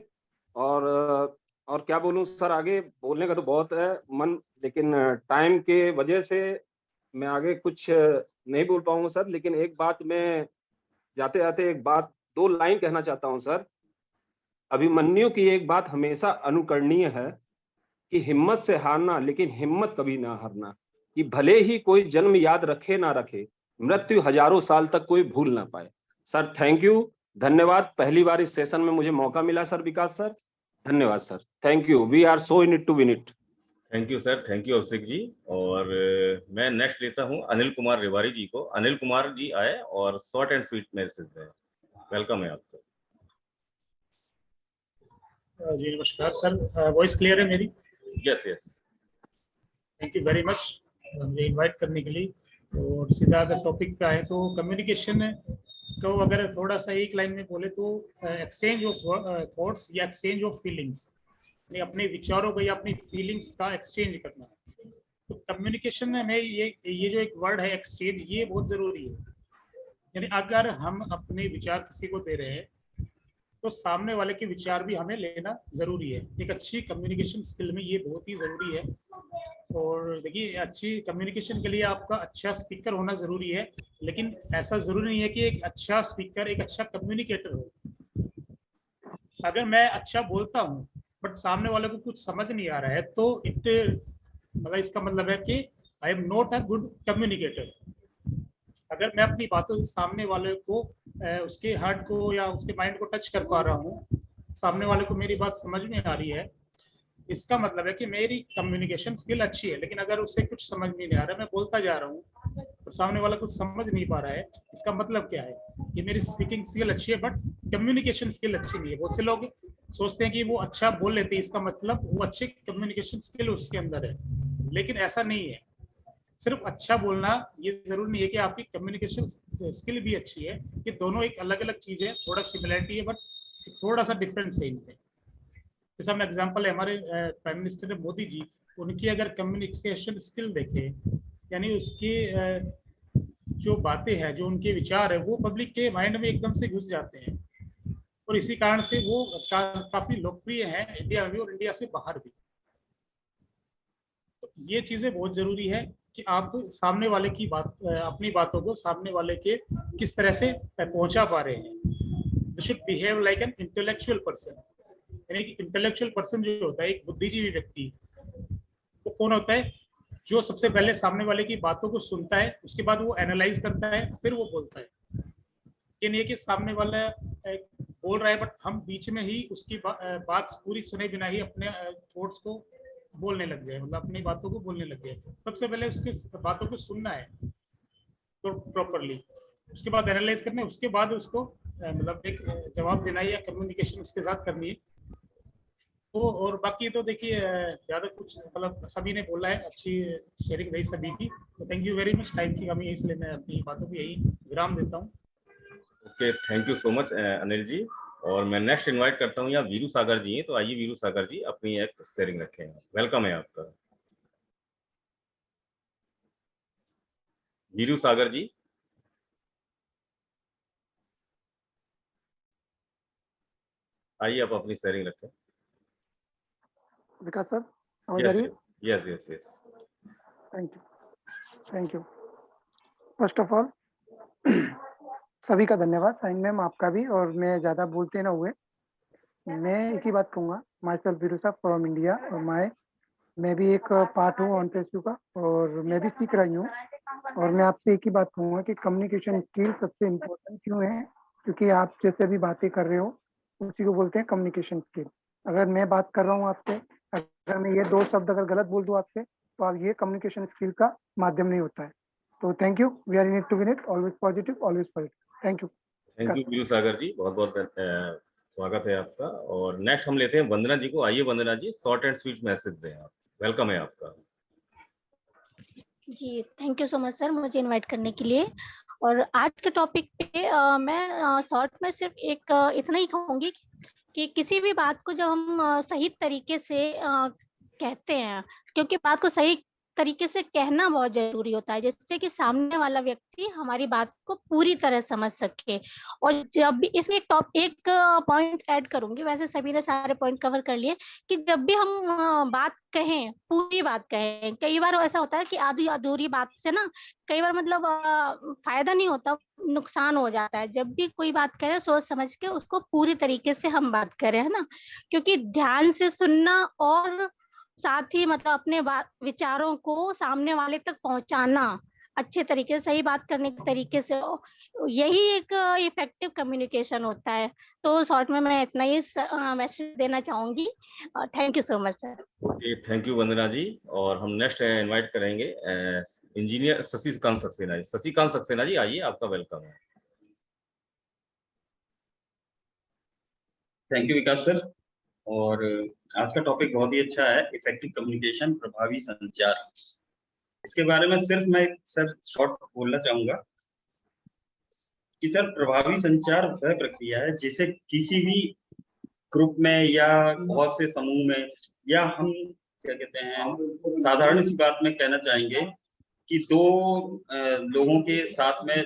और क्या बोलूं सर, आगे बोलने का तो बहुत है मन, लेकिन टाइम के वजह से मैं आगे कुछ नहीं बोल पाऊंगा सर। लेकिन एक बात मैं जाते जाते एक बात 2 लाइन कहना चाहता हूं सर। अभिमन्यु की एक बात हमेशा अनुकरणीय है कि हिम्मत से हारना लेकिन हिम्मत कभी ना हारना, कि भले ही कोई जन्म याद रखे ना रखे, मृत्यु हजारों साल तक कोई भूल ना पाए। सर थैंक यू, धन्यवाद। पहली बार इस सेशन में मुझे मौका मिला सर विकास सर, धन्यवाद sir. Thank you, we are so in it to win it. Thank you sir, thank you Abhishek ji. और मैं नेक्स्ट लेता हूं अनिल कुमार रेवारी जी को। अनिल कुमार जी आए और शॉर्ट एंड स्वीट मैसेज दें। वेलकम है आपको। जी नमस्कार सर, वॉइस क्लियर है मेरी? Yes yes, thank you very much मुझे इनवाइट करने के लिए। और सीधा अगर टॉपिक पे आए तो कम्युनिकेशन को अगर थोड़ा सा एक लाइन में बोले तो एक्सचेंज ऑफ थॉट्स या एक्सचेंज ऑफ फीलिंग्स, यानी अपने विचारों को या अपनी फीलिंग्स का एक्सचेंज करना। तो कम्युनिकेशन में ये जो एक वर्ड है एक्सचेंज, ये बहुत ज़रूरी है। यानी अगर हम अपने विचार किसी को दे रहे हैं तो सामने वाले के विचार भी हमें लेना ज़रूरी है। एक अच्छी कम्युनिकेशन स्किल में ये बहुत ही ज़रूरी है। और देखिए, अच्छी कम्युनिकेशन के लिए आपका अच्छा स्पीकर होना ज़रूरी है, लेकिन ऐसा ज़रूरी नहीं है कि एक अच्छा स्पीकर एक अच्छा कम्युनिकेटर हो। अगर मैं अच्छा बोलता हूँ बट सामने वाले को कुछ समझ नहीं आ रहा है तो मतलब इसका मतलब है कि I am not a good communicator. अगर मैं अपनी बातों से सामने वाले को उसके हार्ट को या उसके माइंड को टच कर पा रहा हूँ, सामने वाले को मेरी बात समझ में आ रही है, इसका मतलब है कि मेरी कम्युनिकेशन स्किल अच्छी है। लेकिन अगर उससे कुछ समझ में नहीं आ रहा है, मैं बोलता जा रहा हूँ और सामने वाला कुछ समझ नहीं पा रहा है, इसका मतलब क्या है कि मेरी स्पीकिंग स्किल अच्छी है बट कम्युनिकेशन स्किल अच्छी नहीं है। बहुत से लोग सोचते हैं कि वो अच्छा बोल लेते हैं, इसका मतलब वो अच्छे कम्युनिकेशन स्किल उसके अंदर है, लेकिन ऐसा नहीं है। सिर्फ अच्छा बोलना ये जरूरी नहीं है कि आपकी कम्युनिकेशन स्किल भी अच्छी है। ये दोनों एक अलग अलग चीज है, थोड़ा सिमिलरिटी है बट थोड़ा सा डिफरेंस है इनमें। जैसा हम एग्जांपल है हमारे प्राइम मिनिस्टर मोदी जी, उनकी अगर कम्युनिकेशन स्किल देखें, यानी उसकी जो बातें हैं, जो उनके विचार है, वो पब्लिक के माइंड में एकदम से घुस जाते हैं और इसी कारण से वो काफी लोकप्रिय हैं इंडिया में भी और इंडिया से बाहर भी। तो ये चीजें बहुत जरूरी है कि आप सामने वाले की बात, अपनी बातों को सामने वाले के किस तरह से पहुंचा पा रहे हैं। You should behave like an intellectual person. यानी कि इंटेलेक्चुअल पर्सन जो होता है, एक बुद्धिजीवी व्यक्ति, वो कौन होता है? जो सबसे पहले सामने वाले की बातों को सुनता है, उसके बाद वो एनालाइज करता है, फिर वो बोलता है। ये नहीं है कि सामने वाला बोल रहा है बट हम बीच में ही उसकी बात पूरी सुने बिना ही अपने थॉट्स को बोलने लग जाए, मतलब अपनी बातों को बोलने लग जाए। सबसे पहले उसकी बातों को सुनना है तो प्रॉपरली, उसके बाद एनालाइज करना है, उसके बाद उसको मतलब एक जवाब देना है या कम्युनिकेशन उसके साथ करनी है। तो और बाकी तो देखिए ज़्यादा कुछ मतलब सभी ने बोला है, अच्छी शेयरिंग रही सभी की, तो thank you very much. Time की कमी है इसलिए मैं अपनी बातों को यही विराम देता हूँ। Okay, thank you so much Anil ji. और मैं नेक्स्ट इनवाइट करता हूँ यहाँ वीरू सागर जी हैं, तो आइए वीरू सागर जी अपनी एक शेयरिंग रखें। वेलकम है आपका वीरू सागर जी। आइए आप अपनी शेयरिंग रखें। विकास सर आवाज आ रही है? Yes yes yes. Thank you. First of all सभी का धन्यवाद, साइन मैम आपका भी, और मैं ज़्यादा बोलते ना हुए मैं एक ही बात कहूँगा। माई सेल्फ वीरू साहब फ्रॉम इंडिया, और मैं भी एक पार्ट हूँ OnPSU का, और मैं भी सीख रही हूँ। और मैं आपसे एक ही बात कहूँगा कि कम्युनिकेशन स्किल सबसे इम्पोर्टेंट क्यों है, क्योंकि आप जैसे अभी बातें कर रहे हो उसी को बोलते हैं कम्युनिकेशन स्किल। अगर मैं बात कर रहा हूँ आपसे, अगर मैं ये 2 शब्द अगर गलत बोल दूँ आपसे, तो आप ये कम्युनिकेशन स्किल का माध्यम नहीं होता है। तो thank you, we are in it to win it, always positive, always positive. Thank you. Thank you Veeru Sagar ji, बहुत बहुत स्वागत है आपका। और नेक्स्ट हम लेते हैं वंदना जी को। आइए Vandana ji, short and sweet message दें आप। वेलकम है आपका जी। Thank you so much sir मुझे इनवाइट करने के लिए। और आज के टॉपिक पे मैं शॉर्ट में सिर्फ एक इतना ही कहूँगी कि किसी भी बात को जब हम सही तरीके से कहते हैं, क्योंकि बात को सही तरीके से कहना बहुत जरूरी होता है, जिससे कि सामने वाला व्यक्ति हमारी बात को पूरी तरह समझ सके। और जब भी इसमें एक पॉइंट ऐड करूंगी, वैसे सभी ने सारे पॉइंट कवर कर लिए, कि जब भी हम बात कहें, पूरी बात कहें। कई बार ऐसा होता है कि आधी अधूरी बात से ना कई बार मतलब फायदा नहीं होता, नुकसान हो जाता है। जब भी कोई बात करें सोच समझ के उसको पूरी तरीके से हम बात करें, है ना, क्योंकि ध्यान से सुनना और साथ ही मतलब अपने विचारों को सामने वाले तक पहुंचाना अच्छे तरीके से, सही बात करने के तरीके से, यही एक इफेक्टिव कम्युनिकेशन होता है। तो शॉर्ट में मैं इतना ही मैसेज देना चाहूंगी। Thank you so much sir. Okay, thank you Vandana ji. और हम नेक्स्ट इनवाइट करेंगे इंजीनियर शशिकांत सक्सेना जी। शशिकांत सक्सेना जी आइए, आपका वेलकम है। Thank you Vikas sir. और आज का टॉपिक बहुत ही अच्छा है, इफेक्टिव कम्युनिकेशन, प्रभावी संचार। इसके बारे में सिर्फ मैं सर शॉर्ट बोलना चाहूंगा कि सर प्रभावी संचार वह प्रक्रिया है जिसे किसी भी ग्रुप में या बहुत से समूह में, या हम क्या कहते हैं साधारण सी बात में कहना चाहेंगे कि 2 लोगों के साथ में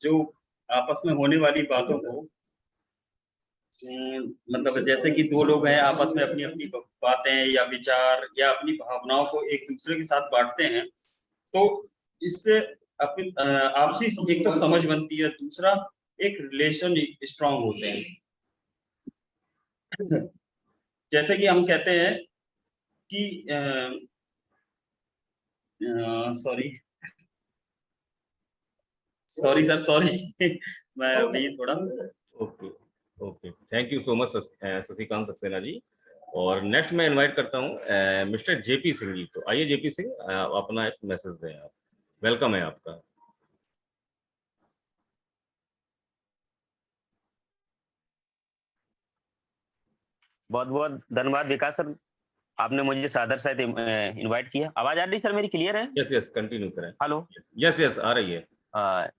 जो आपस में होने वाली बातों को, मतलब जैसे कि 2 लोग हैं आपस में अपनी अपनी बातें या विचार या अपनी भावनाओं को एक दूसरे के साथ बांटते हैं, तो इससे अपनी आपसी एक तो समझ बनती है, दूसरा एक रिलेशन स्ट्रांग होते हैं। जैसे कि हम कहते हैं कि सॉरी सर, सॉरी मैं अभी थोड़ा okay, thank you so much Shashikant Saxena ji. और नेक्स्ट मैं इनवाइट करता हूँ मिस्टर जेपी सिंह जी। तो आइए जेपी सिंह, अपना एक मैसेज दें आप। वेलकम है आपका। बहुत बहुत धन्यवाद विकास सर, आपने मुझे सादर सहित इनवाइट किया। आवाज आ रही सर मेरी, क्लियर है? यस यस, कंटिन्यू करें। हेलो, यस आ रही है।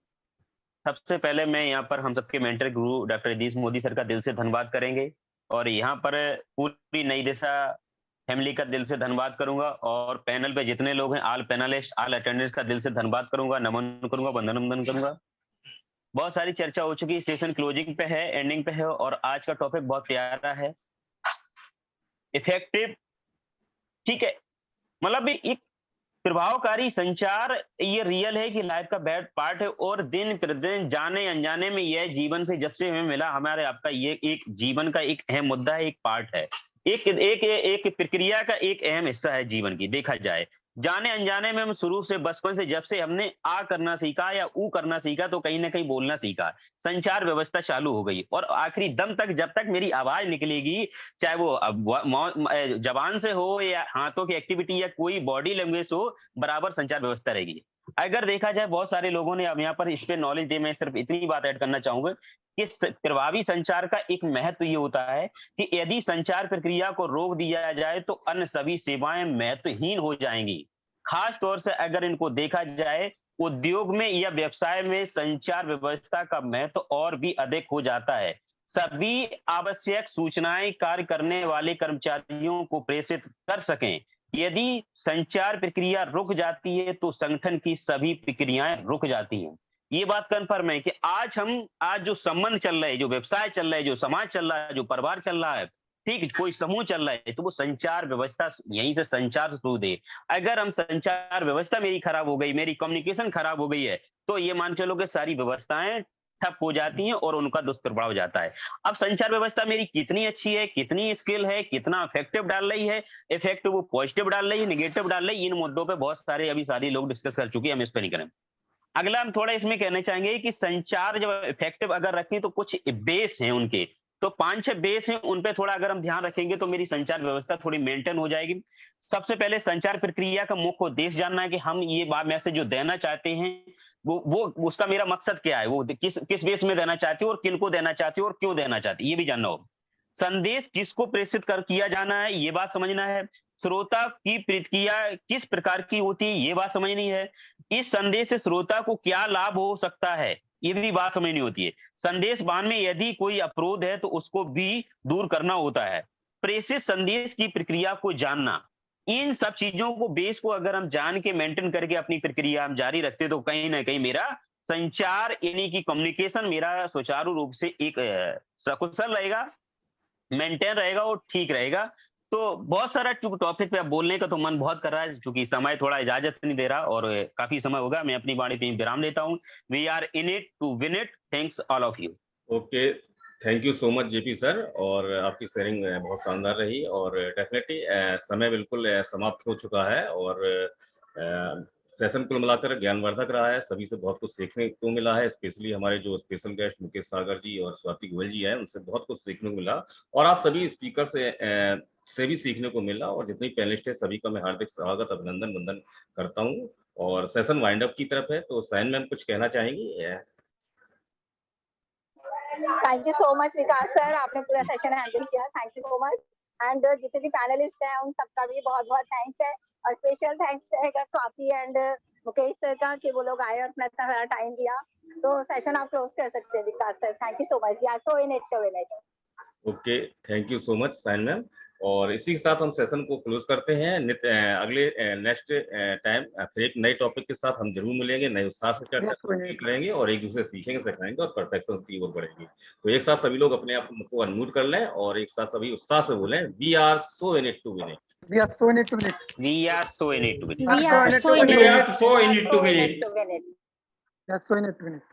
सबसे पहले मैं यहाँ पर हम सबके मेंटर गुरु डॉक्टर इद्रीस मोदी सर का दिल से धन्यवाद करेंगे, और यहाँ पर पूरी नई दिशा फैमिली का दिल से धन्यवाद करूंगा, और पैनल पे जितने लोग हैं, ऑल पैनलिस्ट, ऑल अटेंडेंट्स का दिल से धन्यवाद करूंगा, नमन करूंगा, वंदन करूंगा। बहुत सारी चर्चा हो चुकी, सेशन क्लोजिंग पे है, एंडिंग पे है, और आज का टॉपिक बहुत प्यारा है, इफेक्टिव। ठीक है, मतलब एक प्रभावकारी संचार, ये रियल है कि लाइफ का बैड पार्ट है, और दिन प्रतिदिन जाने अनजाने में यह जीवन से जब से हमें मिला, हमारे आपका ये एक जीवन का एक अहम मुद्दा है, एक पार्ट है, एक प्रक्रिया का एक अहम हिस्सा है जीवन की, देखा जाए जाने अनजाने में हम शुरू से बचपन से जब से हमने आ करना सीखा या ऊ करना सीखा तो कहीं ना कहीं बोलना सीखा, संचार व्यवस्था चालू हो गई और आखिरी दम तक जब तक मेरी आवाज निकलेगी, चाहे वो जबान से हो या हाथों की एक्टिविटी या कोई बॉडी लैंग्वेज हो, बराबर संचार व्यवस्था रहेगी। अगर देखा जाए बहुत सारे लोगों ने अब यहाँ पर इस पे नॉलेज दे, मैं सिर्फ इतनी बात ऐड करना चाहूंगा कि प्रभावी संचार का एक महत्व ये होता है कि यदि संचार प्रक्रिया को रोक दिया जाए तो अन्य सभी सेवाएं महत्वहीन हो जाएंगी। खास तौर से अगर इनको देखा जाए उद्योग में या व्यवसाय में संचार व्यवस्था का महत्व और भी अधिक हो जाता है। सभी आवश्यक सूचनाएं कार्य करने वाले कर्मचारियों को प्रेषित कर सकें। यदि संचार प्रक्रिया रुक जाती है तो संगठन की सभी प्रक्रियाएं रुक जाती हैं। ये बात कन्फर्म है कि आज जो संबंध चल रहा है, जो व्यवसाय चल रहा है, जो समाज चल रहा है, जो परिवार चल रहा है, ठीक, कोई समूह चल रहा है, तो वो संचार व्यवस्था यहीं से संचार शुरू दे। अगर हम संचार व्यवस्था मेरी खराब हो गई, मेरी कम्युनिकेशन खराब हो गई है, तो ये मान चलो कि सारी व्यवस्थाएं ठप हो जाती हैं और उनका दुष्प्रभाव हो जाता है। अब संचार व्यवस्था मेरी कितनी अच्छी है, कितनी स्किल है, कितना इफेक्टिव डाल रही है, इफेक्टिव वो पॉजिटिव डाल रही है, निगेटिव डाल रही है, इन मुद्दों पे बहुत सारे अभी सारे लोग डिस्कस कर चुके हैं, हम इस पे नहीं करें। अगला हम थोड़ा इसमें कहना चाहेंगे कि संचार जब इफेक्टिव अगर रखें तो कुछ बेस हैं उनके, तो 5-6 बेस हैं, उन पे थोड़ा अगर हम ध्यान रखेंगे तो मेरी संचार व्यवस्था थोड़ी मेंटेन हो जाएगी। सबसे पहले संचार प्रक्रिया का मुख्य उद्देश्य जानना है कि हम ये मैसेज जो देना चाहते हैं वो उसका मेरा मकसद क्या है, वो किस बेस में देना चाहती हूँ और किनको देना चाहती हूँ और क्यों देना चाहती है, ये भी जानना हो। संदेश किसको प्रेषित किया जाना है, ये बात समझना है। श्रोता की प्रतिक्रिया किस प्रकार की होती है, ये बात समझनी है। इस संदेश से श्रोता को क्या लाभ हो सकता है, ये भी बात समझनी होती है। संदेश वाहन में यदि कोई अवरोध है तो उसको भी दूर करना होता है। प्रेषित संदेश की प्रक्रिया को जानना, इन सब चीजों को बेस को अगर हम जान के मेंटेन करके अपनी प्रक्रिया हम जारी रखते तो कहीं ना कहीं मेरा संचार यानी कि कम्युनिकेशन मेरा सुचारू रूप से एक सकुशल रहेगा, मेंटेन रहेगा और ठीक रहेगा। तो बहुत सारा टॉपिक पे अब बोलने का तो मन बहुत कर रहा है, क्योंकि समय थोड़ा इजाजत नहीं दे रहा और काफी समय होगा। मैं अपनी वाणी पे विराम देता हूँ। We are in it to win it. Thanks all of you. Okay, thank you so much JP sir, और आपकी शेयरिंग बहुत शानदार रही और डेफिनेटली समय बिल्कुल समाप्त हो चुका है और सेशन कुल मिलाकर ज्ञानवर्धक रहा है। सभी से बहुत कुछ सीखने को मिला है, स्पेशली हमारे जो स्पेशल गेस्ट मुकेश सागर जी और स्वाति गोयल जी हैं, उनसे बहुत कुछ सीखने को मिला और आप सभी स्पीकर से भी सीखने को मिला। और जितने पैनलिस्ट है सभी का मैं हार्दिक स्वागत, अभिनंदन, वंदन करता हूँ। और सेशन वाइंड अप की तरफ है, तो साइन मैम कुछ कहना चाहेंगी? Thank you so much Vikas sir, आपने पूरा सेशन हैंडल किया, thank you so much. And जितने भी पैनलिस्ट हैं उन सबका भी बहुत बहुत थैंक्स है और स्पेशल थैंक्स रहेगा स्वाति एंड मुकेश सर का कि वो लोग आए और अपना सारा टाइम दिया। तो सेशन आप क्लोज कर सकते हैं Vikas sir, thank you so much. या so in it. Okay, thank you so much sign ma'am. और इसी के साथ हम सेशन को क्लोज करते हैं। अगले नेक्स्ट टाइम फिर एक नए टॉपिक के साथ हम जरूर मिलेंगे, नए उत्साह से चर्चा करेंगे और एक दूसरे सीखेंगे, सिखाएंगे और परफेक्शन की ओर बढ़ेंगे। तो एक साथ सभी लोग अपने आप को अनम्यूट कर लें और एक साथ सभी उत्साह से बोलें, we are so in it to win it. We are so in it to win it. We are so in it to win it. We are so in it. We are so in it to win it. We are so in it to win it.